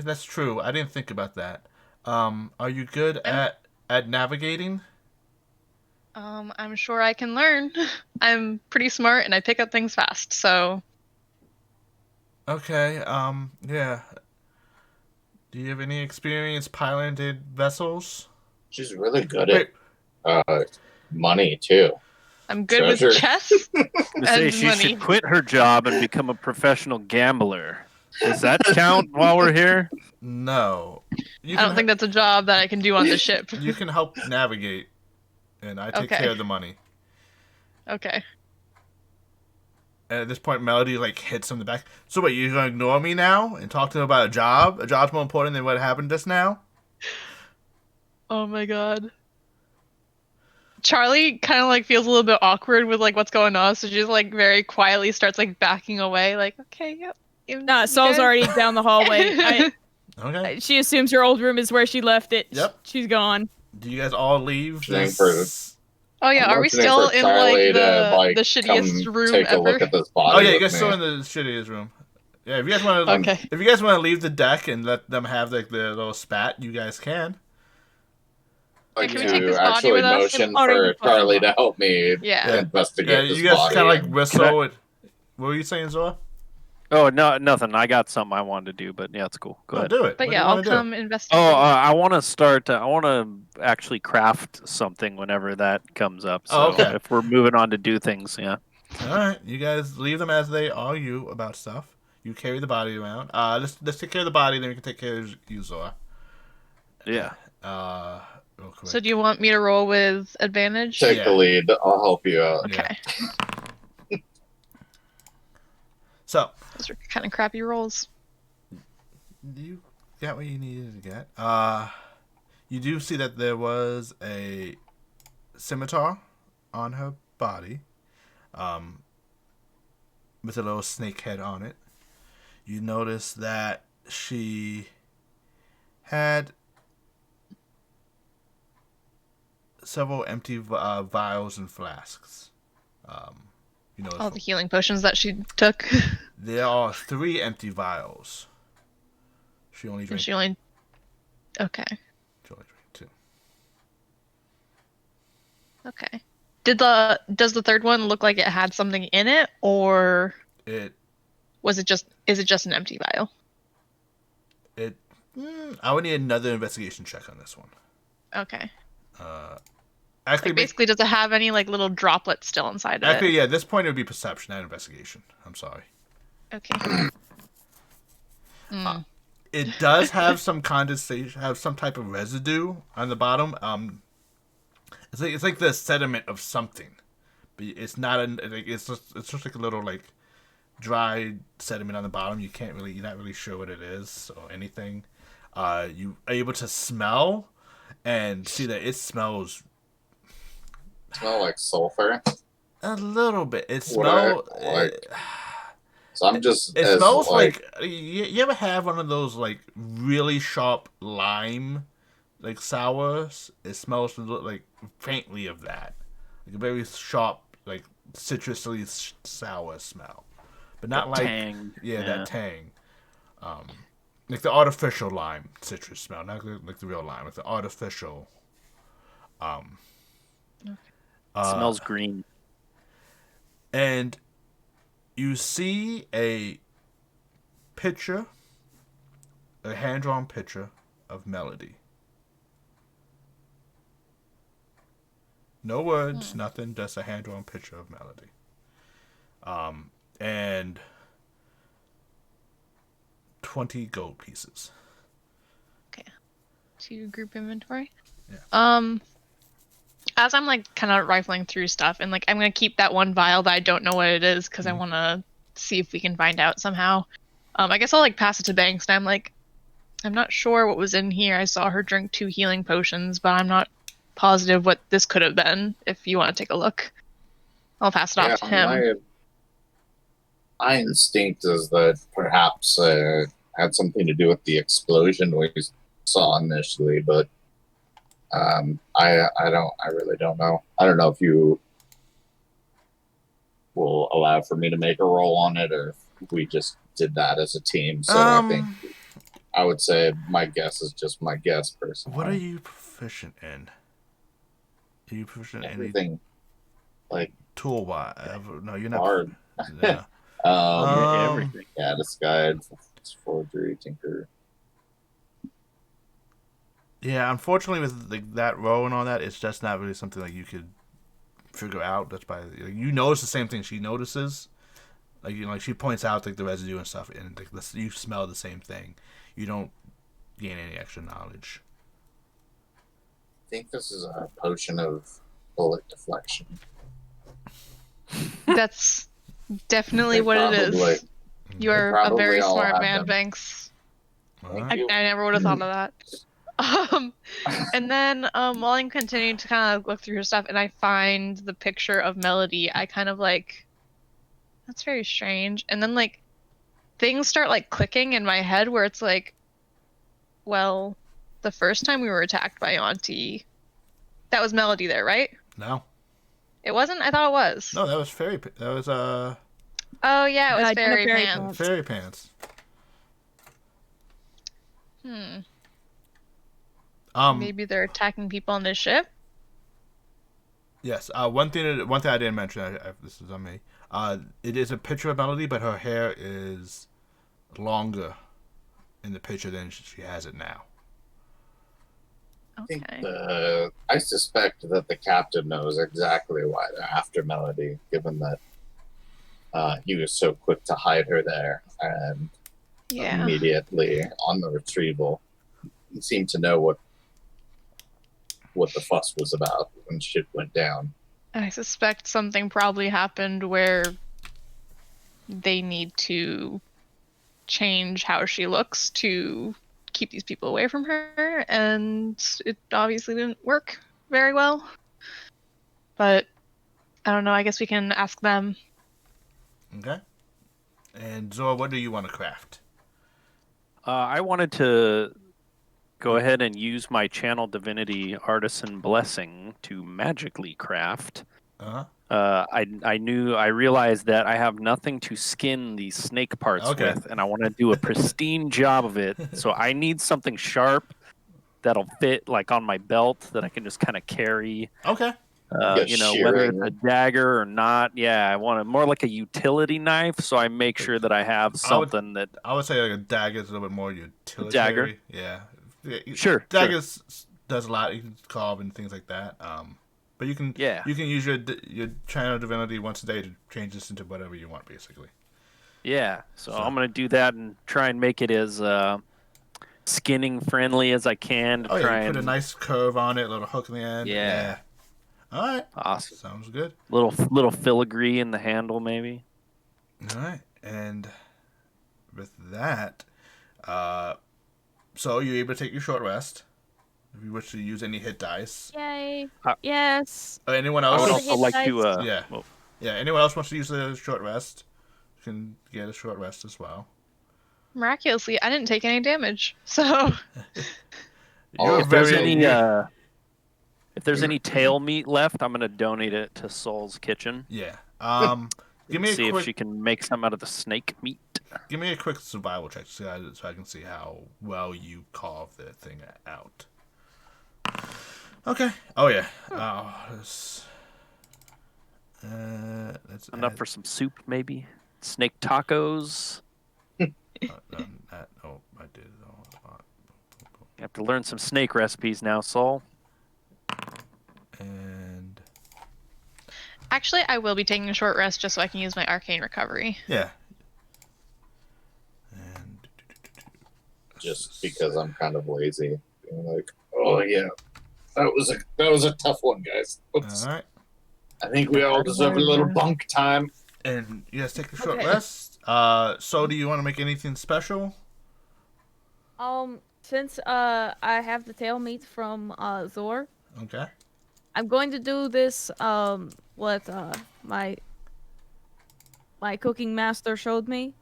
that's true. I didn't think about that. Are you good at navigating? I'm sure I can learn. I'm pretty smart and I pick up things fast, so. Okay, yeah. Do you have any experience piloted vessels? She's really good at money too. I'm good Treasure. with chess I say and she money. should quit her job and become a professional gambler. Does that count while we're here? No. I don't think that's a job that I can do on the ship. You can help navigate, and I take Okay. care of the money. Okay. And at this point, Melody hits him in the back. So wait, you're gonna ignore me now and talk to him about a job? A job's more important than what happened just now? Oh my god. Charlie kind of feels a little bit awkward with what's going on, so she's very quietly starts backing away, okay, yep. Nah, Saul's already down the hallway. Okay. She assumes her old room is where she left it. Yep. She's gone. Do you guys all leave this? Oh yeah, are we still in the shittiest room take ever? A look at this body Oh yeah, you with guys me. still in the shittiest room. Yeah, if you guys want to, Okay. if you guys want to leave the deck and let them have the little spat, you guys can. Like Can we take this to body actually with us? motion Already for Charlie to help me Yeah. investigate Yeah, this you guys body. kind of and- whistle. What were you saying, Zora? Oh, no, nothing. I got something I wanted to do, but yeah, it's cool. Go ahead. Do it. But What yeah, do you I'll wanna do? come investigate. Oh, I want to start. I want to actually craft something whenever that comes up. So Oh, okay. if we're moving on to do things, yeah. All right, you guys leave them as they argue about stuff. You carry the body around. Let's take care of the body, then we can take care of you, Zora. Yeah. Real quick. So do you want me to roll with advantage? Take the lead. I'll help you out. Okay. So, Those are kind of crappy rolls. you got what you needed to get. You do see that there was a scimitar on her body, with a little snake head on it. You notice that she had several empty vials and flasks. All the healing potions that she took. There are 3 empty vials. She only drank. Okay. She only drank 2. Okay. Does the third one look like it had something in it, or It. is it just an empty vial? I would need another investigation check on this one. Okay. Actually, Like basically, does it have any like little droplets still inside of actually, it? yeah. At this point, it would be perception, not investigation. I'm sorry. Okay. It does have some condensation, have some type of residue on the bottom. It's like the sediment of something, but it's not it's just like a little like dry sediment on the bottom. You're not really sure what it is or anything. You are able to smell and see that it smells Smell like sulfur. a little bit. It What I- smells. like- So I'm just. It as, smells like you ever have one of those like really sharp lime, like sours? It smells like faintly of that, like a very sharp, like citrusly sour smell, but not like tang. that tang, like the artificial lime citrus smell, not like the real lime, like the artificial. Smells green. And you see a picture, a hand-drawn picture of Melody. No words, nothing, just a hand-drawn picture of Melody. And 20 gold pieces. Okay. To group inventory. Yeah. As I'm like kind of rifling through stuff, and like I'm gonna keep that one vial that I don't know what it is because I want to see if we can find out somehow. I guess I'll like pass it to Banks, and I'm like, I'm not sure what was in here. I saw her drink 2 healing potions, but I'm not positive what this could have been. If you want to take a look, I'll pass it off to him. My instinct is that perhaps had something to do with the explosion we saw initially, but I really don't know. I don't know if you will allow for me to make a roll on it, or if we just did that as a team. So I think I would say my guess is just my guess, personally. What are you proficient in? Are you proficient in everything? Like tool wise? No, you're not. hard. Yeah. Everything. Yeah, Disguise, Forgery, Tinker. Yeah, unfortunately, with that row and all that, it's just not really something like you could figure out. That's by you notice the same thing she notices. Like she points out like the residue and stuff, and like you smell the same thing. You don't gain any extra knowledge. I think this is a potion of bullet deflection. That's definitely what it is. You are a very smart man, Banks. I never would have thought of that. And then while I'm continuing to kind of look through her stuff, and I find the picture of Melody, I kind of like, that's very strange. And then like things start like clicking in my head where it's like, well, the first time we were attacked by Auntie, that was Melody there, right? No. It wasn't? I thought it was. No, that was Fairy. That was Oh yeah, it was Fairy Pants. Fairy Pants. Maybe they're attacking people on this ship. Yes. One thing I didn't mention. This is on me. It is a picture of Melody, but her hair is longer in the picture than she has it now. Okay. I suspect that the captain knows exactly why they're after Melody, given that he was so quick to hide her there, and immediately on the retrieval, he seemed to know what the fuss was about when shit went down. I suspect something probably happened where they need to change how she looks to keep these people away from her, and it obviously didn't work very well. But I don't know, I guess we can ask them. Okay. And Zora, what do you want to craft? I wanted to go ahead and use my channel divinity artisan blessing to magically craft. Uh-huh. I realized that I have nothing to skin these snake parts Okay. with, and I want to do a pristine job of it. So I need something sharp that'll fit like on my belt that I can just kind of carry. Okay. Whether shearing. it's a dagger or not. Yeah, I want it more like a utility knife, so I make sure that I have something that. I would say like a dagger is a little bit more utilitarian. Dagger? Yeah. Sure. Daggers does a lot. You can carve and things like that. But you can use your channel divinity once a day to change this into whatever you want, basically. Yeah, so I'm gonna do that and try and make it as skinning friendly as I can. To try and put a nice curve on it, a little hook in the end. Yeah. All right. Awesome. Sounds good. Little filigree in the handle, maybe. All right, and with that, so you're able to take your short rest. If you wish to use any hit dice. Yay! Yes. Anyone I else? would the also hit like dice. to. Yeah. Well, Yeah. Anyone else wants to use a short rest? You can get a short rest as well. Miraculously, I didn't take any damage, so You're if there's very- if there's any tail meat left, I'm gonna donate it to Soul's Kitchen. Yeah. Give me See a if quick. she can make some out of the snake meat. Give me a quick survival check so I can see how well you carve the thing out. Okay. Oh yeah. That's Enough for some soup, maybe. Snake tacos. I did it all. You have to learn some snake recipes now, Soul. And actually, I will be taking a short rest just so I can use my arcane recovery. yeah. And Just because I'm kind of lazy. Being like, oh yeah, that was a tough one, guys. Oops. All right. I think we all deserve a little bunk time. And you guys take a short Okay. rest. So do you want to make anything special? Since I have the tail meat from Zor, Okay. I'm going to do this what my cooking master showed me.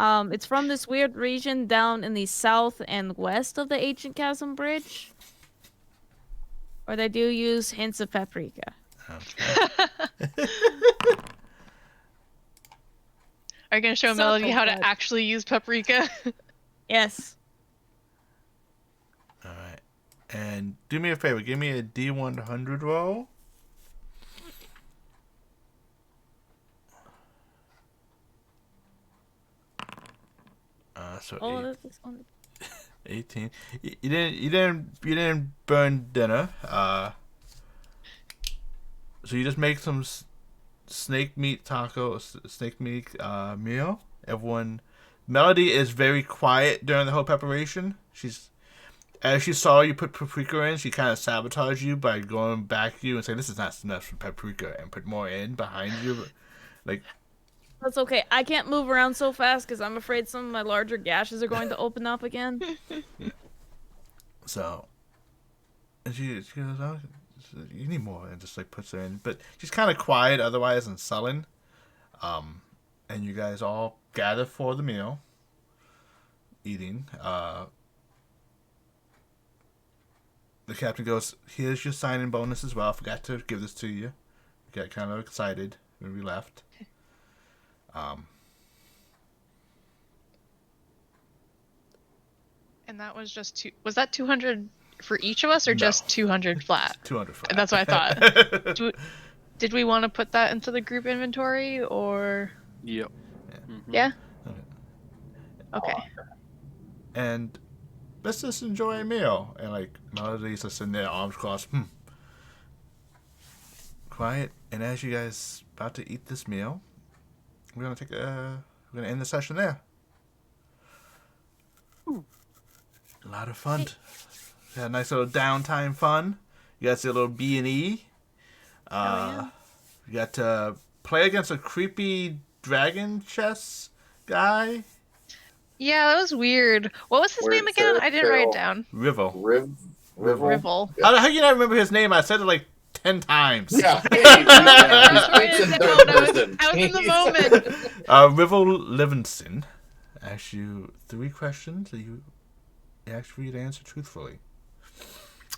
It's from this weird region down in the south and west of the ancient chasm bridge, where they do use hints of paprika. Okay. Are you going to show So Melody how good. to actually use paprika? Yes. All right. And do me a favor. Give me a D100 roll. So Oh, eight, this one. 18. You didn't burn dinner. So you just make some snake meat taco, snake meat meal. Melody is very quiet during the whole preparation. As she saw you put paprika in, she kind of sabotaged you by going back to you and saying, "This is not enough for paprika," and put more in behind you. Like, That's okay. I can't move around so fast because I'm afraid some of my larger gashes are going to open up again. so. And she goes, "Oh, you need more," and just like puts her in. But she's kind of quiet otherwise and sullen. And you guys all gather for the meal. Eating. The captain goes, "Here's your sign-in bonus as well. I forgot to give this to you." We got kind of excited when we left. And that was just was that 200 for each of us or No. just 200 flat? 200 flat. That's what I thought. Did we want to put that into the group inventory or? Yep. Yeah. Okay. Okay. And let's just enjoy a meal. And like Melody's just sitting there, arms crossed. Quiet. And as you guys about to eat this meal, we're gonna end the session there. A lot of fun. We had a nice little downtime fun. You guys did a little B&E. Yeah. You got to play against a creepy dragon chess guy. Yeah, that was weird. What was his Weird name again? I didn't write it down. Rivel. Rivel. How you not remember his name? I said it like 10 times. Yeah. Sorry, He's in I third was person. in the moment. Rivel Livingston asked you 3 questions that you asked for you to answer truthfully.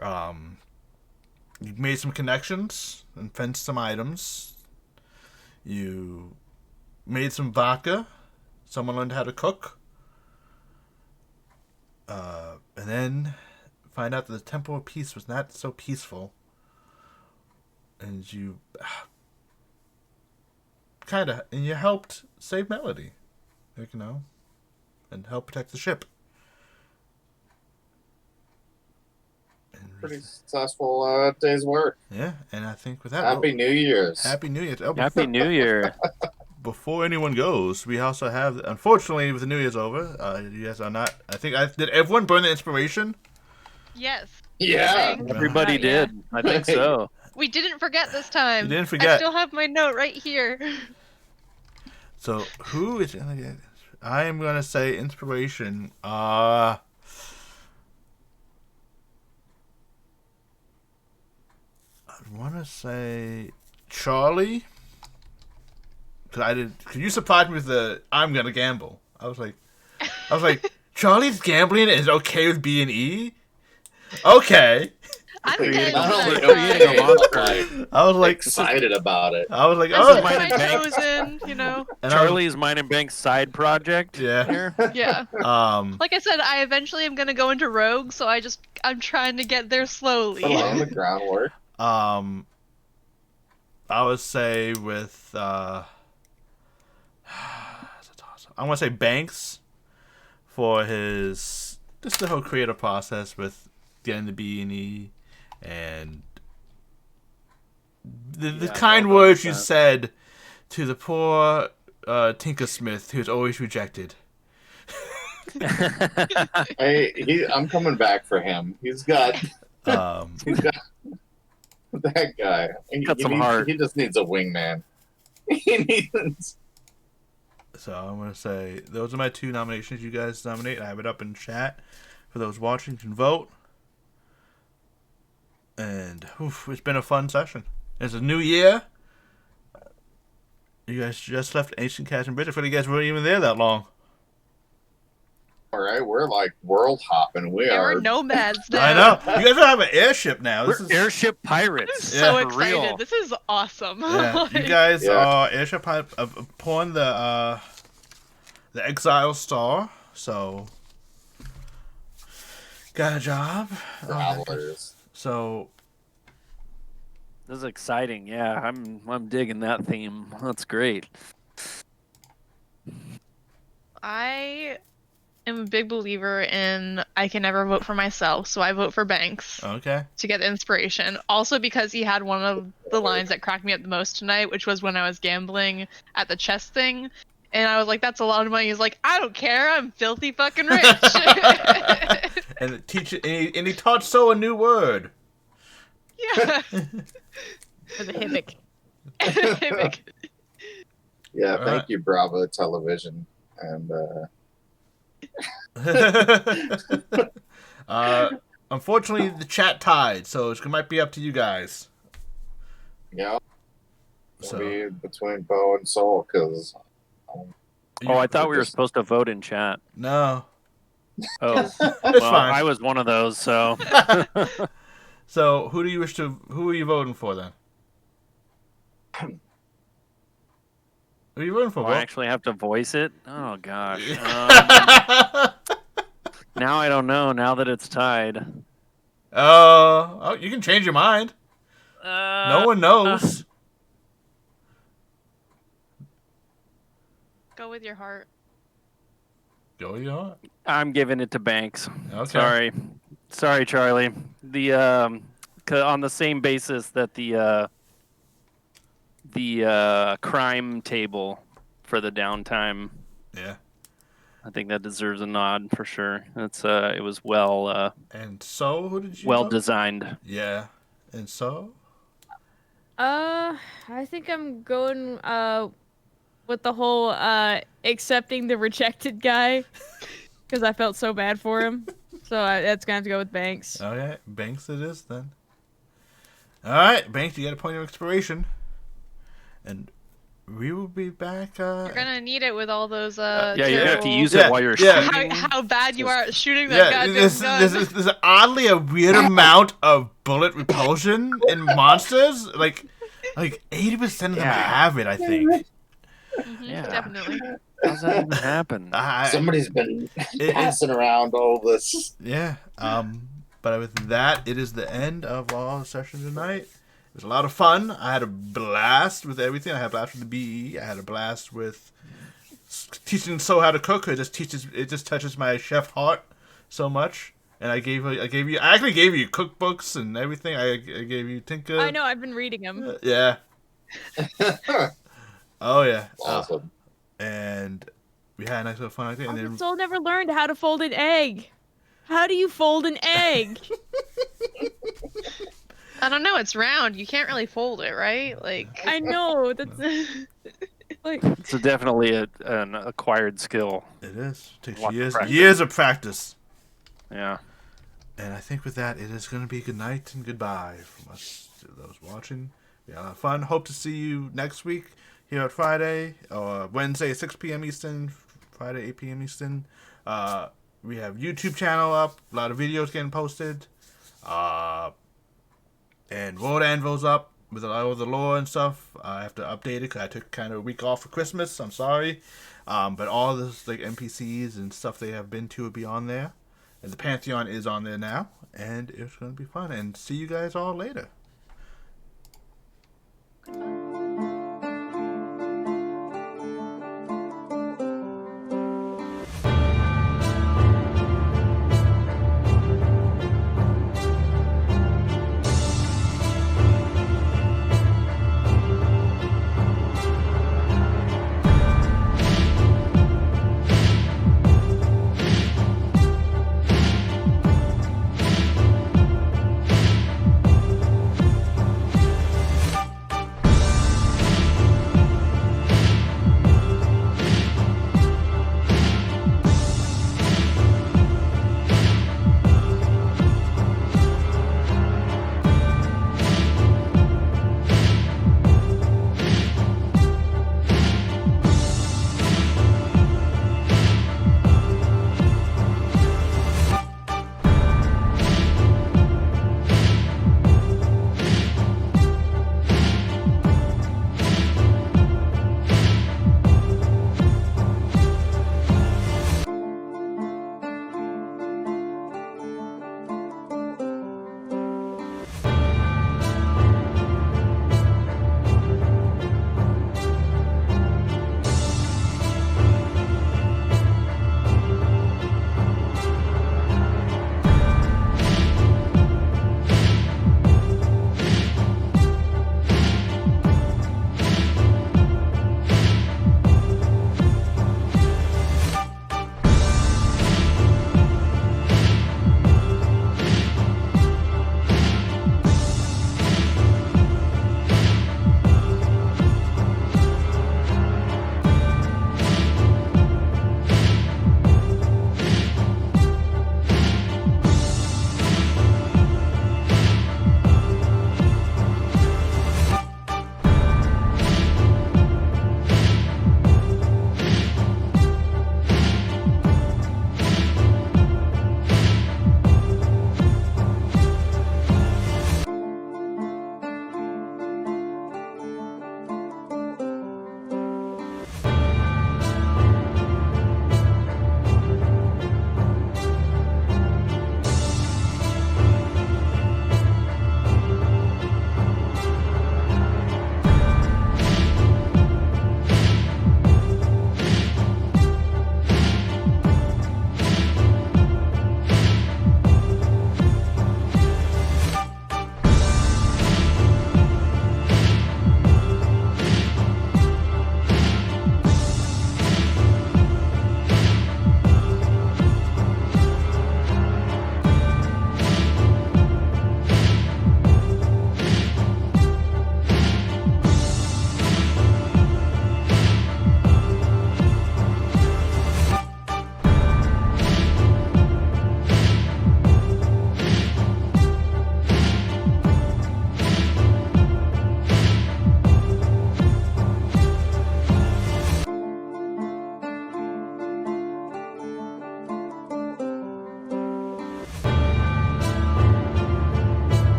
You made some connections and fenced some items. You made some vodka. Someone learned how to cook. And then find out that the Temple of Peace was not so peaceful. And you and you helped save Melody. You know, and help protect the ship. Pretty successful day's work. Yeah, and I think with that, Happy New Year's. Happy New Year. Oh, Happy New Year. Before anyone goes, we also have, unfortunately, with the New Year's over, you guys are not, did everyone burn the inspiration? Yes. Yeah. Everybody did. I think so. We didn't forget this time. You didn't forget. I still have my note right here. So, who is going to get, I am going to say inspiration, I want to say Charlie. Because you supplied me with the I'm gonna gamble. I was like, Charlie's gambling is okay with B&E? Okay. I'm Creating Not only creating a okay, monster. but, like, I was like excited about it. I was like, This oh. is Mine my and Bank. chosen, you know. And I was- Charlie's Mine and Bank's side project. Yeah. Here. Yeah. Like I said, I eventually am gonna go into Rogue, so I'm trying to get there slowly. Laying the groundwork. I would say with I'm gonna say Banks for his just the whole creative process with getting the B&E and the kind words you said to the poor Tinkersmith who's always rejected. I'm coming back for him. He's got that guy. Got some heart. He just needs a wingman. He needs. So I'm gonna say those are my 2 nominations. You guys nominate. I have it up in chat for those watching. You can vote. And it's been a fun session. It's a new year. You guys just left Ancient Cash and Bridge. I thought you guys weren't even there that long. All right, we're like world hopping. We're nomads now. I know. You guys don't have an airship now. We're airship pirates. So Yeah. For excited. real. This is awesome. Yeah, you guys are airship upon the Exile star. So got a job. Travelers. So This is exciting. Yeah, I'm digging that theme. That's great. I am a big believer in I can never vote for myself, so I vote for Banks okay. to get the inspiration. Also because he had one of the lines that cracked me up the most tonight, which was when I was gambling at the chess thing. And I was like, that's a lot of money. He's like, I don't care. I'm filthy fucking rich. And he taught So a new word. Yeah. For the Hibbick. Yeah, All thank right. you, Bravo Television. And Unfortunately, the chat tied, so it might be up to you guys. yeah, So be between Bo and Soul because Oh, I thought we were supposed to vote in chat. No, Oh, it's well, fine. I was one of those, so So who are you voting for then? Who are you voting for? I Will? actually have to voice it. Oh gosh. Now I don't know. Now that it's tied. Oh, you can change your mind. No one knows. Go with your heart. Go with your heart. I'm giving it to Banks. Okay. Sorry, Charlie. The on the same basis that the crime table for the downtime. Yeah. I think that deserves a nod for sure. It's it was well And so, who did you? well vote? designed. Yeah. And so. I think I'm going with with the whole accepting the rejected guy because I felt so bad for him. So that's gonna have to go with Banks. Okay, Banks it is then. All right, Banks, you got a point of expiration, and we will be back. You're gonna need it with all those yeah, you have to terrible- use it while you're shooting. how bad you are at shooting that goddamn gun. There's oddly a weird amount of bullet repulsion in monsters. Like 80% of them have it, I think. Yeah. Definitely. How's that even happen? Somebody's been passing around all this. Yeah. But with that, it is the end of our session tonight. It was a lot of fun. I had a blast with everything. I had a blast with the BE. I had a blast with teaching So how to cook. It just touches my chef heart so much. And I actually gave you cookbooks and everything. I gave you Tinka. I know, I've been reading them. Yeah. Oh yeah. Awesome. And we had a nice little fun, I think. And then Soul never learned how to fold an egg. How do you fold an egg? I don't know. It's round. You can't really fold it, right? Like I know that's like It's definitely an acquired skill. it is. It takes Lot of practice. years of practice. Yeah. And I think with that, it is going to be good night and goodbye from us to those watching. We had a lot of fun. Hope to see you next week here at Friday or Wednesday at 6 p.m. Eastern, Friday 8 p.m. Eastern. We have YouTube channel up, a lot of videos getting posted. And World Anvil's up with a lot of the lore and stuff. I have to update it because I took kind of a week off for Christmas. I'm sorry. But all this like NPCs and stuff they have been to will be on there. And the Pantheon is on there now. And it's going to be fun. And see you guys all later.